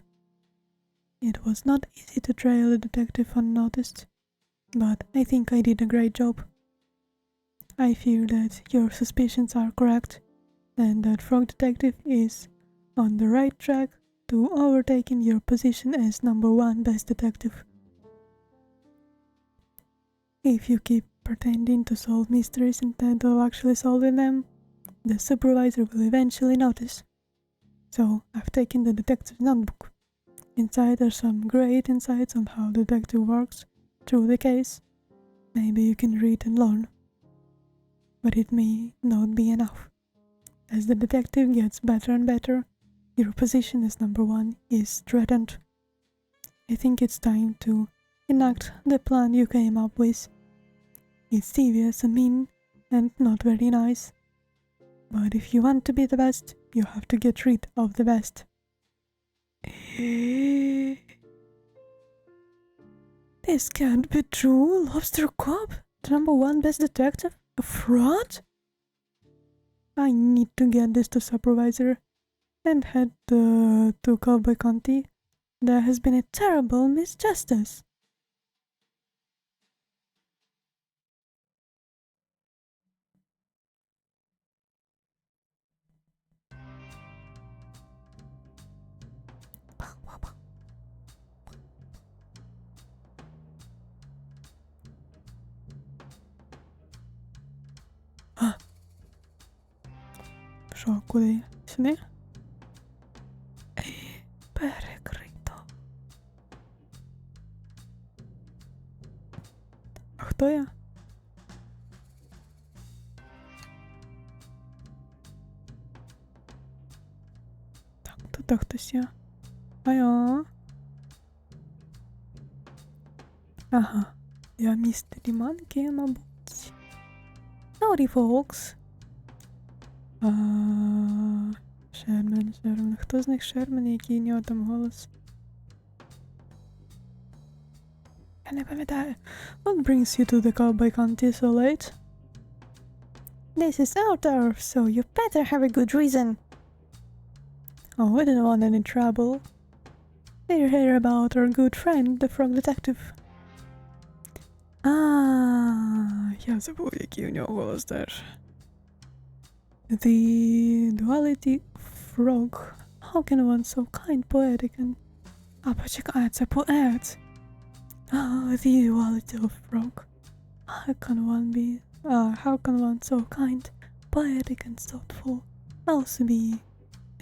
A: It was not easy to trail the detective unnoticed, but I think I did a great job. I fear that your suspicions are correct, and that Frog Detective is on the right track to overtaking your position as #1 best detective. If you keep pretending to solve mysteries instead of actually solving them, the supervisor will eventually notice. So I've taken the detective's notebook. Inside are some great insights on how the detective works through the case. Maybe you can read and learn. But it may not be enough. As the detective gets better and better, your position as #1 is threatened. I think it's time to enact the plan you came up with. It's devious and mean and not very nice. But if you want to be the best, you have to get rid of the best." This can't be true. Lobster Cop, the #1 best detective, a fraud? I need to get this to supervisor and head to Cowboy County. There has been a terrible misjustice. Що, куди? Сюди? Перекрито. А хто я? Так, тут хтось є. Айо. Ага. Я містері Манкі, мабуть. Howdy, folks. Шермен. Хто з них Шермен, який у нього там голос? Я не пам'ятаю. What brings you to the Cowboy County so late? This is our turf, so you better have a good reason. Oh, we don't want any trouble. We're here about our good friend, the Frog Detective. Я забув, який у нього голос теж. The duality of frog. How can one so kind, poetic and... почекай, це поет. The duality of frog. How can one so kind, poetic and thoughtful also be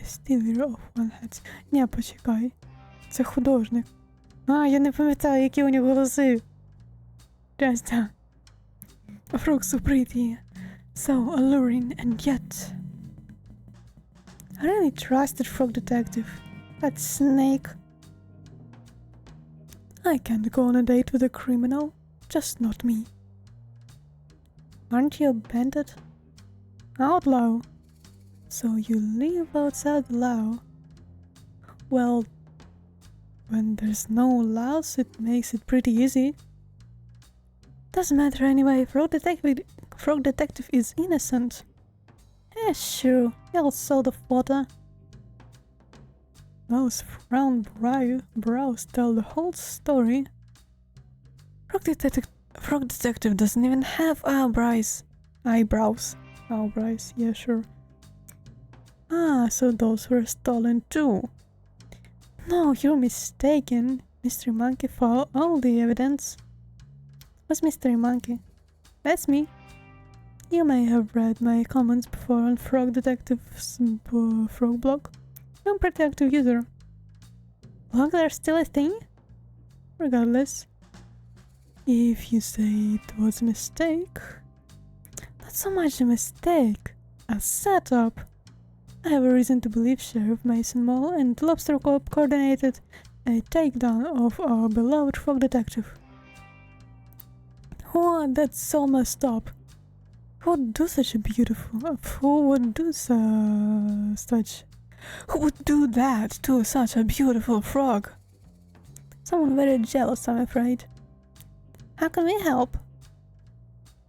A: a stealer of one head? Ні, почекай. Це художник. Я не пам'ятаю, які у нього голоси. Just a frog so pretty, so alluring, and yet I really trusted Frog Detective. That snake. I can't go on a date with a criminal, just not me. Aren't you a bandit? Outlaw. So you live outside the law. Well, when there's no laws, it makes it pretty easy. Doesn't matter anyway, Frog Detective is innocent. Yeah, sure, he'll sort of water. Those frown brows tell the whole story. Frog Detective doesn't even have eyebrows. Oh, Bryce, yeah, sure. Ah, so those were stolen too. No, you're mistaken. Mystery Monkey found all the evidence. What's Mystery Monkey? That's me. You may have read my comments before on Frog Detective's Frog blog. I'm a pretty active user. Blogs are still a thing? Regardless, if you say it was a mistake, not so much a mistake, a setup. I have a reason to believe Sheriff Mason Mole and Lobster Corp coordinated a takedown of our beloved frog detective. Oh, that's so messed up. Who would do such a beautiful... Who would do such... Who would do that to such a beautiful frog? Someone very jealous, I'm afraid. How can we help?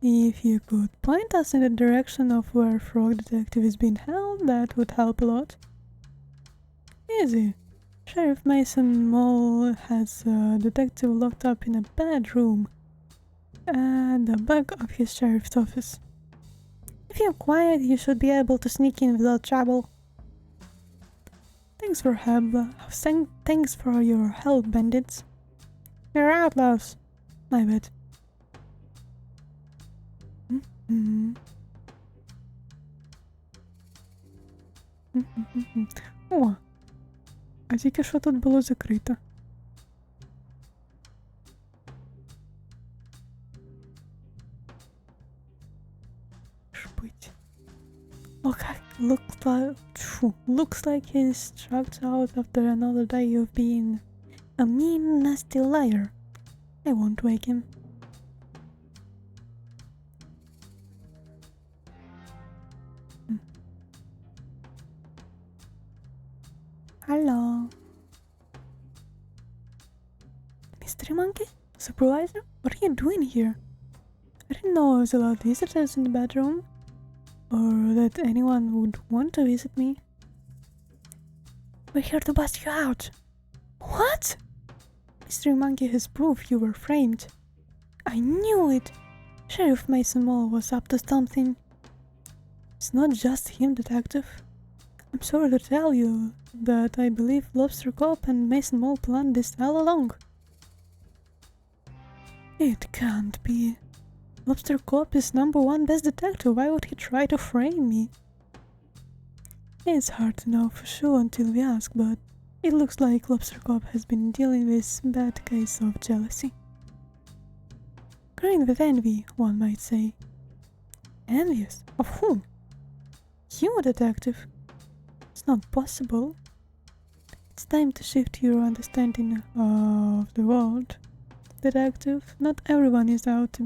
A: If you could point us in the direction of where Frog Detective is being held, that would help a lot. Easy. Sheriff Mason Mole has a detective locked up in a bedroom at the back of his sheriff's office. If you're quiet, you should be able to sneak in without trouble. Thanks for your help, bandits. You're outlaws. My bad. О, а тільки що тут було закрито. Шпить. Looks like he's struck out after another day of being a mean, nasty liar. I won't wake him. Hello. Mystery Monkey? Supervisor? What are you doing here? I didn't know I was allowed visitors in the bedroom, or that anyone would want to visit me. We're here to bust you out. What? Mystery Monkey has proof you were framed. I knew it! Sheriff Mason Mole was up to something. It's not just him, Detective. I'm sorry to tell you that I believe Lobster Cop and Mason Mole planned this all along. It can't be. Lobster Cop is #1 best detective. Why would he try to frame me? It's hard to know for sure until we ask, but it looks like Lobster Cop has been dealing with a bad case of jealousy. Green with envy, one might say. Envious? Of whom? You, Detective? It's not possible. It's time to shift your understanding of the world, Detective. Not everyone is out to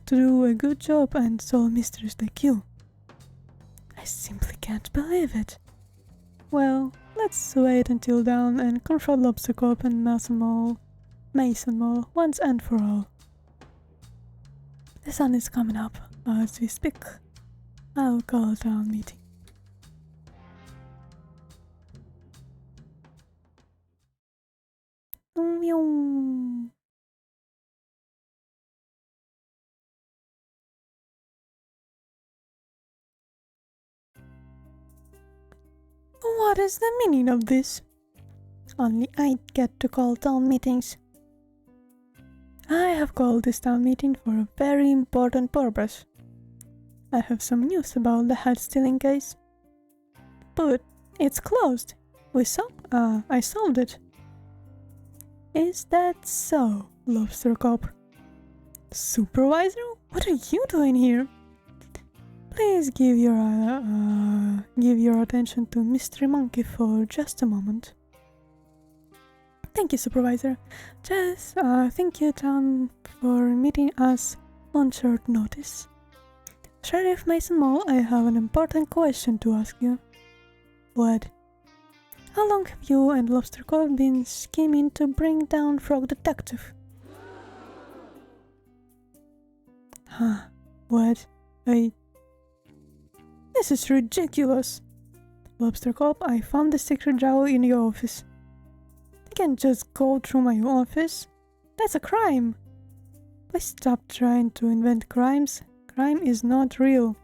A: do a good job and solve mysteries like you. I simply can't believe it. Well, let's wait until dawn and confront Lobster Cop and Mason Mole once and for all. The sun is coming up as we speak. I'll call a town meeting. What is the meaning of this? Only I get to call town meetings. I have called this town meeting for a very important purpose. I have some news about the hat stealing case. But it's closed. I solved it. Is that so, Lobster Cop? Supervisor? What are you doing here? Please give your attention to Mystery Monkey for just a moment. Thank you, Supervisor. Thank you, Town, for meeting us on short notice. Sheriff Mason Mole, I have an important question to ask you. What? How long have you and Lobster Cop been scheming to bring down Frog Detective? Huh? What? This is ridiculous! Lobster Cop, I found the secret drawer in your office. I can't just go through my office. That's a crime! Please stop trying to invent crimes. Crime is not real.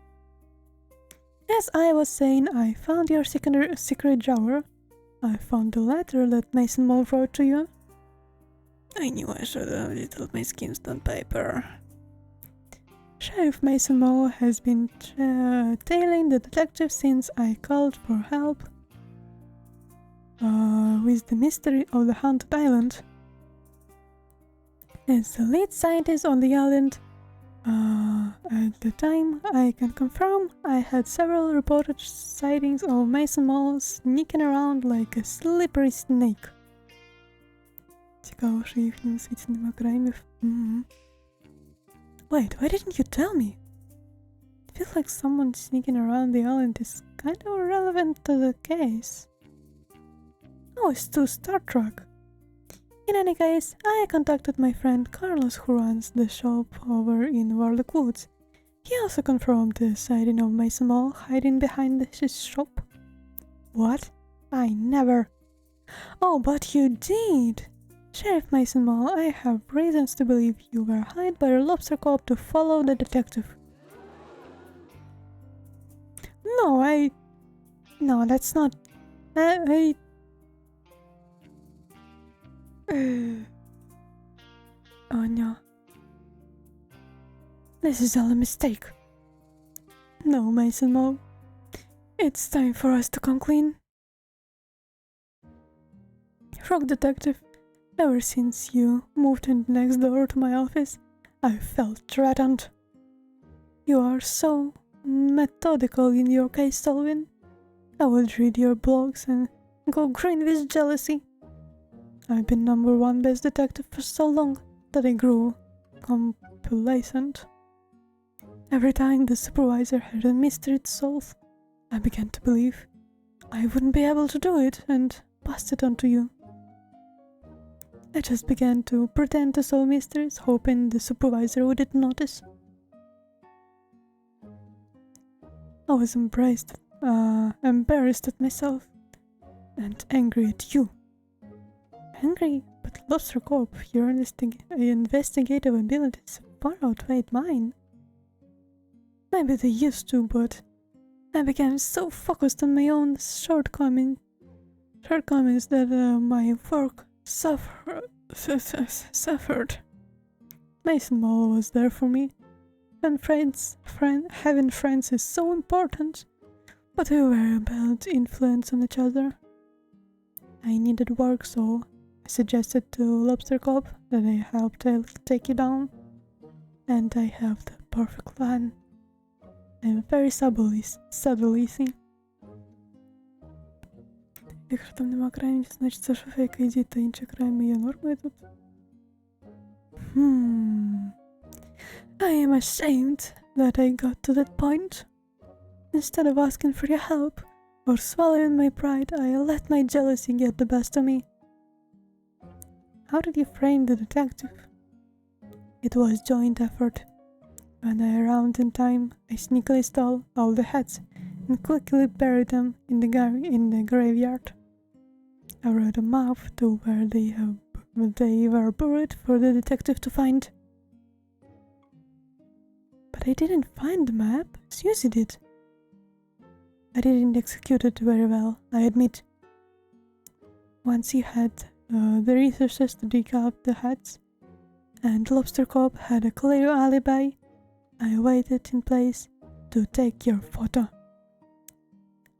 A: As I was saying, I found your secret drawer. I found the letter that Mason Mole wrote to you. I knew I should have written my schemes on paper. Sheriff Mason Mole has been tailing the detective since I called for help with the mystery of the haunted island. As the lead scientist on the island, at the time, I can confirm I had several reported sightings of Mason Mole sneaking around like a slippery snake. Цікаво, що їхньому світі нема краймів. Wait, why didn't you tell me? It feels like someone sneaking around the island is kind of relevant to the case. Oh, it's too Star Trek. In any case, I contacted my friend Carlos who runs the shop over in Warlock Woods. He also confirmed the sighting of Mason Mole hiding behind his shop. What? I never. Oh, but you did! Sheriff Mason Mole, I have reasons to believe you were hired by a lobster corp to follow the detective. No, that's not... Oh no. This is all a mistake. No, Mason Mole. It's time for us to come clean. Rock Detective, ever since you moved in next door to my office, I felt threatened. You are so methodical in your case solving. I would read your blogs and go green with jealousy. I've been #1 best detective for so long that I grew complacent. Every time the supervisor had a mystery to solve, I began to believe I wouldn't be able to do it and passed it on to you. I just began to pretend to solve mysteries, hoping the supervisor wouldn't notice. I was embarrassed at myself and angry at you. Angry, but Lobster Corp, your investigative abilities far outweighed mine. Maybe they used to, but I became so focused on my own shortcomings that my work suffered. Mason Mole was there for me, and having friends is so important, but we were a bad influence on each other. I needed work, so I suggested to Lobster Corp that I help take you down, and I have the perfect plan. I'm very subtly see. Якщо там нема краймів, значить це що фейк ID та інші крайми є нормою тут. I am ashamed that I got to that point. Instead of asking for your help or swallowing my pride, I let my jealousy get the best of me. How did you frame the detective? It was joint effort. When I arrived in time, I sneakily stole all the hats and quickly buried them in the graveyard. I wrote a map to where they were buried for the detective to find. But I didn't find the map, Susie did. I didn't execute it very well, I admit. Once you had the resources to dig up the hats, and Lobster Corp had a clear alibi, I waited in place to take your photo.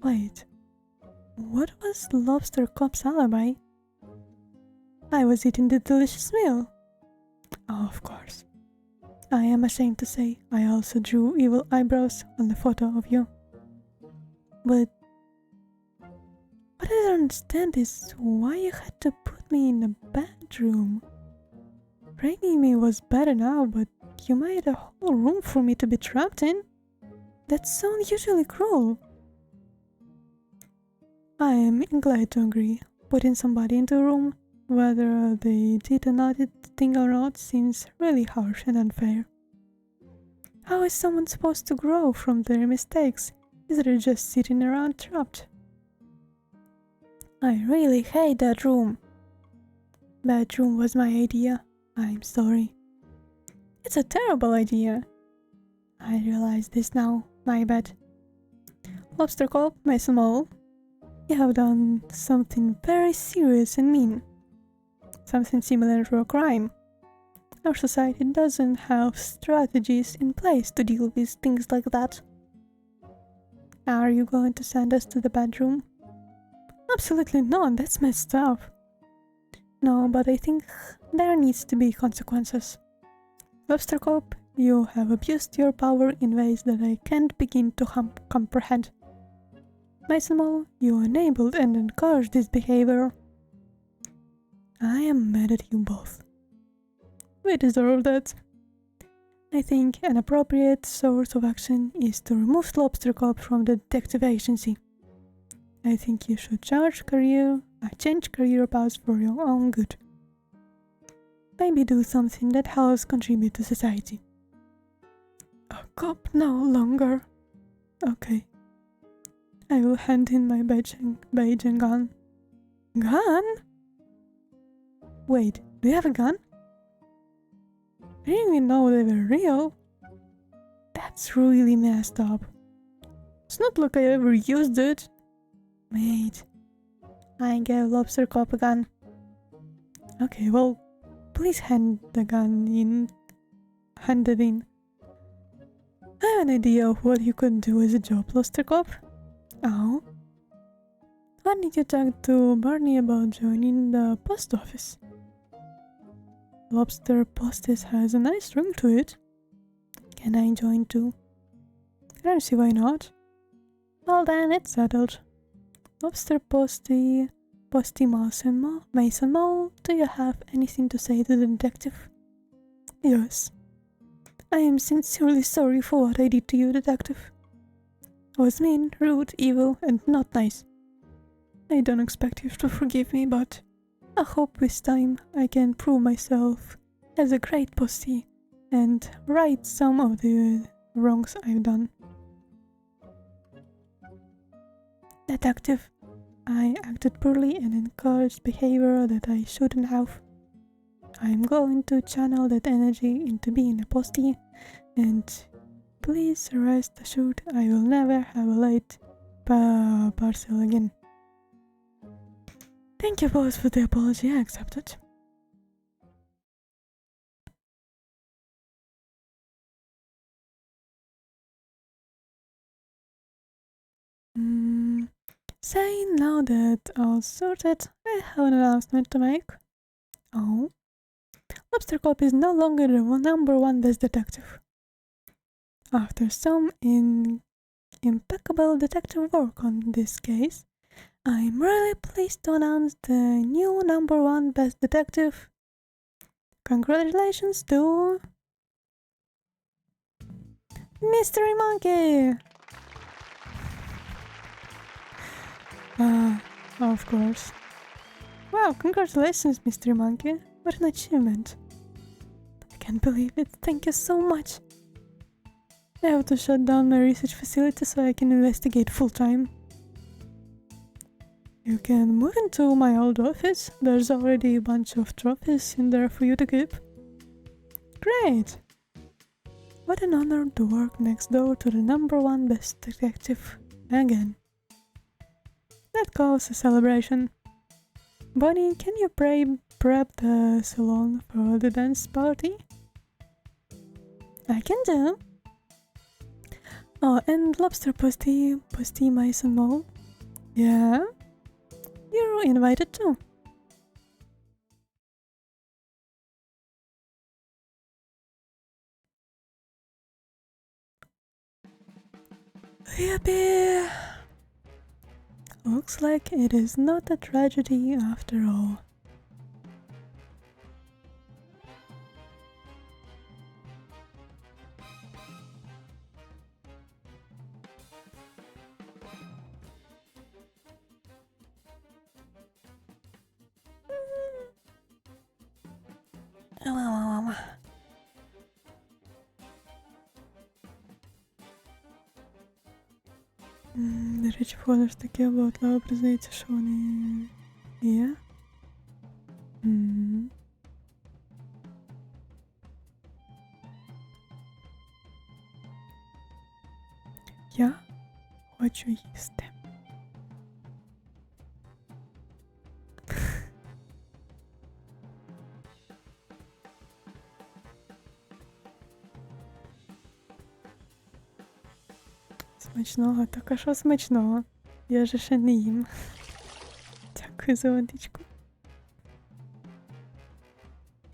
A: Wait, what was Lobster Corp's alibi? I was eating the delicious meal. Oh, of course. I am ashamed to say I also drew evil eyebrows on the photo of you. But what I don't understand is why you had to put me in a bedroom. Raiding me was bad enough, but you made a whole room for me to be trapped in? That's so unusually cruel. I am glad to agree. Putting somebody into a room, whether they did an audit thing or not, seems really harsh and unfair. How is someone supposed to grow from their mistakes? Is it just sitting around trapped? I really hate that room. Bedroom was my idea. I'm sorry. It's a terrible idea. I realize this now. My bad. Lobster Cop, Mason Mole, you have done something very serious and mean. Something similar to a crime. Our society doesn't have strategies in place to deal with things like that. Are you going to send us to the bedroom? Absolutely not, that's messed up. No, but I think there needs to be consequences. Lobster Cop, you have abused your power in ways that I can't begin to comprehend. Mason Mole, you enabled and encouraged this behavior. I am mad at you both. We deserve that. I think an appropriate source of action is to remove Lobster Cop from the detective agency. I think you should change career paths for your own good. Maybe do something that helps contribute to society. A cop no longer. Okay. I will hand in my badge and gun. Gun? Wait, do you have a gun? I didn't even know they were real. That's really messed up. It's not like I ever used it. Mate, I gave Lobster Cop a gun. Okay, well, please hand the gun in. Hand it in. I have an idea of what you could do as a job, Lobster Cop. Oh? Why did you talk to Barney about joining the post office? Lobster Postis has a nice ring to it. Can I join too? I don't see why not. Well then, it's settled. Lobster Mason Mole, do you have anything to say to the detective? Yes. I am sincerely sorry for what I did to you, detective. I was mean, rude, evil, and not nice. I don't expect you to forgive me, but I hope this time I can prove myself as a great postie and right some of the wrongs I've done. Detective, I acted poorly and encouraged behavior that I shouldn't have. I'm going to channel that energy into being a postie, and please rest assured I will never have a late parcel again. Thank you both for the apology, I accept it. Saying now that all sorted, I have an announcement to make. Oh? Lobster Cop is no longer the number one best detective. After some impeccable detective work on this case, I'm really pleased to announce the new number one best detective. Congratulations to Mystery Monkey! Of course. Wow, congratulations, Mystery Monkey. What an achievement. I can't believe it. Thank you so much. I have to shut down my research facility so I can investigate full-time. You can move into my old office. There's already a bunch of trophies in there for you to keep. Great! What an honor to work next door to the number one best detective again. That calls a celebration. Bonnie, can you prep the salon for the dance party? I can do. Oh, and Lobster Posty Mason Mole. Yeah? You're invited too. Yippee! Looks like it is not a tragedy after all. До речі, входу ж таке, бо от Лео признається, що вони є. Я хочу їсти. Смачного, так а що смачного? Я же ще не їм. Дякую за водичку.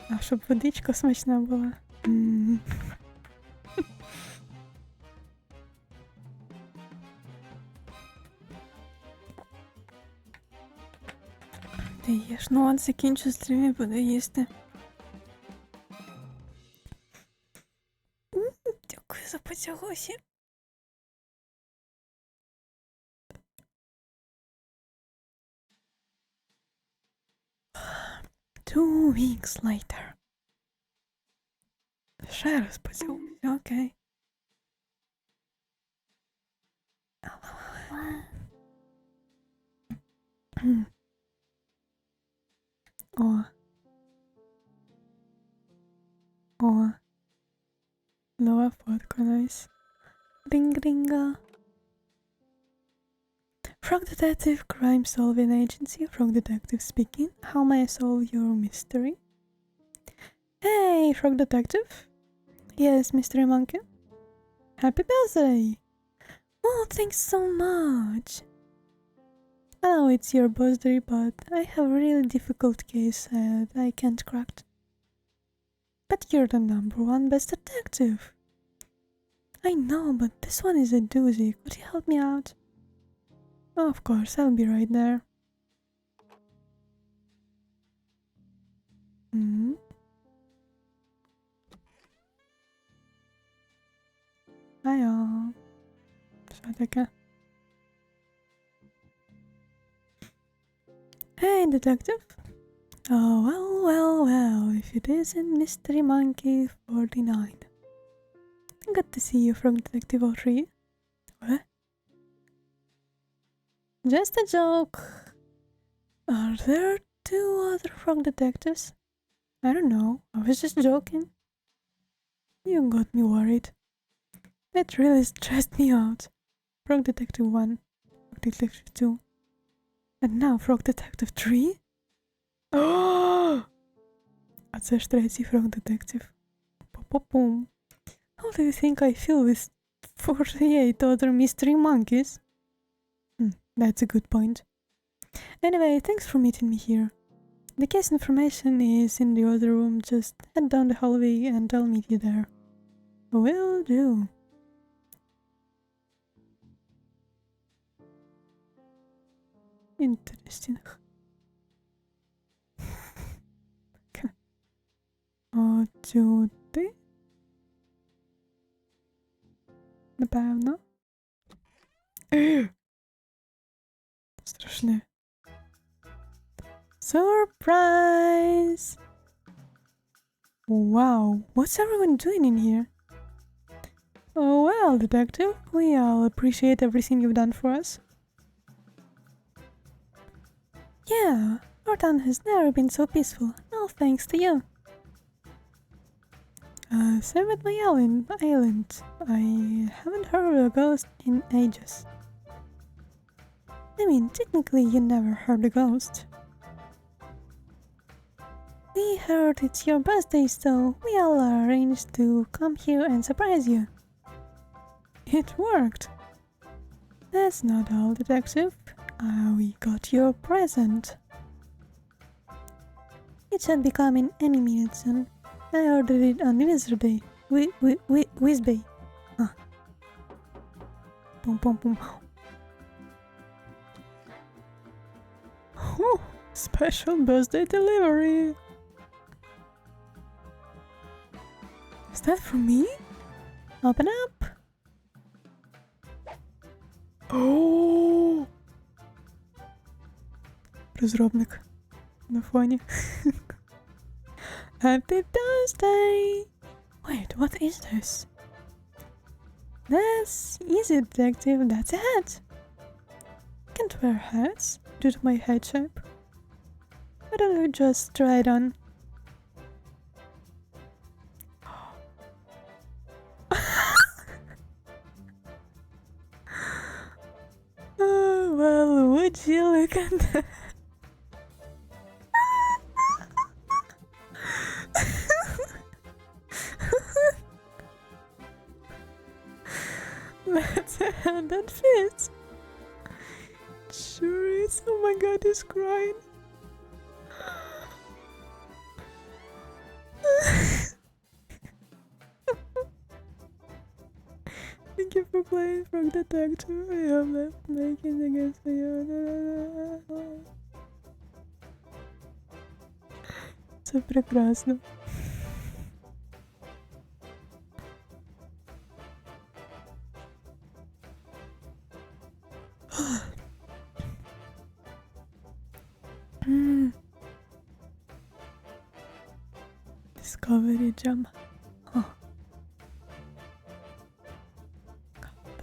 A: А щоб водичка смачна була. Ти їш? Ну от закінчу стрім і буду їсти. Дякую за поцілунки. 2 weeks later. Ще раз поцілуйся, окей. О. О. Нова фотка, найс. Ринг-ринга. Frog Detective, Crime Solving Agency. Frog Detective speaking. How may I solve your mystery? Hey, Frog Detective. Yes, Mystery Monkey. Happy birthday! Oh, thanks so much. Oh, it's your birthday, but I have a really difficult case that I can't crack. But you're the #1 best detective. I know, but this one is a doozy. Could you help me out? Of course, I'll be right there. Hiya. Що таке? Hey, detective. Oh, well, if it isn't Mystery Monkey 49. Good to see you from Detective 03. What? Just a joke. Are there 2 other frog detectives? I don't know. I was just joking. You got me worried. That really stressed me out. Frog Detective 1, Frog Detective 2, and now Frog Detective 3? Oh! А це ж третій Frog Detective. Pum. How do you think I feel with 48 other mystery monkeys? That's a good point. Anyway, thanks for meeting me here. The case information is in the other room. Just head down the hallway and I'll meet you there. Will do. Interesting. От сюди. Напевно. Страшне. Surprise! Wow, what's everyone doing in here? Oh well, detective, we all appreciate everything you've done for us. Yeah, our town has never been so peaceful, all thanks to you. Same with my island. I haven't heard of a ghost in ages. I mean, technically you never heard a ghost. We heard it's your birthday, so we all arranged to come here and surprise you. It worked. That's not all, detective. We got your present. It should be coming any minute soon. I ordered it on Wednesday. Wednesday. Pum. Oh, special birthday delivery. Is that for me? Open up. Oh! Розробник на фоні. Happy birthday! Wait, what is this? That's easy, detective. That's a hat. Can't wear hats due to my head shape. Why don't you just try it on? Well, would you look at that? That's a hand that fits. Sure is. Oh my god, he's crying. Thank you for playing Frog Detector. I have left making against you. Це прекрасно. Discovery gem. Huh.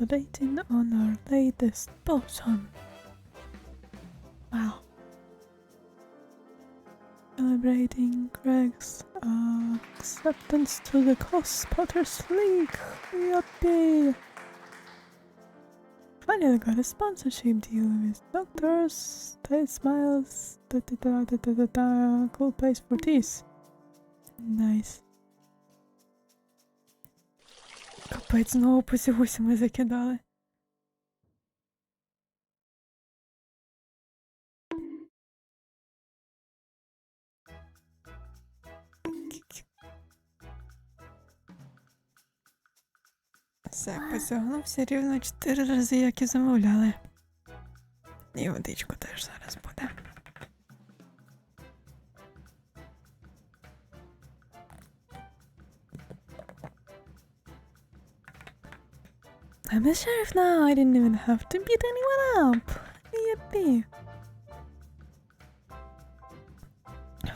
A: Updating on our latest potion. Wow. Celebrating Greg's acceptance to the Spotters League. Yuppie! Finally got a sponsorship deal with doctors. Tight smiles. Cool place for this. Nice. Капець, знову посігуся ми закидали. Все, посягнувся рівно 4 рази, як і замовляли. І водичку теж зараз буде. I'm a sheriff now, I didn't even have to beat anyone up. Yippee.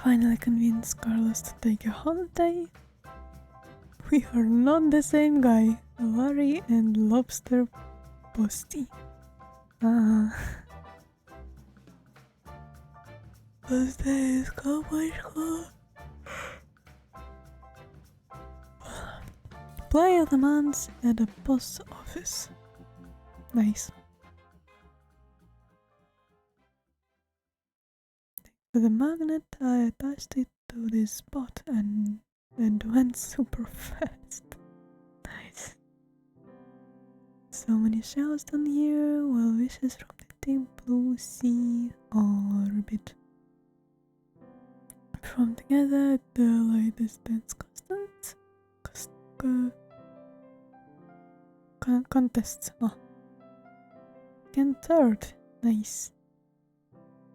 A: Finally convinced Carlos to take a holiday. We are not the same guy. Larry and Lobster Posty. Posty is cowboy. Play of the month at the post office. Nice. With a magnet, I attached it to this spot and it went super fast. Nice. So many shells down here, well wishes from the deep blue sea orbit. From together, the latest dance contests. Oh. Second, third. Nice.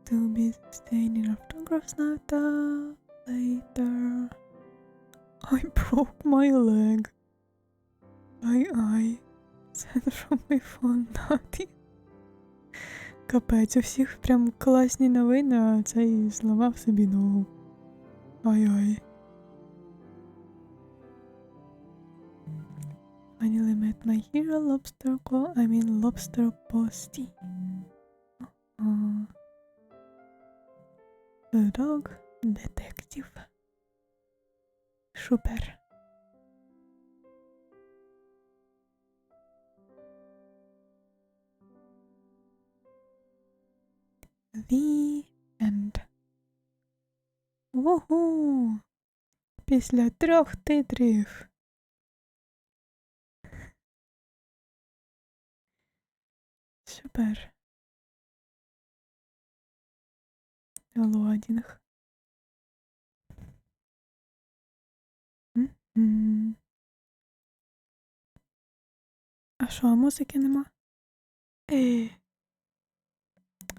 A: To be staying in autographs now. Later. I broke my leg. I sent from my phone naughty. Капець, у всіх прям класні новини, а цей зламав собі ногу. Ай-ай. Finally met my hero, Lobster Posty. The dog detective. Super. The end. Ого! Після 3 титрів. Супер. Лоадінг. А що, а музики нема?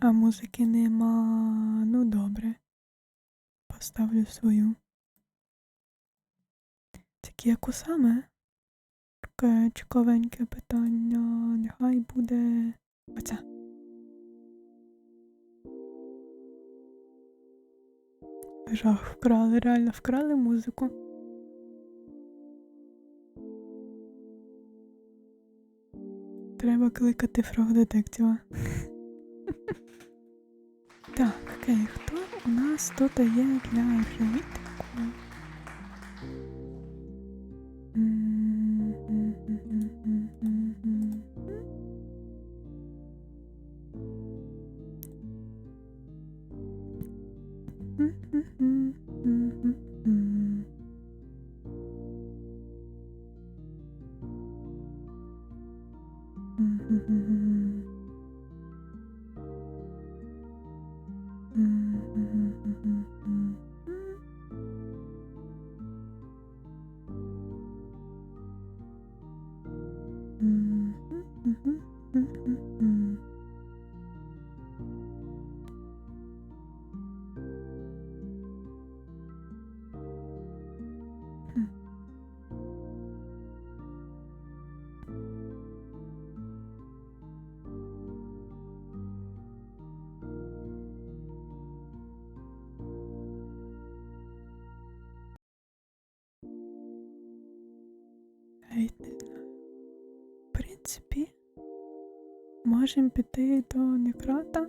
A: А музики нема. Ну добре. Поставлю свою. Такі яку саме? Таке цікавеньке питання. Нехай буде оця. Жах, вкрали, реально вкрали музику. Треба кликати фрог-детектива. Так, окей, хто у нас тут є для живітку? Навіть не знаю. В принципі, можемо піти до Некрата.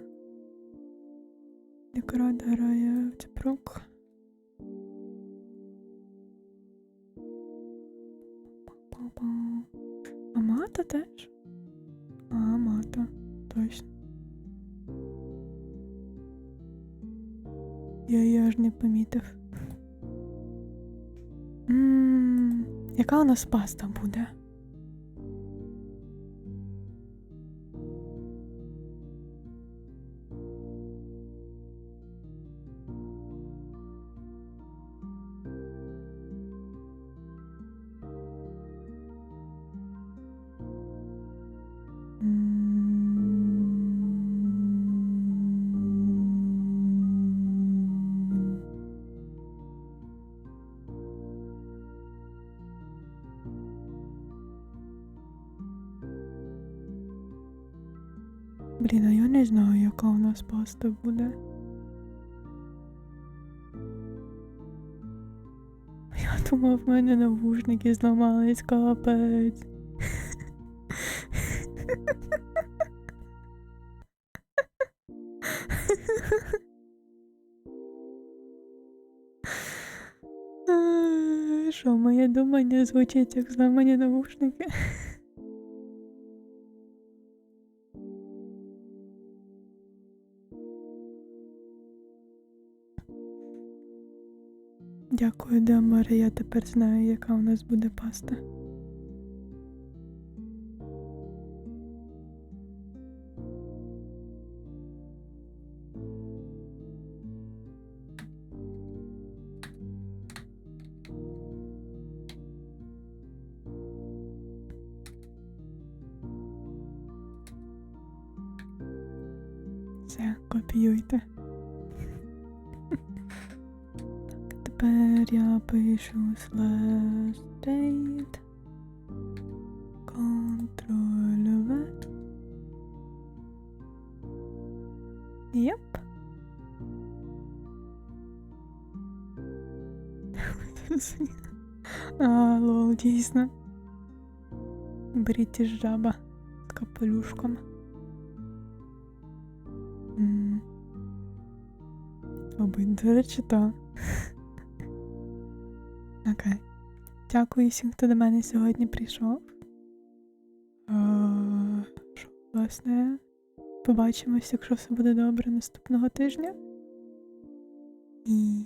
A: Некрат грає в Цепрок. А Мата теж? А, Мата. Точно. Я її аж не помітив. Яка у нас паста буде? Блін, а я не знаю, яка у нас паста буде. Я думав, в мене навушники зламались, капець. Що, моє думання звучить як зламані навушники? Дякую, Демаре, я тепер знаю, яка у нас буде паста. Все, копіюйте. Тепер я пишу slash date, Ctrl-V. Єп. А, лол, дійсно. Брitish жаба з капелюшком. До речі, то. Окей. Дякую всім, хто до мене сьогодні прийшов. Власне, побачимось, якщо все буде добре, наступного тижня. І